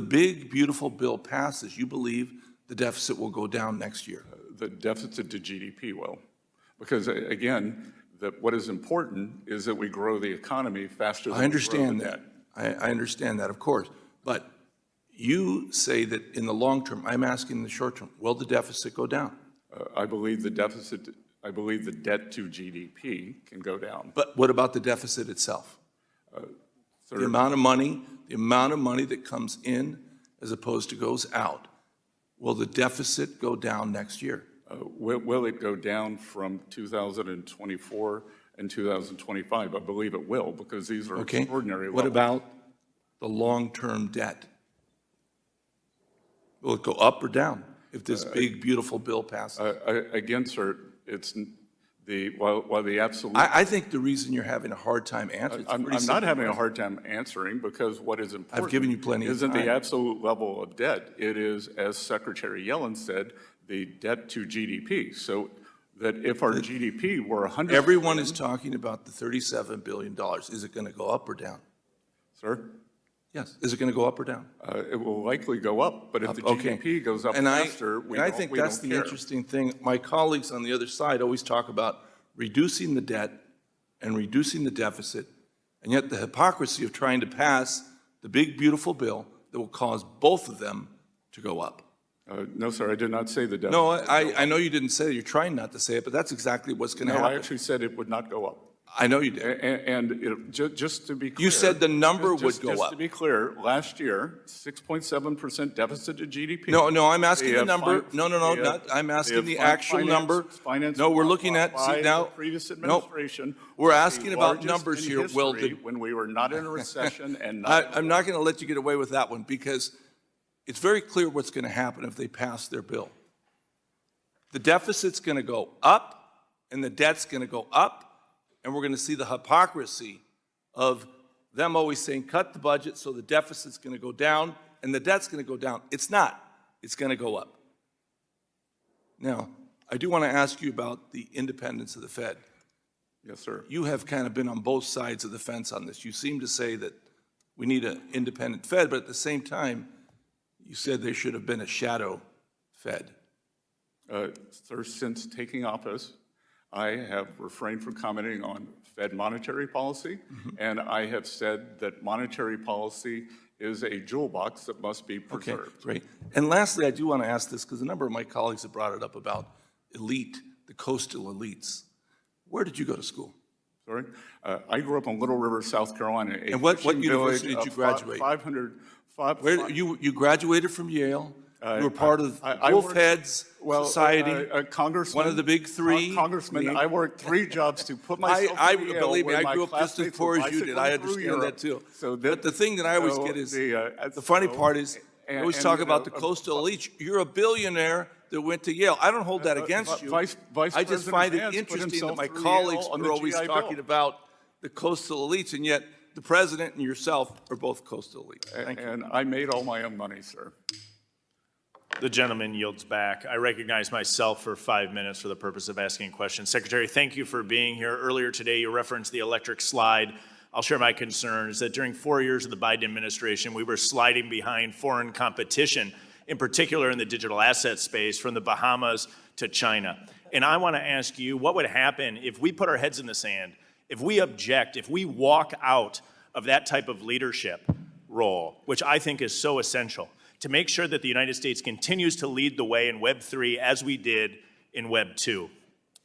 big, beautiful bill passes, you believe the deficit will go down next year? The deficit to GDP will. Because again, what is important is that we grow the economy faster than I understand we grow the that. debt. I understand that, of course. But you say that in the long term, I'm asking in the short term, will the deficit go down? I believe the debt to GDP can go down. But what about the deficit itself? The amount of money that comes in as opposed to goes out. Will the deficit go down next year? Will it go down from 2024 and 2025? I believe it will, because these are extraordinary levels. What about the long-term debt? Will it go up or down if this big, beautiful bill passes? Again, sir, while the absolute... I think the reason you're having a hard time answering... I'm not having a hard time answering, because what is important... I've given you plenty of isn't time. the absolute level of debt. It is, as Secretary Yellen said, the debt to GDP. So that if our GDP were 100... Everyone is talking about the $37 billion. Is it going to go up or down? Sir? Yes. Is it going to go up or down? It will likely go up, but if the GDP goes up faster, we don't care. I think that's the interesting thing. My colleagues on the other side always talk about reducing the debt and reducing the deficit, and yet the hypocrisy of trying to pass the big, beautiful bill that will cause both of them to go up. No, sir, I did not say the deficit. No, I know you didn't say it. You're trying not to say it, but that's exactly what's going to happen. No, I actually said it would not go up. I know you did. And just to be clear. You said the number would go up. Just to be clear, last year, 6.7% deficit to GDP. No, I'm asking the number. I'm asking the actual number. No, we're looking at, see now. The previous administration. We're asking about numbers here. Well, when we were not in a recession and I'm not going to let you get away with that one, because it's very clear what's going to happen if they pass their bill. The deficit's going to go up, and the debt's going to go up, and we're going to see the hypocrisy of them always saying, cut the budget, so the deficit's going to go down, and the debt's going to go down. It's not. It's going to go up. Now, I do want to ask you about the independence of the Fed. Yes, sir. You have kind of been on both sides of the fence on this. You seem to say that we need an independent Fed, but at the same time, you said there should have been a shadow Fed. Sir, since taking office, I have refrained from commenting on Fed monetary policy, and I have said that monetary policy is a jewel box that must be preserved. Okay, great. And lastly, I do want to ask this, because a number of my colleagues have brought it up about elite, the coastal elites. Where did you go to school? Sorry? I grew up in Little River, South Carolina. And what university did you graduate? You graduated from Yale. You were part of Wolfhead's Society, congressman, one of the big three. Congressman, I worked 3 jobs to put myself in Yale. Believe me, I grew up just as poor as you did. I understand that too. But the thing that I always get is, the funny part is, You always talk about the coastal elites. You're a billionaire that went to Yale. I don't hold that against you. Vice I just President find it Vance put interesting that himself my through colleagues Yale on are the always GI talking Bill. about the coastal elites, and yet the president and yourself are both coastal elites. Thank you. And I made all my own money, sir. The gentleman yields back. I recognize myself for 5 minutes for the purpose of asking a question. Secretary, thank you for being here. Earlier today, you referenced the electric slide. I'll share my concerns that during 4 years of the Biden administration, we were sliding behind foreign competition, in particular in the digital asset space, from the Bahamas to China. And I want to ask you, what would happen if we put our heads in the sand, if we object, if we walk out of that type of leadership role, which I think is so essential, to make sure that the United States continues to lead the way in Web 3 as we did in Web 2?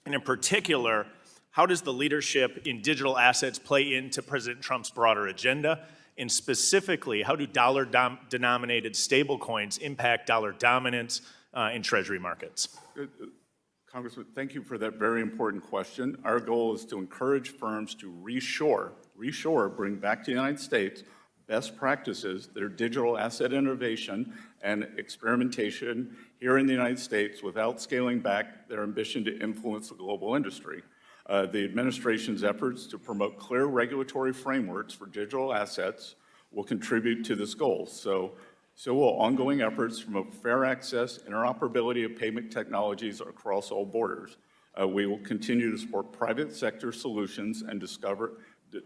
And in particular, how does the leadership in digital assets play into President Trump's broader agenda? And specifically, how do dollar-denominated stablecoins impact dollar dominance in Treasury markets? Congressman, thank you for that very important question. Our goal is to encourage firms to reshore, bring back to the United States best practices that are digital asset innovation and experimentation here in the United States without scaling back their ambition to influence the global industry. The administration's efforts to promote clear regulatory frameworks for digital assets will contribute to this goal. So will ongoing efforts to promote fair access, interoperability of payment technologies across all borders. We will continue to support private sector solutions and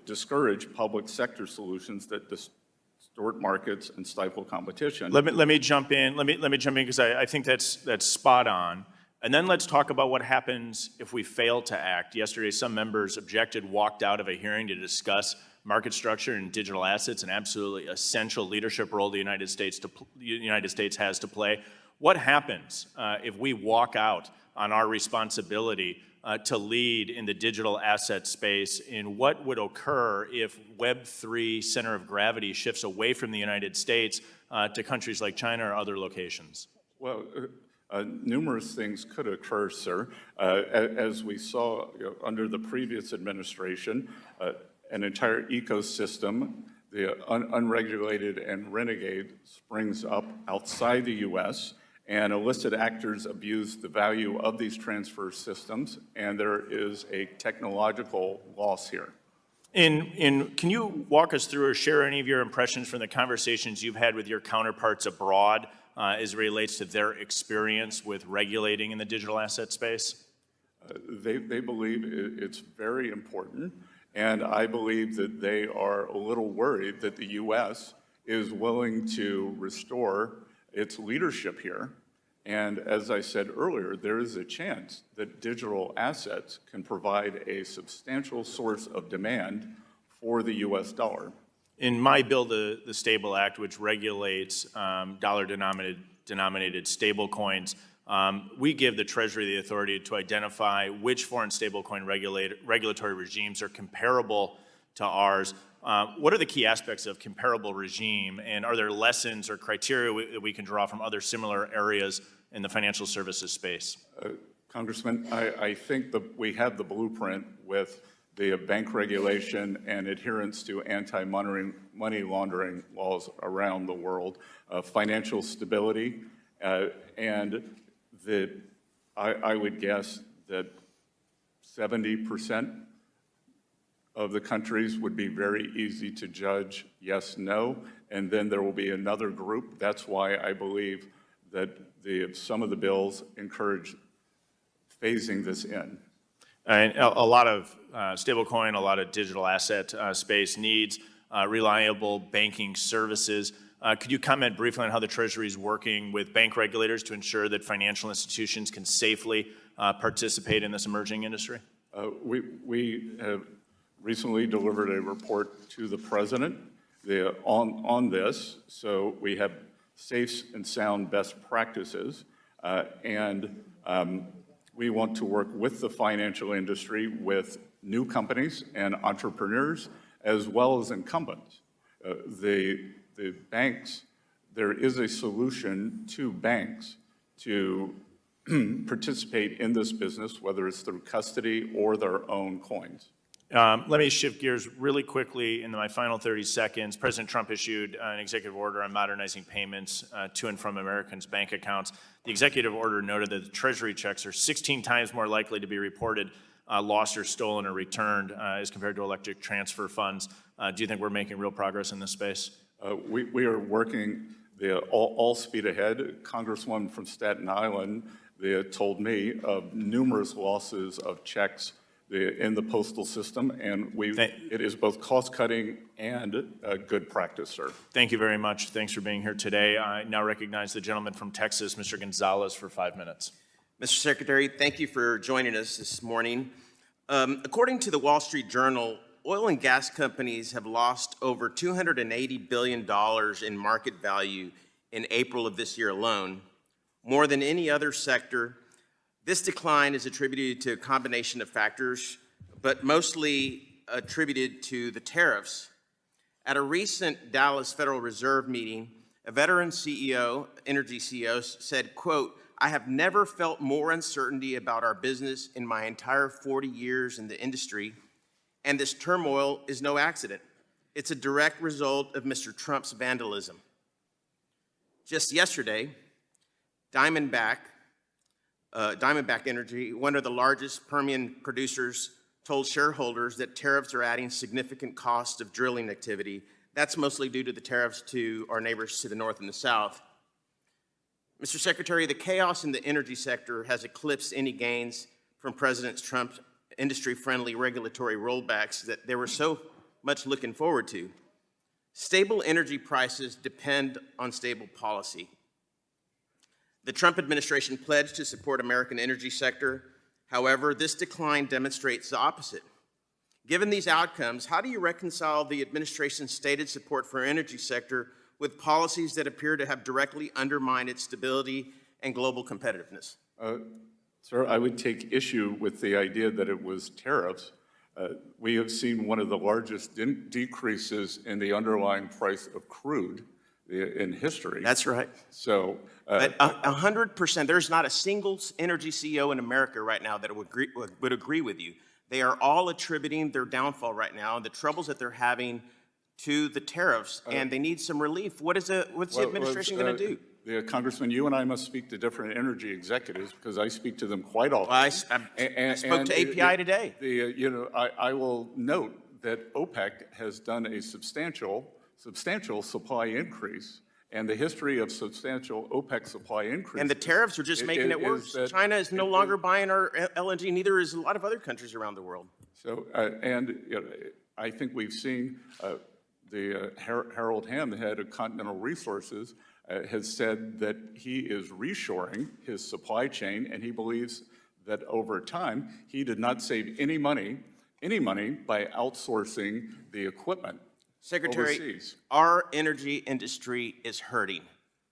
discourage public sector solutions that distort markets and stifle competition. Let me jump in. Let me jump in because I think that's spot on. And then let's talk about what happens if we fail to act. Yesterday, some members objected, walked out of a hearing to discuss market structure and digital assets, an absolutely essential leadership role the United States has to play. What happens if we walk out on our responsibility to lead in the digital asset space? And what would occur if Web3 center of gravity shifts away from the United States to countries like China or other locations? Well, numerous things could occur, sir. As we saw under the previous administration, an entire ecosystem, the unregulated and renegade, springs up outside the U.S., and illicit actors abuse the value of these transfer systems, and there is a technological loss here. Can you walk us through or share any of your impressions from the conversations you've had with your counterparts abroad as it relates to their experience with regulating in the digital asset space? They believe it's very important, and I believe that they are a little worried that the U.S. is willing to restore its leadership here. And as I said earlier, there is a chance that digital assets can provide a substantial source of demand for the U.S. dollar. In my bill, the Stable Act, which regulates dollar-denominated stablecoins, we give the Treasury the authority to identify which foreign stablecoin regulatory regimes are comparable to ours. What are the key aspects of comparable regime, and are there lessons or criteria that we can draw from other similar areas in the financial services space? Congressman, I think that we have the blueprint with the bank regulation and adherence to anti-money laundering laws around the world, financial stability, and I would guess that 70% of the countries would be very easy to judge yes, no, and then there will be another group. That's why I believe that some of the bills encourage phasing this in. And a lot of stablecoin, a lot of digital asset space needs reliable banking services. Could you comment briefly on how the Treasury is working with bank regulators to ensure that financial institutions can safely participate in this emerging industry? We have recently delivered a report to the President on this, so we have safe and sound best practices, and we want to work with the financial industry, with new companies and entrepreneurs, as well as incumbents. The banks, there is a solution to banks to participate in this business, whether it's through custody or their own coins. Let me shift gears really quickly in my final 30 seconds. President Trump issued an executive order on modernizing payments to and from Americans' bank accounts. The executive order noted that the Treasury checks are 16 times more likely to be reported lost or stolen or returned as compared to electric transfer funds. Do you think we're making real progress in this space? We are working all speed ahead. Congresswoman from Staten Island told me of numerous losses of checks in the postal system, and it is both cost-cutting and good practice, sir. Thank you very much. Thanks for being here today. I now recognize the gentleman from Texas, Mr. Gonzalez, for 5 minutes. Mr. Secretary, thank you for joining us this morning. According to the Wall Street Journal, oil and gas companies have lost over $280 billion in market value in April of this year alone, more than any other sector. This decline is attributed to a combination of factors, but mostly attributed to the tariffs. At a recent Dallas Federal Reserve meeting, a veteran CEO, energy CEO, said, quote, "I have never felt more uncertainty about our business in my entire 40 years in the industry, and this turmoil is no accident. It's a direct result of Mr. Trump's vandalism." Just yesterday, Diamondback Energy, one of the largest Permian producers, told shareholders that tariffs are adding significant cost of drilling activity. That's mostly due to the tariffs to our neighbors to the north and the south. Mr. Secretary, the chaos in the energy sector has eclipsed any gains from President Trump's industry-friendly regulatory rollbacks that they were so much looking forward to. Stable energy prices depend on stable policy. The Trump administration pledged to support American energy sector. However, this decline demonstrates the opposite. Given these outcomes, how do you reconcile the administration's stated support for energy sector with policies that appear to have directly undermined its stability and global competitiveness? Sir, I would take issue with the idea that it was tariffs. We have seen one of the largest decreases in the underlying price of crude in history. That's right. So, but 100%, there's not a single energy CEO in America right now that would agree with you. They are all attributing their downfall right now and the troubles that they're having to the tariffs, and they need some relief. What's the administration going to do? Congressman, you and I must speak to different energy executives because I speak to them quite often. Well, I spoke to API today. I will note that OPEC has done a substantial supply increase, and the history of substantial OPEC supply increase. And the tariffs are just making it worse. China is no longer buying our LNG, neither is a lot of other countries around the world. So, I think we've seen the Harold Hamm, the head of Continental Resources, has said that he is reshoring his supply chain, and he believes that over time, he did not save any money by outsourcing the equipment. Secretary, overseas. Our energy industry is hurting,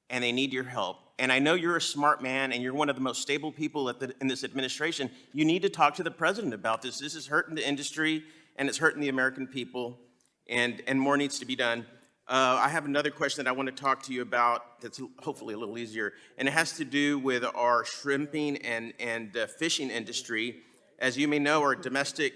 and they need your help. And I know you're a smart man, and you're one of the most stable people in this administration. You need to talk to the president about this. This is hurting the industry, and it's hurting the American people, and more needs to be done. I have another question that I want to talk to you about that's hopefully a little easier, and it has to do with our shrimping and fishing industry. As you may know, our domestic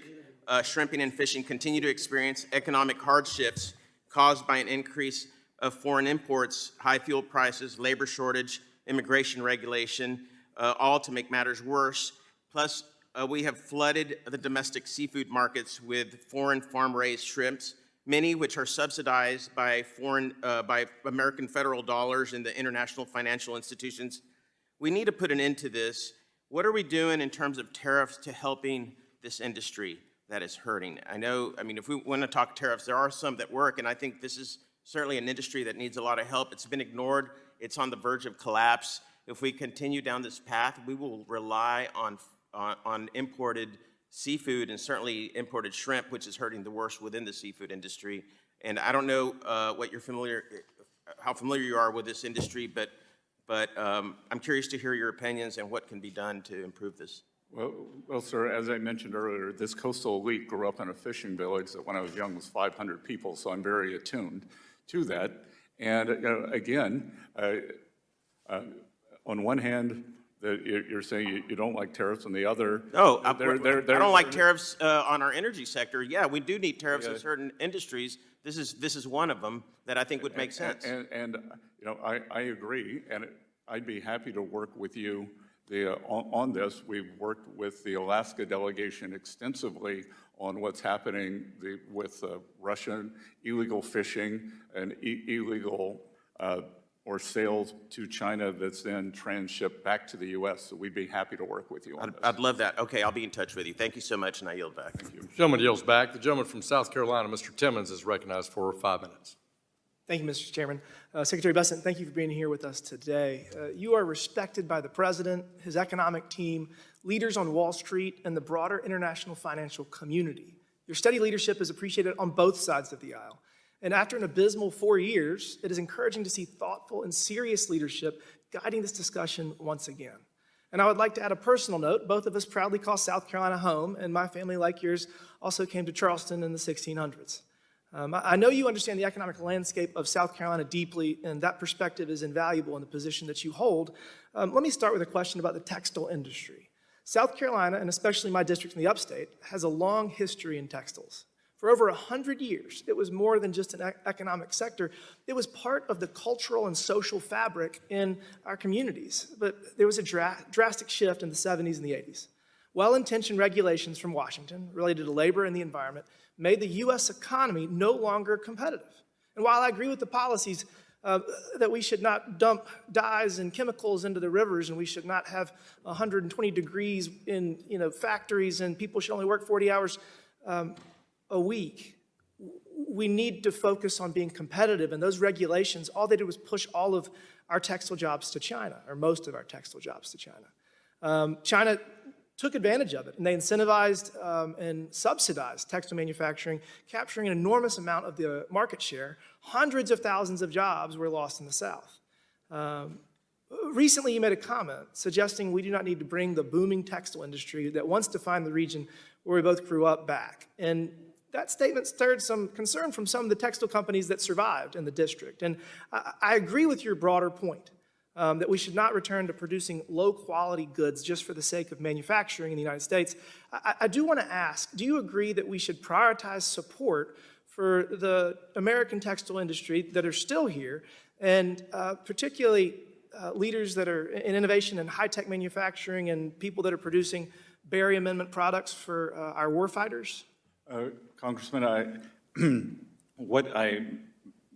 shrimping and fishing continue to experience economic hardships caused by an increase of foreign imports, high fuel prices, labor shortage, immigration regulation, all to make matters worse. Plus, we have flooded the domestic seafood markets with foreign farm-raised shrimps, many which are subsidized by American federal dollars in the international financial institutions. We need to put an end to this. What are we doing in terms of tariffs to helping this industry that is hurting? I mean, if we want to talk tariffs, there are some that work, and I think this is certainly an industry that needs a lot of help. It's been ignored. It's on the verge of collapse. If we continue down this path, we will rely on imported seafood and certainly imported shrimp, which is hurting the worst within the seafood industry. And I don't know how familiar you are with this industry, but I'm curious to hear your opinions and what can be done to improve this. Well, sir, as I mentioned earlier, this coastal elite grew up in a fishing village that when I was young was 500 people, so I'm very attuned to that. And again, on one hand, that you're saying you don't like tariffs on the other. No, I don't like tariffs on our energy sector. Yeah, we do need tariffs in certain industries. This is one of them that I think would make sense. And you know, I agree, and I'd be happy to work with you on this. We've worked with the Alaska delegation extensively on what's happening with Russian illegal fishing and illegal or sales to China that's then transshipped back to the U.S. So we'd be happy to work with you on this. I'd love that. Okay, I'll be in touch with you. Thank you so much, and I yield back. Thank you. Gentleman yields back. The gentleman from South Carolina, Mr. Timmons, is recognized for 5 minutes. Thank you, Mr. Chairman. Secretary Bessent, thank you for being here with us today. You are respected by the President, his economic team, leaders on Wall Street, and the broader international financial community. Your steady leadership is appreciated on both sides of the aisle. And after an abysmal 4 years, it is encouraging to see thoughtful and serious leadership guiding this discussion once again. And I would like to add a personal note. Both of us proudly call South Carolina home, and my family, like yours, also came to Charleston in the 1600s. I know you understand the economic landscape of South Carolina deeply, and that perspective is invaluable in the position that you hold. Let me start with a question about the textile industry. South Carolina, and especially my district in the upstate, has a long history in textiles. For over 100 years, it was more than just an economic sector. It was part of the cultural and social fabric in our communities. But there was a drastic shift in the 70s and the 80s. Well-intentioned regulations from Washington related to labor and the environment made the U.S. economy no longer competitive. And while I agree with the policies that we should not dump dyes and chemicals into the rivers, and we should not have 120 degrees in factories, and people should only work 40 hours a week, we need to focus on being competitive. And those regulations, all they did was push all of our textile jobs to China, or most of our textile jobs to China. China took advantage of it, and they incentivized and subsidized textile manufacturing, capturing an enormous amount of the market share. Hundreds of thousands of jobs were lost in the South. Recently, you made a comment suggesting we do not need to bring the booming textile industry that once defined the region where we both grew up back. And that statement stirred some concern from some of the textile companies that survived in the district. And I agree with your broader point that we should not return to producing low-quality goods just for the sake of manufacturing in the United States. I do want to ask, do you agree that we should prioritize support for the American textile industry that are still here, and particularly leaders that are in innovation and high-tech manufacturing and people that are producing Berry Amendment products for our warfighters? Congressman, what I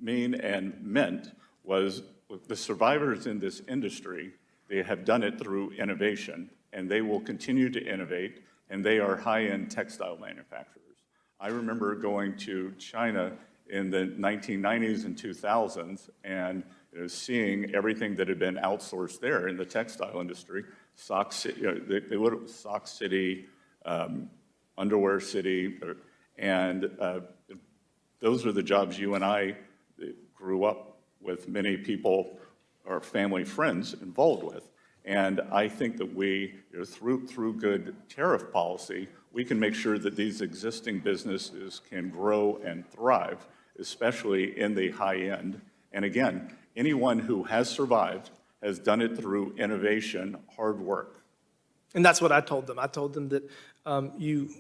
mean and meant was the survivors in this industry, they have done it through innovation, and they will continue to innovate, and they are high-end textile manufacturers. I remember going to China in the 1990s and 2000s and seeing everything that had been outsourced there in the textile industry. Sock City, they would have Sock City, Underwear City, and those are the jobs you and I grew up with, many people, our family, friends involved with. And I think that we, through good tariff policy, we can make sure that these existing businesses can grow and thrive, especially in the high end. And again, anyone who has survived has done it through innovation, hard work. And that's what I told them. I told them that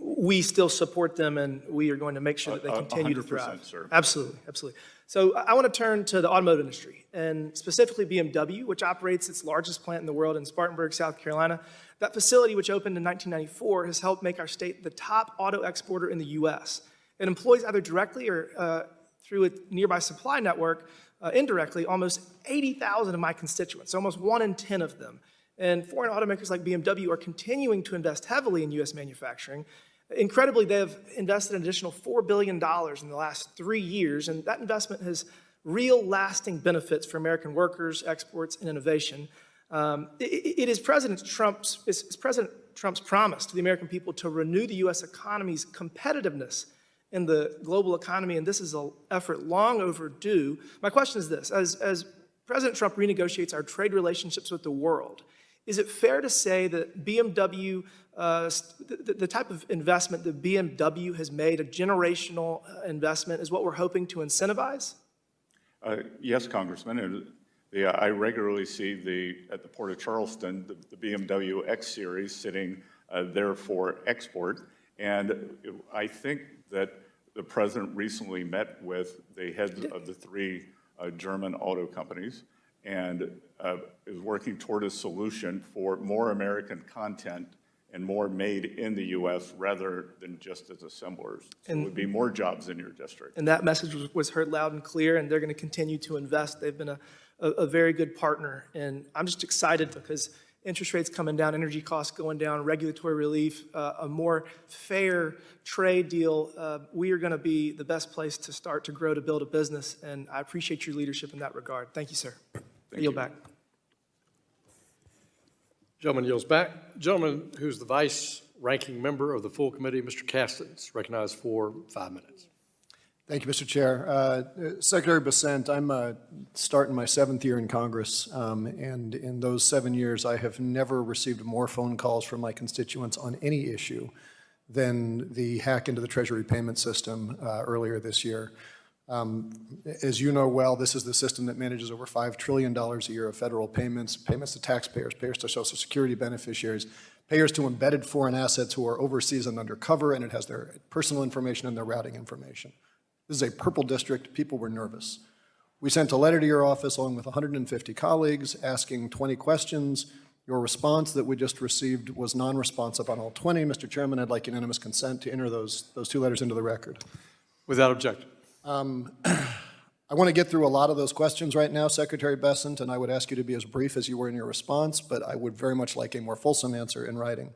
we still support them, and we are going to make sure that they continue to thrive. Sir. Absolutely, absolutely. So I want to turn to the automotive industry, and specifically BMW, which operates its largest plant in the world in Spartanburg, South Carolina. That facility, which opened in 1994, has helped make our state the top auto exporter in the U.S. It employs either directly or through a nearby supply network, indirectly, almost 80,000 of my constituents, almost 1 in 10 of them. And foreign automakers like BMW are continuing to invest heavily in U.S. manufacturing. Incredibly, they have invested an additional $4 billion in the last 3 years, and that investment has real lasting benefits for American workers, exports, and innovation. It is President Trump's promise to the American people to renew the U.S. economy's competitiveness in the global economy, and this is an effort long overdue. My question is this: as President Trump renegotiates our trade relationships with the world, is it fair to say that BMW, the type of investment that BMW has made, a generational investment, is what we're hoping to incentivize? Yes, Congressman. And I regularly see at the Port of Charleston, the BMW X Series sitting there for export. And I think that the president recently met with the heads of the three German auto companies and is working toward a solution for more American content and more made in the U.S. rather than just as assemblers. So it would be more jobs in your district. And that message was heard loud and clear, and they're going to continue to invest. They've been a very good partner. And I'm just excited because interest rates coming down, energy costs going down, regulatory relief, a more fair trade deal. We are going to be the best place to start to grow, to build a business. And I appreciate your leadership in that regard. Thank you, sir. I yield back. Gentleman yields back. Gentleman who's the vice ranking member of the full committee, Mr. Caston, is recognized for 5 minutes. Thank you, Mr. Chair. Secretary Bessent, I'm starting my 7th year in Congress, and in those 7 years, I have never received more phone calls from my constituents on any issue than the hack into the Treasury payment system earlier this year. As you know well, this is the system that manages over $5 trillion a year of federal payments, payments to taxpayers, payers to Social Security beneficiaries, payers to embedded foreign assets who are overseas and undercover, and it has their personal information and their routing information. This is a purple district. People were nervous. We sent a letter to your office along with 150 colleagues asking 20 questions. Your response that we just received was non-responsive on all 20. Mr. Chairman, I'd like unanimous consent to enter those 2 letters into the record. Without objection. I want to get through a lot of those questions right now, Secretary Bessent, and I would ask you to be as brief as you were in your response, but I would very much like a more fulsome answer in writing.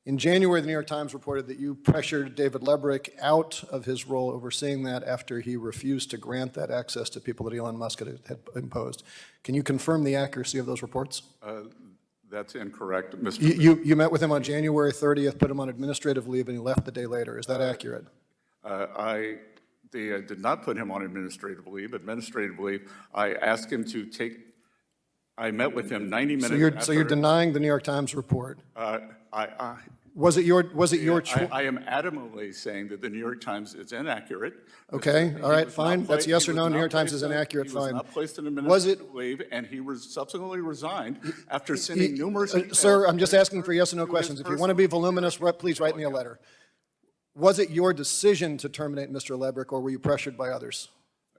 In January, the New York Times reported that you pressured David Lebrick out of his role overseeing that after he refused to grant that access to people that Elon Musk had imposed. Can you confirm the accuracy of those reports? That's incorrect, Mr. You met with him on January 30th, put him on administrative leave, and he left the day later. Is that accurate? They did not put him on administrative leave. Administrative leave, I asked him to take, I met with him 90 minutes after. So you're denying the New York Times report? Was it your choice? I am adamantly saying that the New York Times is inaccurate. Okay, all right, fine. That's yes or no. New York Times is inaccurate, fine. He was not placed in administrative leave, and he subsequently resigned after sending numerous emails. Sir, I'm just asking for yes or no questions. If you want to be voluminous, please write me a letter. Was it your decision to terminate Mr. Lebrick, or were you pressured by others?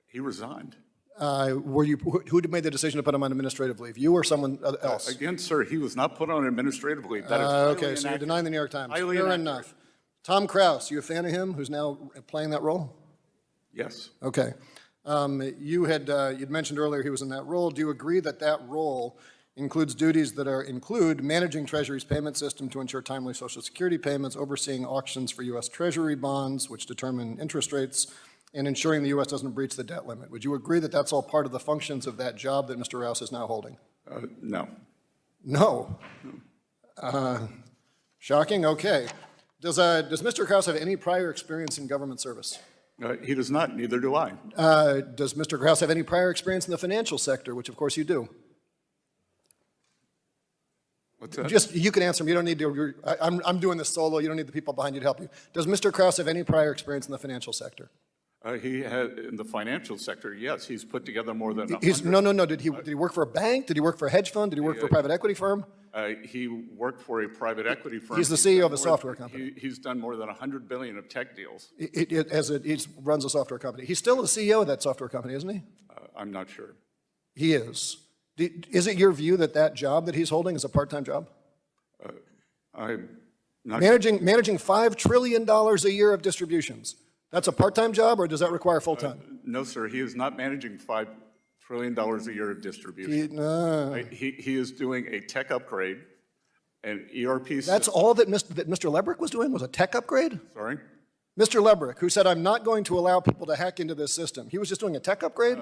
He resigned. Who made the decision to put him on administrative leave? You or someone else? Again, sir, he was not put on administrative leave. That is okay, so you're denying the New York Times. Fair enough. Tom Krause, you a fan of him, who's now playing that role? Yes. Okay. You'd mentioned earlier he was in that role. Do you agree that that role includes duties that include managing Treasury's payment system to ensure timely Social Security payments, overseeing auctions for U.S. Treasury bonds, which determine interest rates, and ensuring the U.S. doesn't breach the debt limit? Would you agree that that's all part of the functions of that job that Mr. Rouse is now holding? No. No? Shocking? Okay. Does Mr. Krause have any prior experience in government service? He does not, neither do I. Does Mr. Krause have any prior experience in the financial sector, which of course you do? What's that? Just, you can answer me. You don't need to, I'm doing this solo. You don't need the people behind you to help you. Does Mr. Krause have any prior experience in the financial sector? He had, in the financial sector, yes, he's put together more than 100. No. Did he work for a bank? Did he work for a hedge fund? Did he work for a private equity firm? He worked for a private equity firm. He's the CEO of a software company. He's done more than $100 billion of tech deals. He runs a software company. He's still the CEO of that software company, isn't he? I'm not sure. He is. Is it your view that that job that he's holding is a part-time job? I'm not managing $5 trillion a year of distributions. That's a part-time job, or does that require full-time? No, sir. He is not managing $5 trillion a year of distribution. He is doing a tech upgrade, an ERP system. That's all that Mr. Lebrick was doing, was a tech upgrade? Sorry? Mr. Lebrick, who said, I'm not going to allow people to hack into this system. He was just doing a tech upgrade?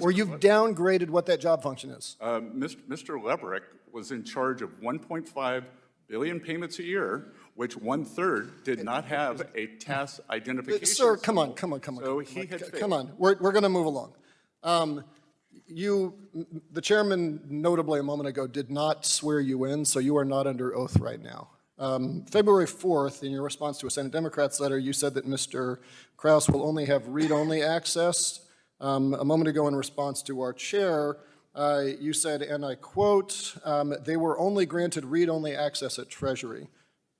Or you've downgraded what that job function is? Mr. Lebrick was in charge of 1.5 billion payments a year, which 1/3 did not have a task identification. Sir, come on. So he had failed. Come on, we're going to move along. The chairman, notably a moment ago, did not swear you in, so you are not under oath right now. February 4th, in your response to a Senate Democrats letter, you said that Mr. Krause will only have read-only access. A moment ago, in response to our chair, You said, and I quote, they were only granted read-only access at Treasury.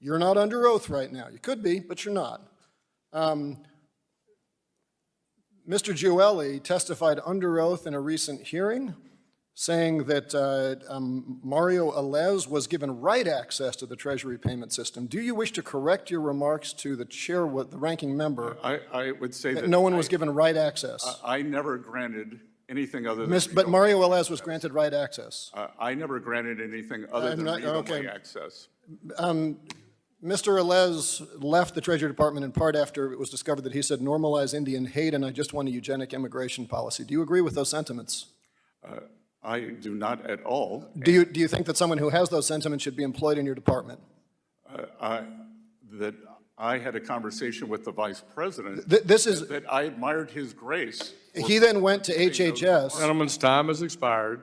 You're not under oath right now. You could be, but you're not. Mr. Gioeli testified under oath in a recent hearing, saying that Mario Alez was given right access to the Treasury payment system. Do you wish to correct your remarks to the chair, the ranking member, I would say that no one was given right access? I never granted anything other than. But Mario Alez was granted right access. I never granted anything other than read-only access. Mr. Alez left the Treasury Department in part after it was discovered that he said normalize Indian hate and I just want a eugenic immigration policy. Do you agree with those sentiments? I do not at all. Do you think that someone who has those sentiments should be employed in your department? That I had a conversation with the Vice President. That I admired his grace. He then went to HHS. Gentleman's time has expired.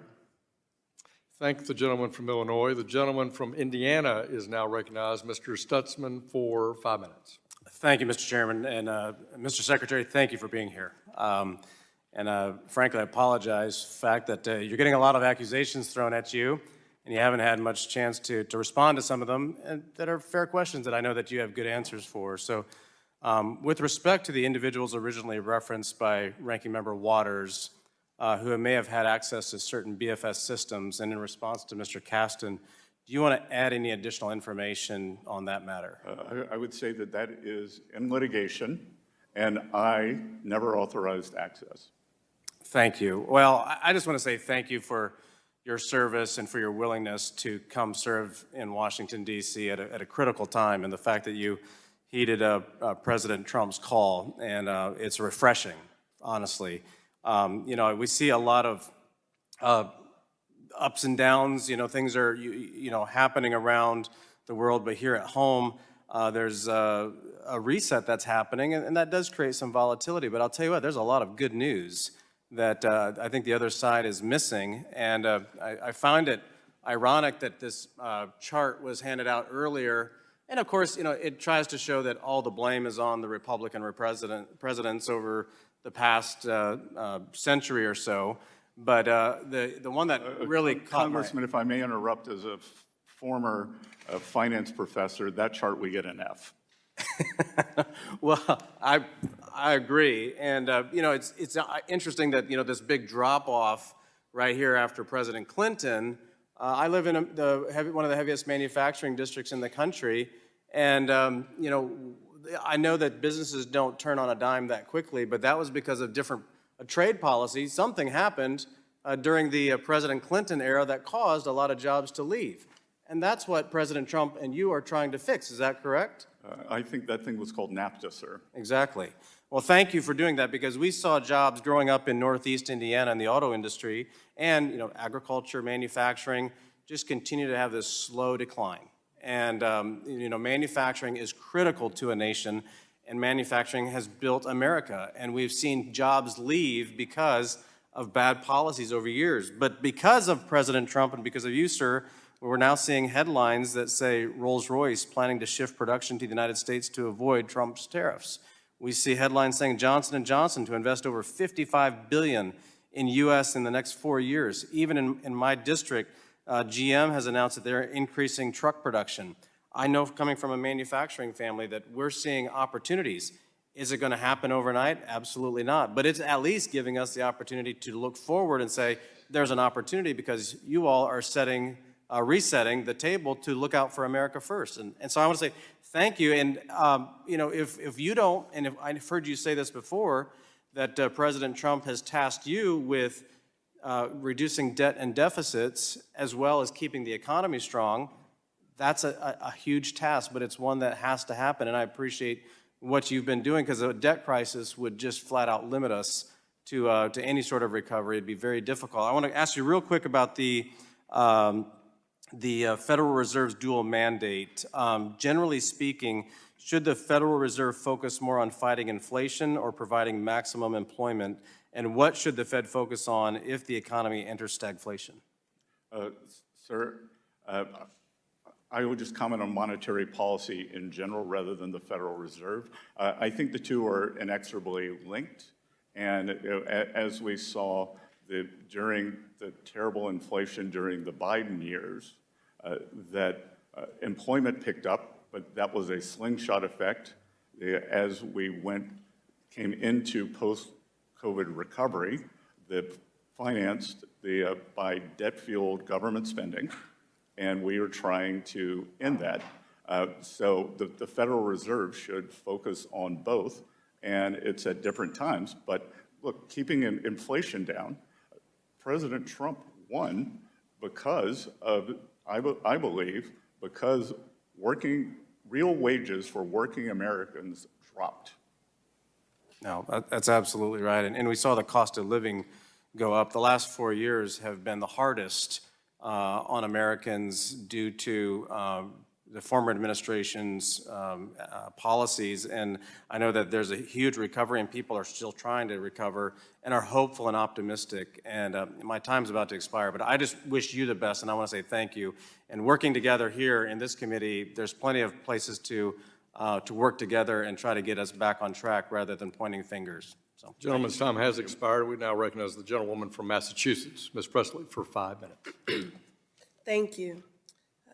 Thank the gentleman from Illinois. The gentleman from Indiana is now recognized. Mr. Stutzman for 5 minutes. Thank you, Mr. Chairman. And Mr. Secretary, thank you for being here. Frankly, I apologize for the fact that you're getting a lot of accusations thrown at you, and you haven't had much chance to respond to some of them that are fair questions that I know that you have good answers for. So with respect to the individuals originally referenced by Ranking Member Waters, who may have had access to certain BFS systems, and in response to Mr. Caston, do you want to add any additional information on that matter? I would say that that is in litigation, and I never authorized access. Thank you. Well, I just want to say thank you for your service and for your willingness to come serve in Washington, D.C. at a critical time, and the fact that you heeded President Trump's call, and it's refreshing, honestly. You know, we see a lot of ups and downs, you know, things are, you know, happening around the world, but here at home, there's a reset that's happening, and that does create some volatility. But I'll tell you what, there's a lot of good news that I think the other side is missing, and I find it ironic that this chart was handed out earlier. And of course, you know, it tries to show that all the blame is on the Republican presidents over the past century or so. But the one that really caught Congressman, if I may interrupt, as a former finance professor, that chart we get an F. Well, I agree, and you know, it's interesting that, you know, this big drop off right here after President Clinton. I live in one of the heaviest manufacturing districts in the country, and you know, I know that businesses don't turn on a dime that quickly, but that was because of different trade policies. Something happened during the President Clinton era that caused a lot of jobs to leave. And that's what President Trump and you are trying to fix. Is that correct? I think that thing was called NAFTA, sir. Exactly. Well, thank you for doing that, because we saw jobs growing up in Northeast Indiana in the auto industry and, you know, agriculture, manufacturing, just continue to have this slow decline. And, you know, manufacturing is critical to a nation, and manufacturing has built America. And we've seen jobs leave because of bad policies over years. But because of President Trump and because of you, sir, we're now seeing headlines that say Rolls-Royce planning to shift production to the United States to avoid Trump's tariffs. We see headlines saying Johnson & Johnson to invest over $55 billion in U.S. in the next 4 years. Even in my district, GM has announced that they're increasing truck production. I know, coming from a manufacturing family, that we're seeing opportunities. Is it going to happen overnight? Absolutely not. But it's at least giving us the opportunity to look forward and say there's an opportunity, because you all are resetting the table to look out for America first. And so I want to say thank you. And you know, if you don't, and if I've heard you say this before, that President Trump has tasked you with reducing debt and deficits as well as keeping the economy strong, that's a huge task, but it's one that has to happen. And I appreciate what you've been doing, because a debt crisis would just flat out limit us to any sort of recovery. It'd be very difficult. I want to ask you real quick about the Federal Reserve's dual mandate. Generally speaking, should the Federal Reserve focus more on fighting inflation or providing maximum employment? And what should the Fed focus on if the economy enters stagflation? Sir, I would just comment on monetary policy in general rather than the Federal Reserve. I think the two are inexorably linked. And as we saw during the terrible inflation during the Biden years, that employment picked up, but that was a slingshot effect as we came into post-COVID recovery that financed by debt-fueled government spending, and we are trying to end that. So the Federal Reserve should focus on both, and it's at different times. But look, keeping inflation down, President Trump won because of, I believe, because real wages for working Americans dropped. No, that's absolutely right. And we saw the cost of living go up. The last 4 years have been the hardest on Americans due to the former administration's policies. And I know that there's a huge recovery and people are still trying to recover and are hopeful and optimistic. And my time's about to expire, but I just wish you the best and I want to say thank you. And working together here in this committee, there's plenty of places to work together and try to get us back on track rather than pointing fingers. So, Gentleman's time has expired. We now recognize the gentlewoman from Massachusetts, Ms. Presley, for 5 minutes. Thank you.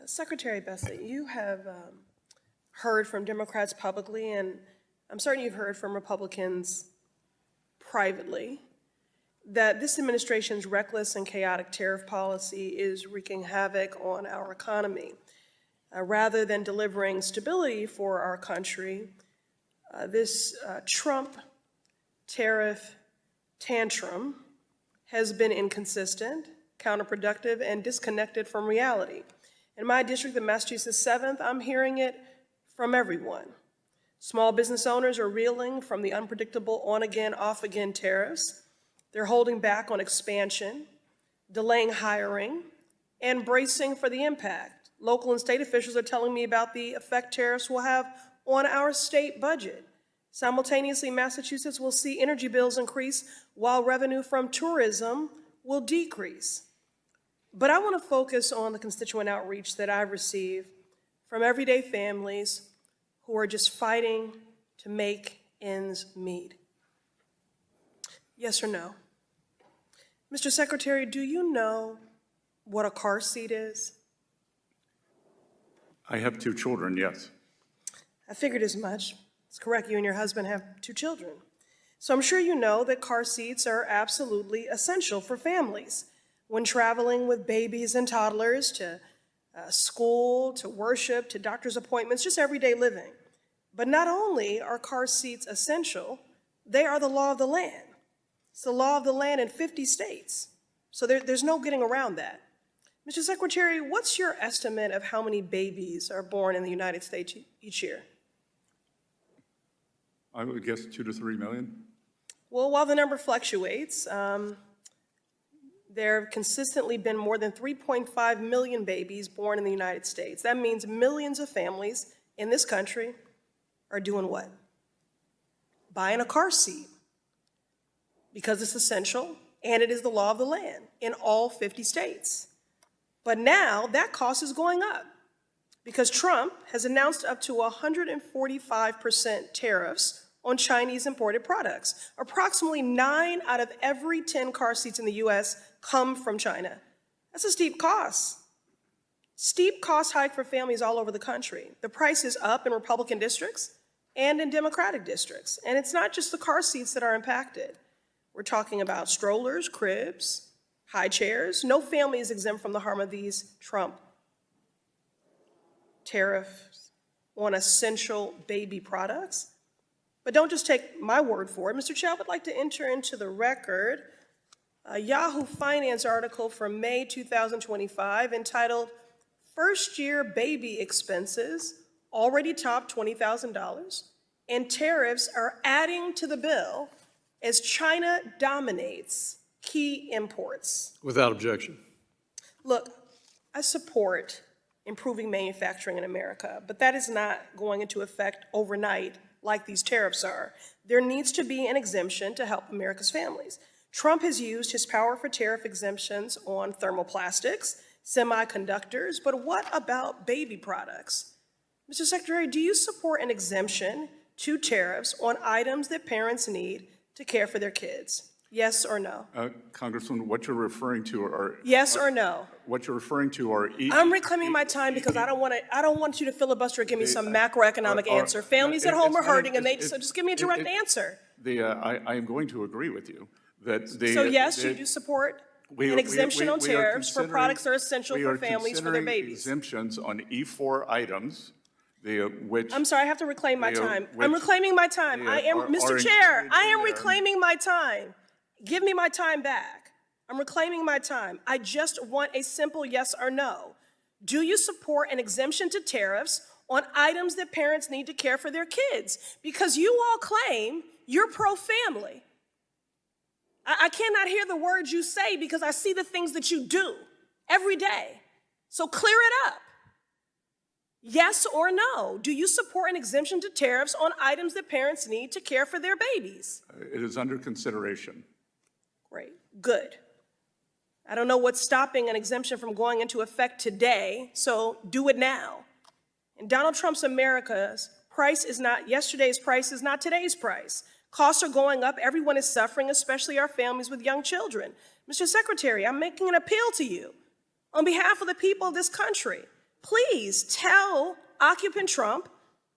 Secretary Bessent, you have heard from Democrats publicly, and I'm certain you've heard from Republicans privately, that this administration's reckless and chaotic tariff policy is wreaking havoc on our economy. Rather than delivering stability for our country, this Trump tariff tantrum has been inconsistent, counterproductive, and disconnected from reality. In my district, the Massachusetts 7th, I'm hearing it from everyone. Small business owners are reeling from the unpredictable on-again, off-again tariffs. They're holding back on expansion, delaying hiring, and bracing for the impact. Local and state officials are telling me about the effect tariffs will have on our state budget. Simultaneously, Massachusetts will see energy bills increase while revenue from tourism will decrease. But I want to focus on the constituent outreach that I've received from everyday families who are just fighting to make ends meet. Yes or no? Mr. Secretary, do you know what a car seat is? I have 2 children, yes. I figured as much. It's correct, you and your husband have 2 children. So I'm sure you know that car seats are absolutely essential for families when traveling with babies and toddlers to school, to worship, to doctor's appointments, just everyday living. But not only are car seats essential, they are the law of the land. It's the law of the land in 50 states. So there's no getting around that. Mr. Secretary, what's your estimate of how many babies are born in the United States each year? I would guess 2 to 3 million. Well, while the number fluctuates, there have consistently been more than 3.5 million babies born in the United States. That means millions of families in this country are doing what? Buying a car seat because it's essential and it is the law of the land in all 50 states. But now that cost is going up because Trump has announced up to 145% tariffs on Chinese imported products. Approximately 9 out of every 10 car seats in the U.S. come from China. That's a steep cost. Steep cost hike for families all over the country. The price is up in Republican districts and in Democratic districts. And it's not just the car seats that are impacted. We're talking about strollers, cribs, high chairs. No family is exempt from the harm of these Trump tariffs on essential baby products. But don't just take my word for it. Mr. Chair, I would like to enter into the record a Yahoo Finance article from May 2025 entitled, "First Year Baby Expenses Already Top $20,000 and Tariffs Are Adding to the Bill as China Dominates Key Imports." Without objection. Look, I support improving manufacturing in America, but that is not going into effect overnight like these tariffs are. There needs to be an exemption to help America's families. Trump has used his power for tariff exemptions on thermoplastics, semiconductors, but what about baby products? Mr. Secretary, do you support an exemption to tariffs on items that parents need to care for their kids? Yes or no? Congressman, what you're referring to are. Yes or no? What you're referring to are. I'm reclaiming my time because I don't want you to filibuster or give me some macroeconomic answer. Families at home are hurting and so just give me a direct answer. I am going to agree with you that the. So yes, you do support an exemption on tariffs for products that are essential for families for their babies. We are considering exemptions on E4 items, which. I'm sorry, I have to reclaim my time. I'm reclaiming my time. Mr. Chair, I am reclaiming my time. Give me my time back. I'm reclaiming my time. I just want a simple yes or no. Do you support an exemption to tariffs on items that parents need to care for their kids? Because you all claim you're pro-family. I cannot hear the words you say because I see the things that you do every day. So clear it up. Yes or no? Do you support an exemption to tariffs on items that parents need to care for their babies? It is under consideration. Great, good. I don't know what's stopping an exemption from going into effect today, so do it now. In Donald Trump's America's price is not, yesterday's price is not today's price. Costs are going up, everyone is suffering, especially our families with young children. Mr. Secretary, I'm making an appeal to you. On behalf of the people of this country, please tell occupant Trump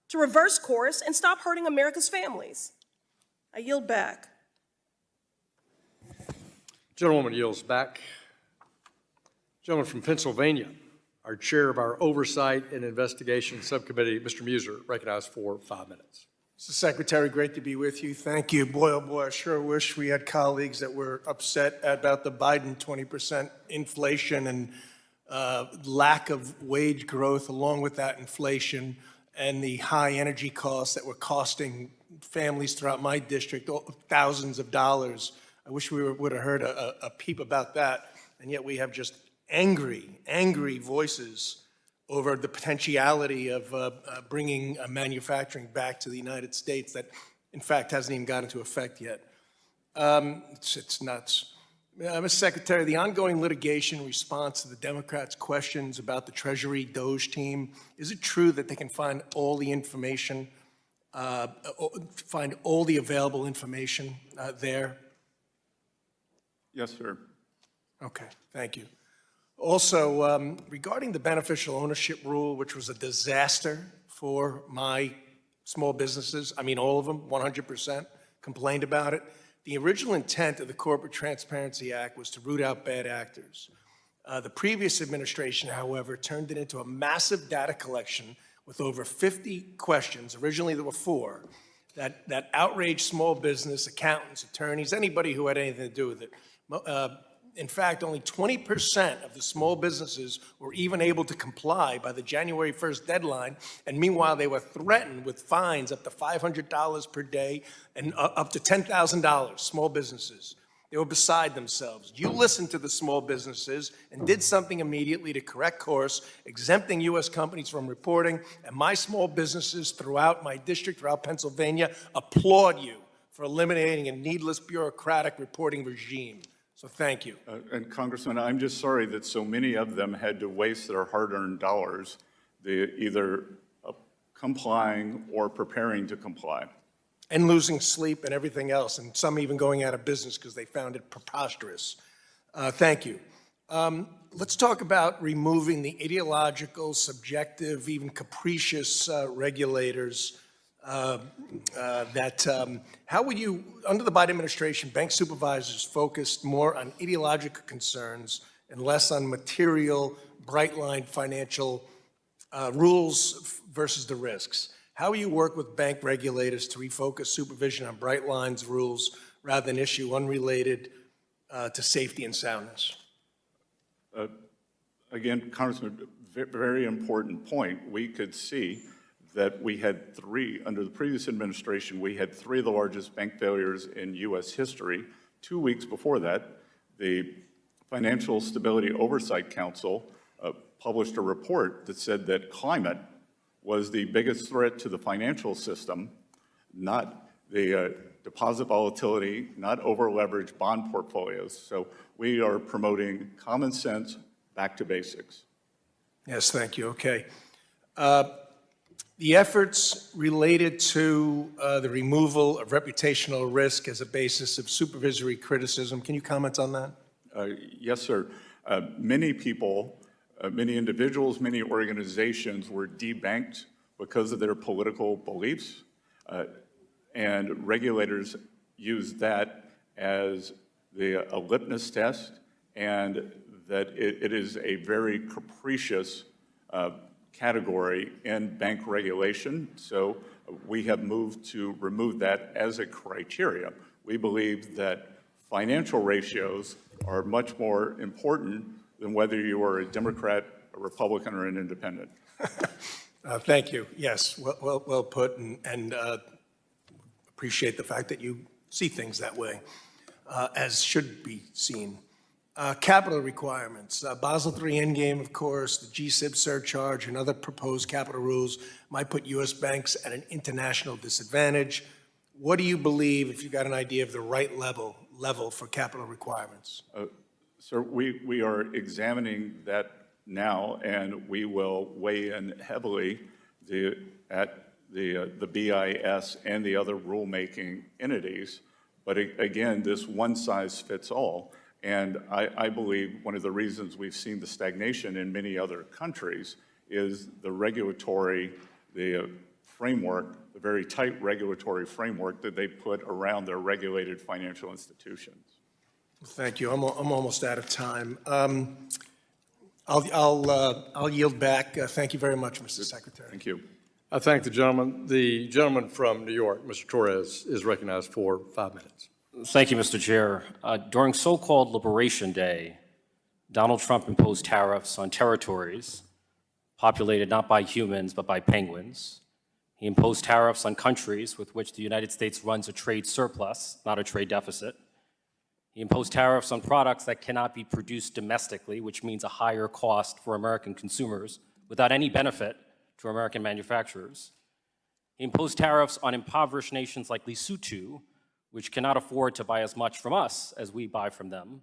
to reverse course and stop hurting America's families. I yield back. Gentlewoman yields back. Gentleman from Pennsylvania, our chair of our Oversight and Investigation Subcommittee, Mr. Muser, recognized for 5 minutes. Mr. Secretary, great to be with you. Thank you. Boy, oh boy, I sure wish we had colleagues that were upset about the Biden 20% inflation and lack of wage growth, along with that inflation and the high energy costs that were costing families throughout my district thousands of dollars. I wish we would have heard a peep about that, and yet we have just angry voices over the potentiality of bringing manufacturing back to the United States that, in fact, hasn't even got into effect yet. It's nuts. Mr. Secretary, the ongoing litigation response to the Democrats' questions about the Treasury DOGE team, is it true that they can find all the information, find all the available information there? Yes, sir. Okay, thank you. Also, regarding the beneficial ownership rule, which was a disaster for my small businesses, I mean, all of them, 100%, complained about it. The original intent of the Corporate Transparency Act was to root out bad actors. The previous administration, however, turned it into a massive data collection with over 50 questions. Originally, there were 4 that outraged small business, accountants, attorneys, anybody who had anything to do with it. In fact, only 20% of the small businesses were even able to comply by the January 1st deadline, and meanwhile, they were threatened with fines up to $500 per day and up to $10,000, small businesses. They were beside themselves. You listened to the small businesses and did something immediately to correct course, exempting U.S. companies from reporting, and my small businesses throughout my district, throughout Pennsylvania, applaud you for eliminating a needless bureaucratic reporting regime. So thank you. And Congressman, I'm just sorry that so many of them had to waste their hard-earned dollars either complying or preparing to comply. And losing sleep and everything else, and some even going out of business because they found it preposterous. Thank you. Let's talk about removing the ideological, subjective, even capricious regulators how would you, under the Biden administration, bank supervisors focused more on ideological concerns and less on material, bright-line financial rules versus the risks? How will you work with bank regulators to refocus supervision on bright lines rules rather than issue unrelated to safety and soundness? Again, Congressman, very important point. We could see that we had 3, under the previous administration, we had 3 of the largest bank failures in U.S. history. 2 weeks before that, the Financial Stability Oversight Council published a report that said that climate was the biggest threat to the financial system, not the deposit volatility, not over-leveraged bond portfolios. So we are promoting common sense, back to basics. Yes, thank you. Okay. The efforts related to the removal of reputational risk as a basis of supervisory criticism, can you comment on that? Yes, sir. Many people, many individuals, many organizations were debanked because of their political beliefs, and regulators use that as a litmus test, and that it is a very capricious category in bank regulation. So we have moved to remove that as a criteria. We believe that financial ratios are much more important than whether you are a Democrat, a Republican, or an independent. Thank you. Yes, well put, and appreciate the fact that you see things that way, as should be seen. Capital requirements, Basel III Endgame, of course, the GSIB surcharge and other proposed capital rules might put U.S. banks at an international disadvantage. What do you believe, if you got an idea of the right level for capital requirements? Sir, we are examining that now, and we will weigh in heavily at the BIS and the other rulemaking entities. But again, this one size fits all. And I believe one of the reasons we've seen the stagnation in many other countries is the regulatory, the framework, the very tight regulatory framework that they put around their regulated financial institutions. Thank you. I'm almost out of time. I'll yield back. Thank you very much, Mr. Secretary. Thank you. I thank the gentleman. The gentleman from New York, Mr. Torres, is recognized for 5 minutes. Thank you, Mr. Chair. During so-called Liberation Day, Donald Trump imposed tariffs on territories populated not by humans but by penguins. He imposed tariffs on countries with which the United States runs a trade surplus, not a trade deficit. He imposed tariffs on products that cannot be produced domestically, which means a higher cost for American consumers without any benefit to American manufacturers. He imposed tariffs on impoverished nations like Lesotho, which cannot afford to buy as much from us as we buy from them.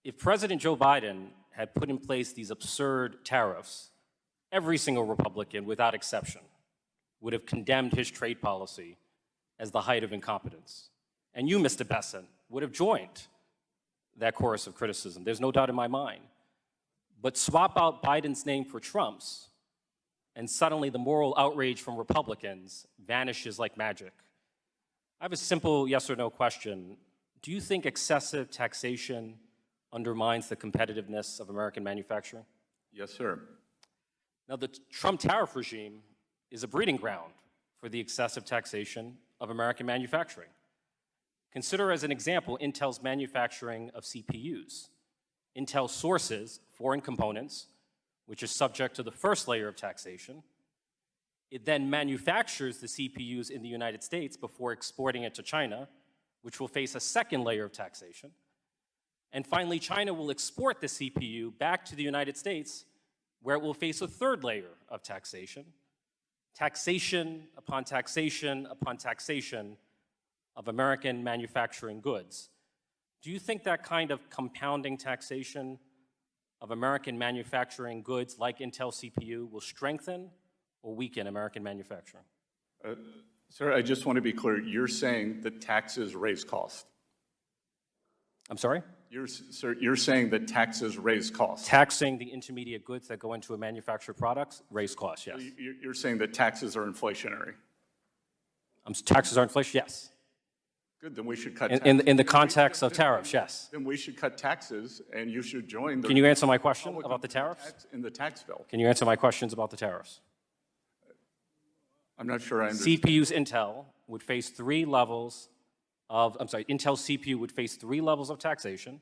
If President Joe Biden had put in place these absurd tariffs, every single Republican, without exception, would have condemned his trade policy as the height of incompetence. And you, Mr. Bessent, would have joined that chorus of criticism. There's no doubt in my mind. But swap out Biden's name for Trump's, and suddenly the moral outrage from Republicans vanishes like magic. I have a simple yes or no question. Do you think excessive taxation undermines the competitiveness of American manufacturing? Yes, sir. Now, the Trump tariff regime is a breeding ground for the excessive taxation of American manufacturing. Consider as an example Intel's manufacturing of CPUs. Intel sources foreign components, which is subject to the first layer of taxation. It then manufactures the CPUs in the United States before exporting it to China, which will face a second layer of taxation. And finally, China will export the CPU back to the United States, where it will face a third layer of taxation. Taxation upon taxation upon taxation of American manufacturing goods. Do you think that kind of compounding taxation of American manufacturing goods like Intel CPU will strengthen or weaken American manufacturing? Sir, I just want to be clear. You're saying that taxes raise cost. I'm sorry? Sir, you're saying that taxes raise costs. Taxing the intermediate goods that go into a manufactured product raise costs, yes. So you're saying that taxes are inflationary. Taxes are inflation, yes. Good, then we should cut taxes. In the context of tariffs, yes. Then we should cut taxes, and you should join the... Can you answer my question about the tariffs? In the tax bill. Can you answer my questions about the tariffs? I'm not sure I understand. CPU's Intel would face Intel CPU would face 3 levels of taxation: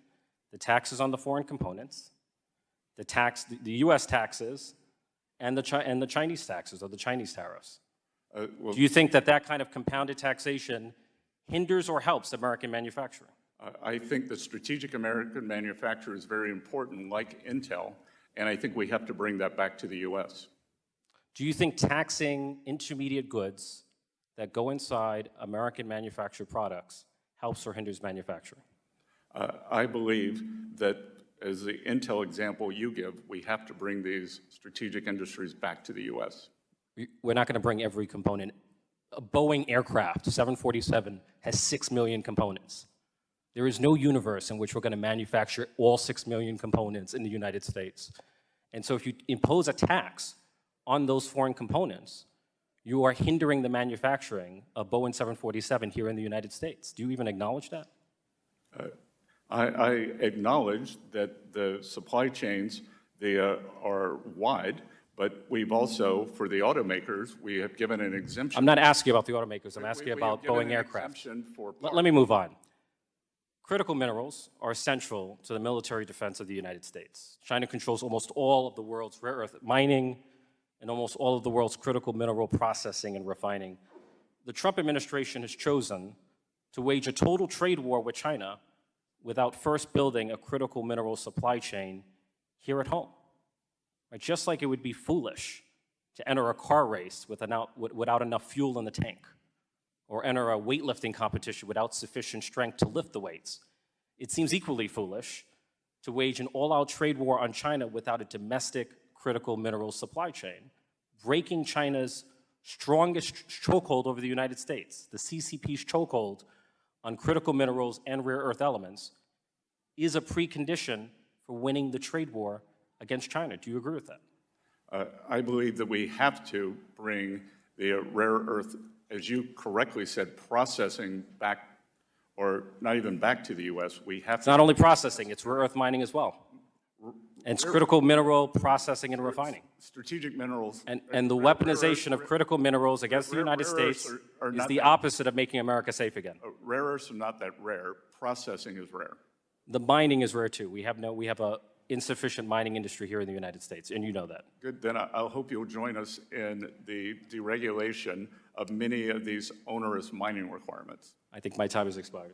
the taxes on the foreign components, the U.S. taxes, and the Chinese taxes, or the Chinese tariffs. Do you think that kind of compounded taxation hinders or helps American manufacturing? I think that strategic American manufacture is very important, like Intel, and I think we have to bring that back to the U.S. Do you think taxing intermediate goods that go inside American manufactured products helps or hinders manufacturing? I believe that, as the Intel example you give, we have to bring these strategic industries back to the U.S. We're not going to bring every component. A Boeing aircraft, 747, has 6 million components. There is no universe in which we're going to manufacture all 6 million components in the United States. And so if you impose a tax on those foreign components, you are hindering the manufacturing of Boeing 747 here in the United States. Do you even acknowledge that? I acknowledge that the supply chains, they are wide, but we've also, for the automakers, we have given an exemption. I'm not asking about the automakers. I'm asking about Boeing aircraft. Let me move on. Critical minerals are essential to the military defense of the United States. China controls almost all of the world's rare earth mining and almost all of the world's critical mineral processing and refining. The Trump administration has chosen to wage a total trade war with China without first building a critical mineral supply chain here at home. Right? Just like it would be foolish to enter a car race without enough fuel in the tank, or enter a weightlifting competition without sufficient strength to lift the weights. It seems equally foolish to wage an all-out trade war on China without a domestic critical mineral supply chain, breaking China's strongest chokehold over the United States. The CCP's chokehold on critical minerals and rare earth elements is a precondition for winning the trade war against China. Do you agree with that? I believe that we have to bring the rare earth, as you correctly said, processing back, or not even back to the U.S. We have It's not only processing, it's rare earth mining as well. And it's critical mineral processing and refining. Strategic minerals. And the weaponization of critical minerals against the United States is the opposite of making America safe again. Rare earths are not that rare. Processing is rare. The mining is rare too. We have a insufficient mining industry here in the United States, and you know that. Good, then I'll hope you'll join us in the deregulation of many of these onerous mining requirements. I think my time has expired.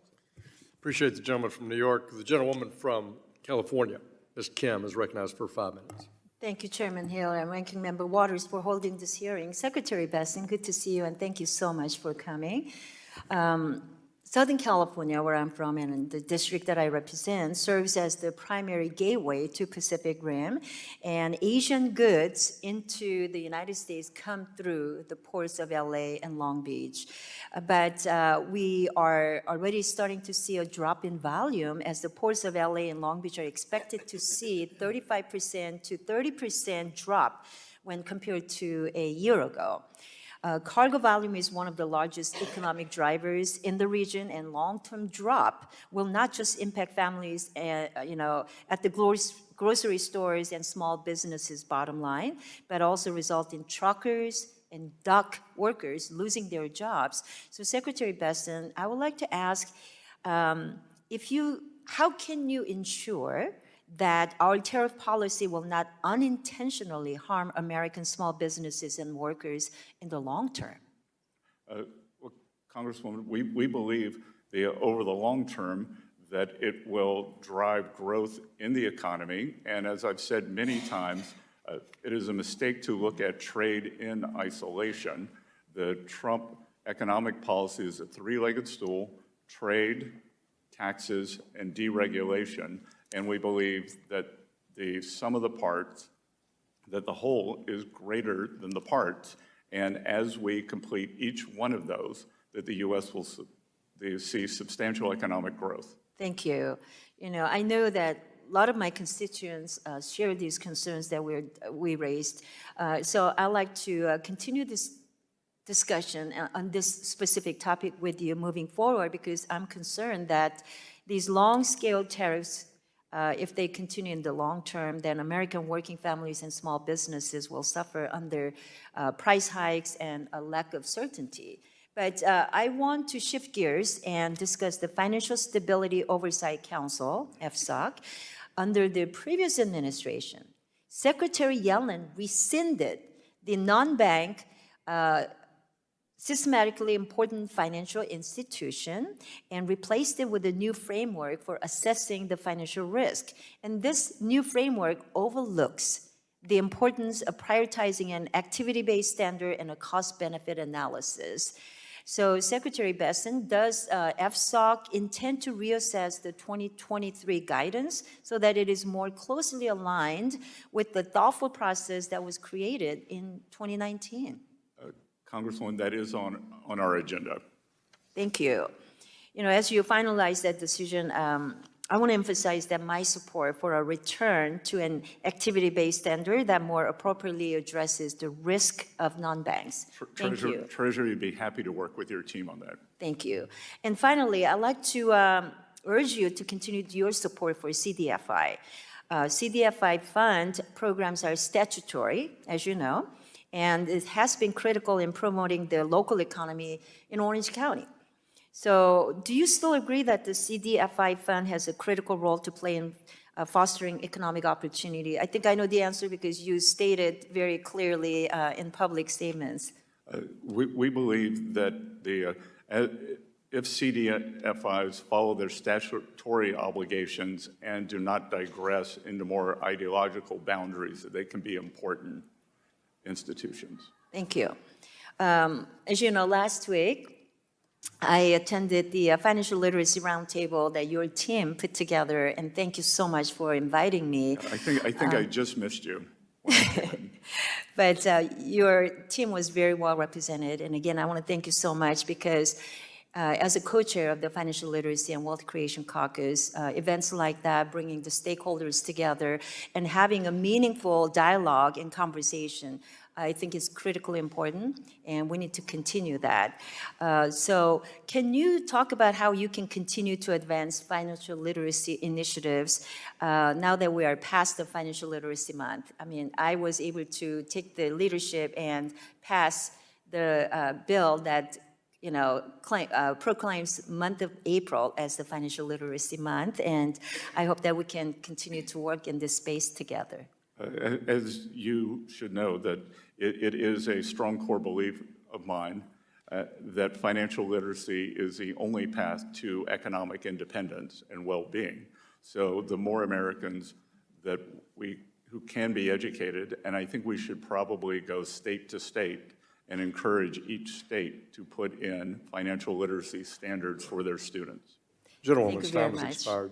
Appreciate the gentleman from New York. The gentlewoman from California, Ms. Kim, is recognized for 5 minutes. Thank you, Chairman Hill and Ranking Member Waters, for holding this hearing. Secretary Bessent, good to see you, and thank you so much for coming. Southern California, where I'm from, and the district that I represent, serves as the primary gateway to Pacific Rim, and Asian goods into the United States come through the ports of LA and Long Beach. But we are already starting to see a drop in volume as the ports of LA and Long Beach are expected to see 35% to 30% drop when compared to a year ago. Cargo volume is one of the largest economic drivers in the region, and long-term drop will not just impact families, at the grocery stores and small businesses' bottom line, but also result in truckers and dock workers losing their jobs. So, Secretary Bessent, I would like to ask, how can you ensure that our tariff policy will not unintentionally harm American small businesses and workers in the long term? Well, Congresswoman, we believe over the long term that it will drive growth in the economy. And as I've said many times, it is a mistake to look at trade in isolation. The Trump economic policy is a three-legged stool: trade, taxes, and deregulation. And we believe that the sum of the parts, that the whole is greater than the parts. And as we complete each one of those, that the U.S. will see substantial economic growth. Thank you. I know that a lot of my constituents share these concerns that we raised. So I'd like to continue this discussion on this specific topic with you moving forward, because I'm concerned that these long-scale tariffs, if they continue in the long term, then American working families and small businesses will suffer under price hikes and a lack of certainty. But I want to shift gears and discuss the Financial Stability Oversight Council, FSOC. Under the previous administration, Secretary Yellen rescinded the non-bank systematically important financial institution and replaced it with a new framework for assessing the financial risk. And this new framework overlooks the importance of prioritizing an activity-based standard and a cost-benefit analysis. So, Secretary Bessent, does FSOC intend to reassess the 2023 guidance so that it is more closely aligned with the thoughtful process that was created in 2019? Congresswoman, that is on our agenda. Thank you. You know, as you finalize that decision, I want to emphasize that my support for a return to an activity-based standard that more appropriately addresses the risk of non-banks. Thank you. Treasury would be happy to work with your team on that. Thank you. And finally, I'd like to urge you to continue your support for CDFI. CDFI fund programs are statutory, as you know, and it has been critical in promoting the local economy in Orange County. So do you still agree that the CDFI fund has a critical role to play in fostering economic opportunity? I think I know the answer because you stated very clearly in public statements. We believe that if CDFIs follow their statutory obligations and do not digress into more ideological boundaries, that they can be important institutions. Thank you. As you know, last week, I attended the Financial Literacy Roundtable that your team put together, and thank you so much for inviting me. I think I just missed you. But your team was very well represented, and again, I want to thank you so much because as a co-chair of the Financial Literacy and Wealth Creation Caucus, events like that, bringing the stakeholders together and having a meaningful dialogue and conversation, I think is critically important, and we need to continue that. So can you talk about how you can continue to advance financial literacy initiatives now that we are past the Financial Literacy Month? I mean, I was able to take the leadership and pass the bill that proclaims month of April as the Financial Literacy Month, and I hope that we can continue to work in this space together. As you should know, that it is a strong core belief of mine that financial literacy is the only path to economic independence and well-being. So the more Americans who can be educated, and I think we should probably go state to state and encourage each state to put in financial literacy standards for their students. Gentlewoman's time has expired.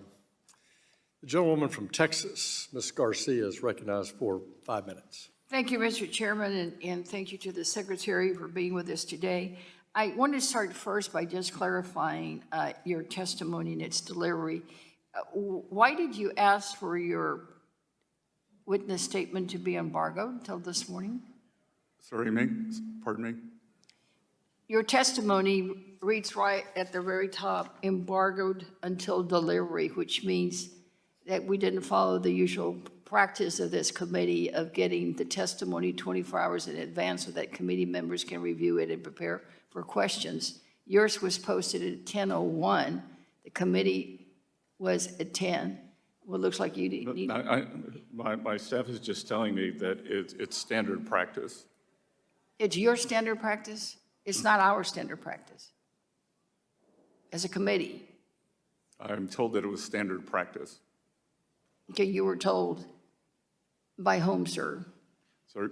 The gentlewoman from Texas, Ms. Garcia, is recognized for 5 minutes. Thank you, Mr. Chairman, and thank you to the Secretary for being with us today. I want to start first by just clarifying your testimony and its delivery. Why did you ask for your witness statement to be embargoed until this morning? Sorry, pardon me? Your testimony reads right at the very top, embargoed until delivery, which means that we didn't follow the usual practice of this committee of getting the testimony 24 hours in advance so that committee members can review it and prepare for questions. Yours was posted at 10:01. The committee was at 10. Well, it looks like you need... My staff is just telling me that it's standard practice. It's your standard practice? It's not our standard practice as a committee. I'm told that it was standard practice. Okay, you were told by whom, sir? So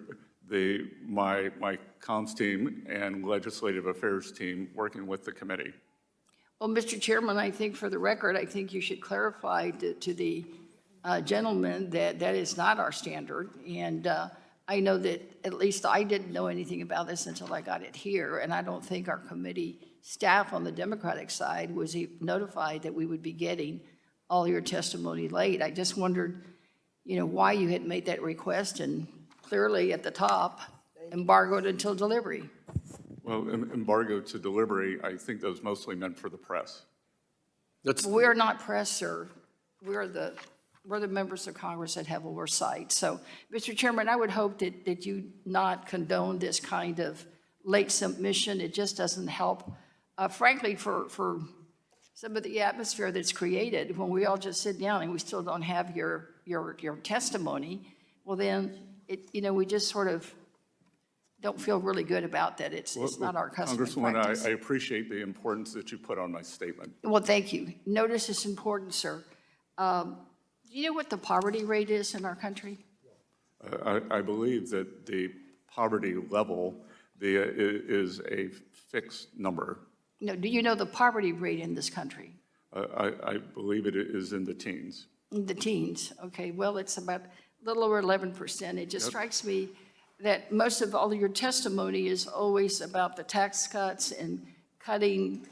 my comms team and legislative affairs team working with the committee. Well, Mr. Chairman, I think for the record, I think you should clarify to the gentleman that that is not our standard. And I know that at least I didn't know anything about this until I got it here. And I don't think our committee staff on the Democratic side was notified that we would be getting all your testimony late. I just wondered, why you had made that request, and clearly at the top, embargoed until delivery. Well, embargo to delivery, I think that was mostly meant for the press. We're not press, sir. We're the members of Congress that have oversight. So, Mr. Chairman, I would hope that you not condone this kind of late submission. It just doesn't help. Frankly, for some of the atmosphere that's created when we all just sit down and we still don't have your testimony, well then, we just sort of don't feel really good about that. It's not our custom and practice. Congresswoman, I appreciate the importance that you put on my statement. Well, thank you. Notice it's important, sir. Do you know what the poverty rate is in our country? I believe that the poverty level is a fixed number. No, do you know the poverty rate in this country? I believe it is in the teens. In the teens, okay. Well, it's about a little over 11%. It just strikes me that most of all of your testimony is always about the tax cuts and cutting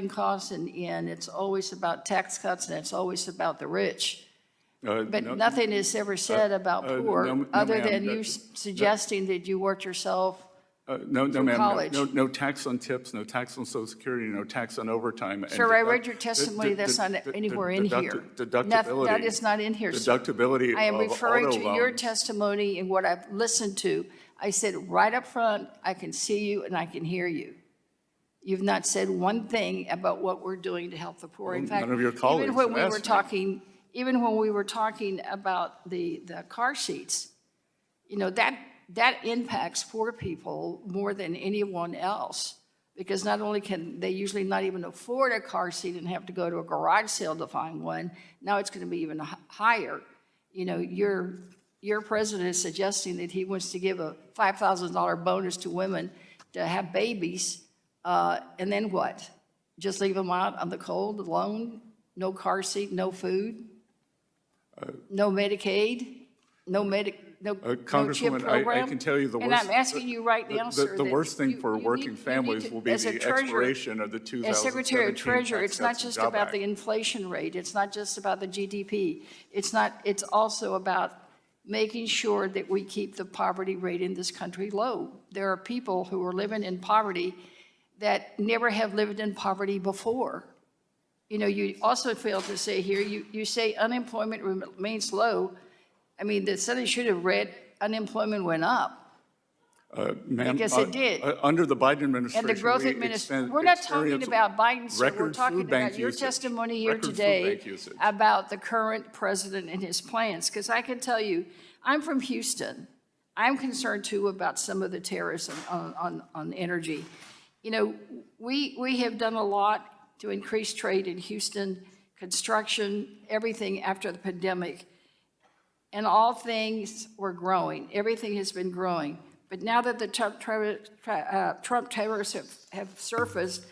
costs, and it's always about tax cuts, and it's always about the rich. But nothing is ever said about poor, other than you suggesting that you worked yourself No, through ma'am, college. no tax on tips, no tax on Social Security, no tax on overtime. and Sir, I read your testimony, that's not anywhere in here. That is not in here, sir. Deductibility I am of referring auto to your loans. testimony and what I've listened to. I said right up front, I can see you and I can hear you. You've not said one thing about what we're doing to help the poor. In fact, None of your colleagues even when have we were asked me. talking, even when we were talking about the car seats, you know, that impacts poor people more than anyone else, because not only can they usually not even afford a car seat and have to go to a garage sale to find one, now it's going to be even higher. You know, your president is suggesting that he wants to give a $5,000 bonus to women to have babies, and then what? Just leave them out on the cold alone? No car seat, no food, no Medicaid, no chip Congresswoman, program? I can tell you the worst. And I'm asking you right now, sir. The that worst thing for you working need families to- will be as a the treasurer- expiration of the 2017 As Secretary of Treasurer, Tax it's not Cuts and just Jobs about Act. the inflation rate. It's not just about the GDP. It's also about making sure that we keep the poverty rate in this country low. There are people who are living in poverty that never have lived in poverty before. You know, you also failed to say here, you say unemployment remains low. I mean, the study should have read unemployment went up. Ma'am, Because it did. Under the Biden administration, And the growth administration, we're not talking about Biden, sir. We're record talking food bank about your usage. testimony here Record food today bank usage. about the current president and his plans. Because I can tell you, I'm from Houston. I'm concerned too about some of the tariffs on energy. You know, we have done a lot to increase trade in Houston, construction, everything after the pandemic. And all things were growing. Everything has been growing. But now that the Trump tariffs have surfaced,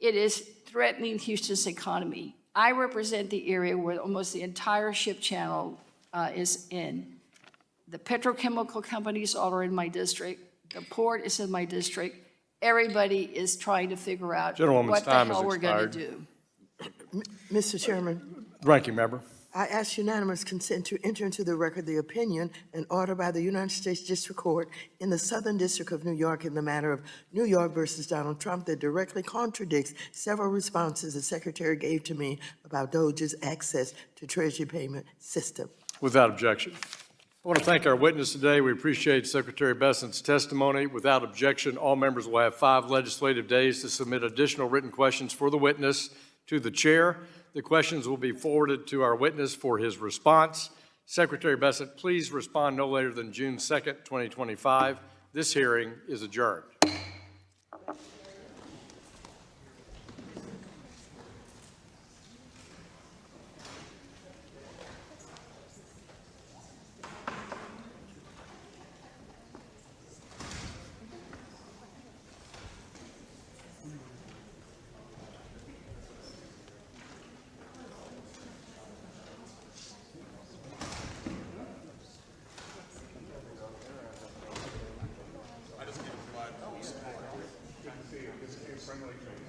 it is threatening Houston's economy. I represent the area where almost the entire ship channel is in. The petrochemical companies all are in my district. The port is in my district. Everybody is trying to figure out Gentlewoman's what the time has hell we're going to expired. do. Mr. Chairman, Ranking member. I ask unanimous consent to enter into the record the opinion and order by the United States District Court in the Southern District of New York in the matter of New York versus Donald Trump that directly contradicts several responses the Secretary gave to me about DOJ's access to Treasury payment system. Without objection. I want to thank our witness today. We appreciate Secretary Bessent's testimony. Without objection, all members will have 5 legislative days to submit additional written questions for the witness to the chair. The questions will be forwarded to our witness for his response. Secretary Bessent, please respond no later than June 2nd, 2025. This hearing is adjourned. Friendly.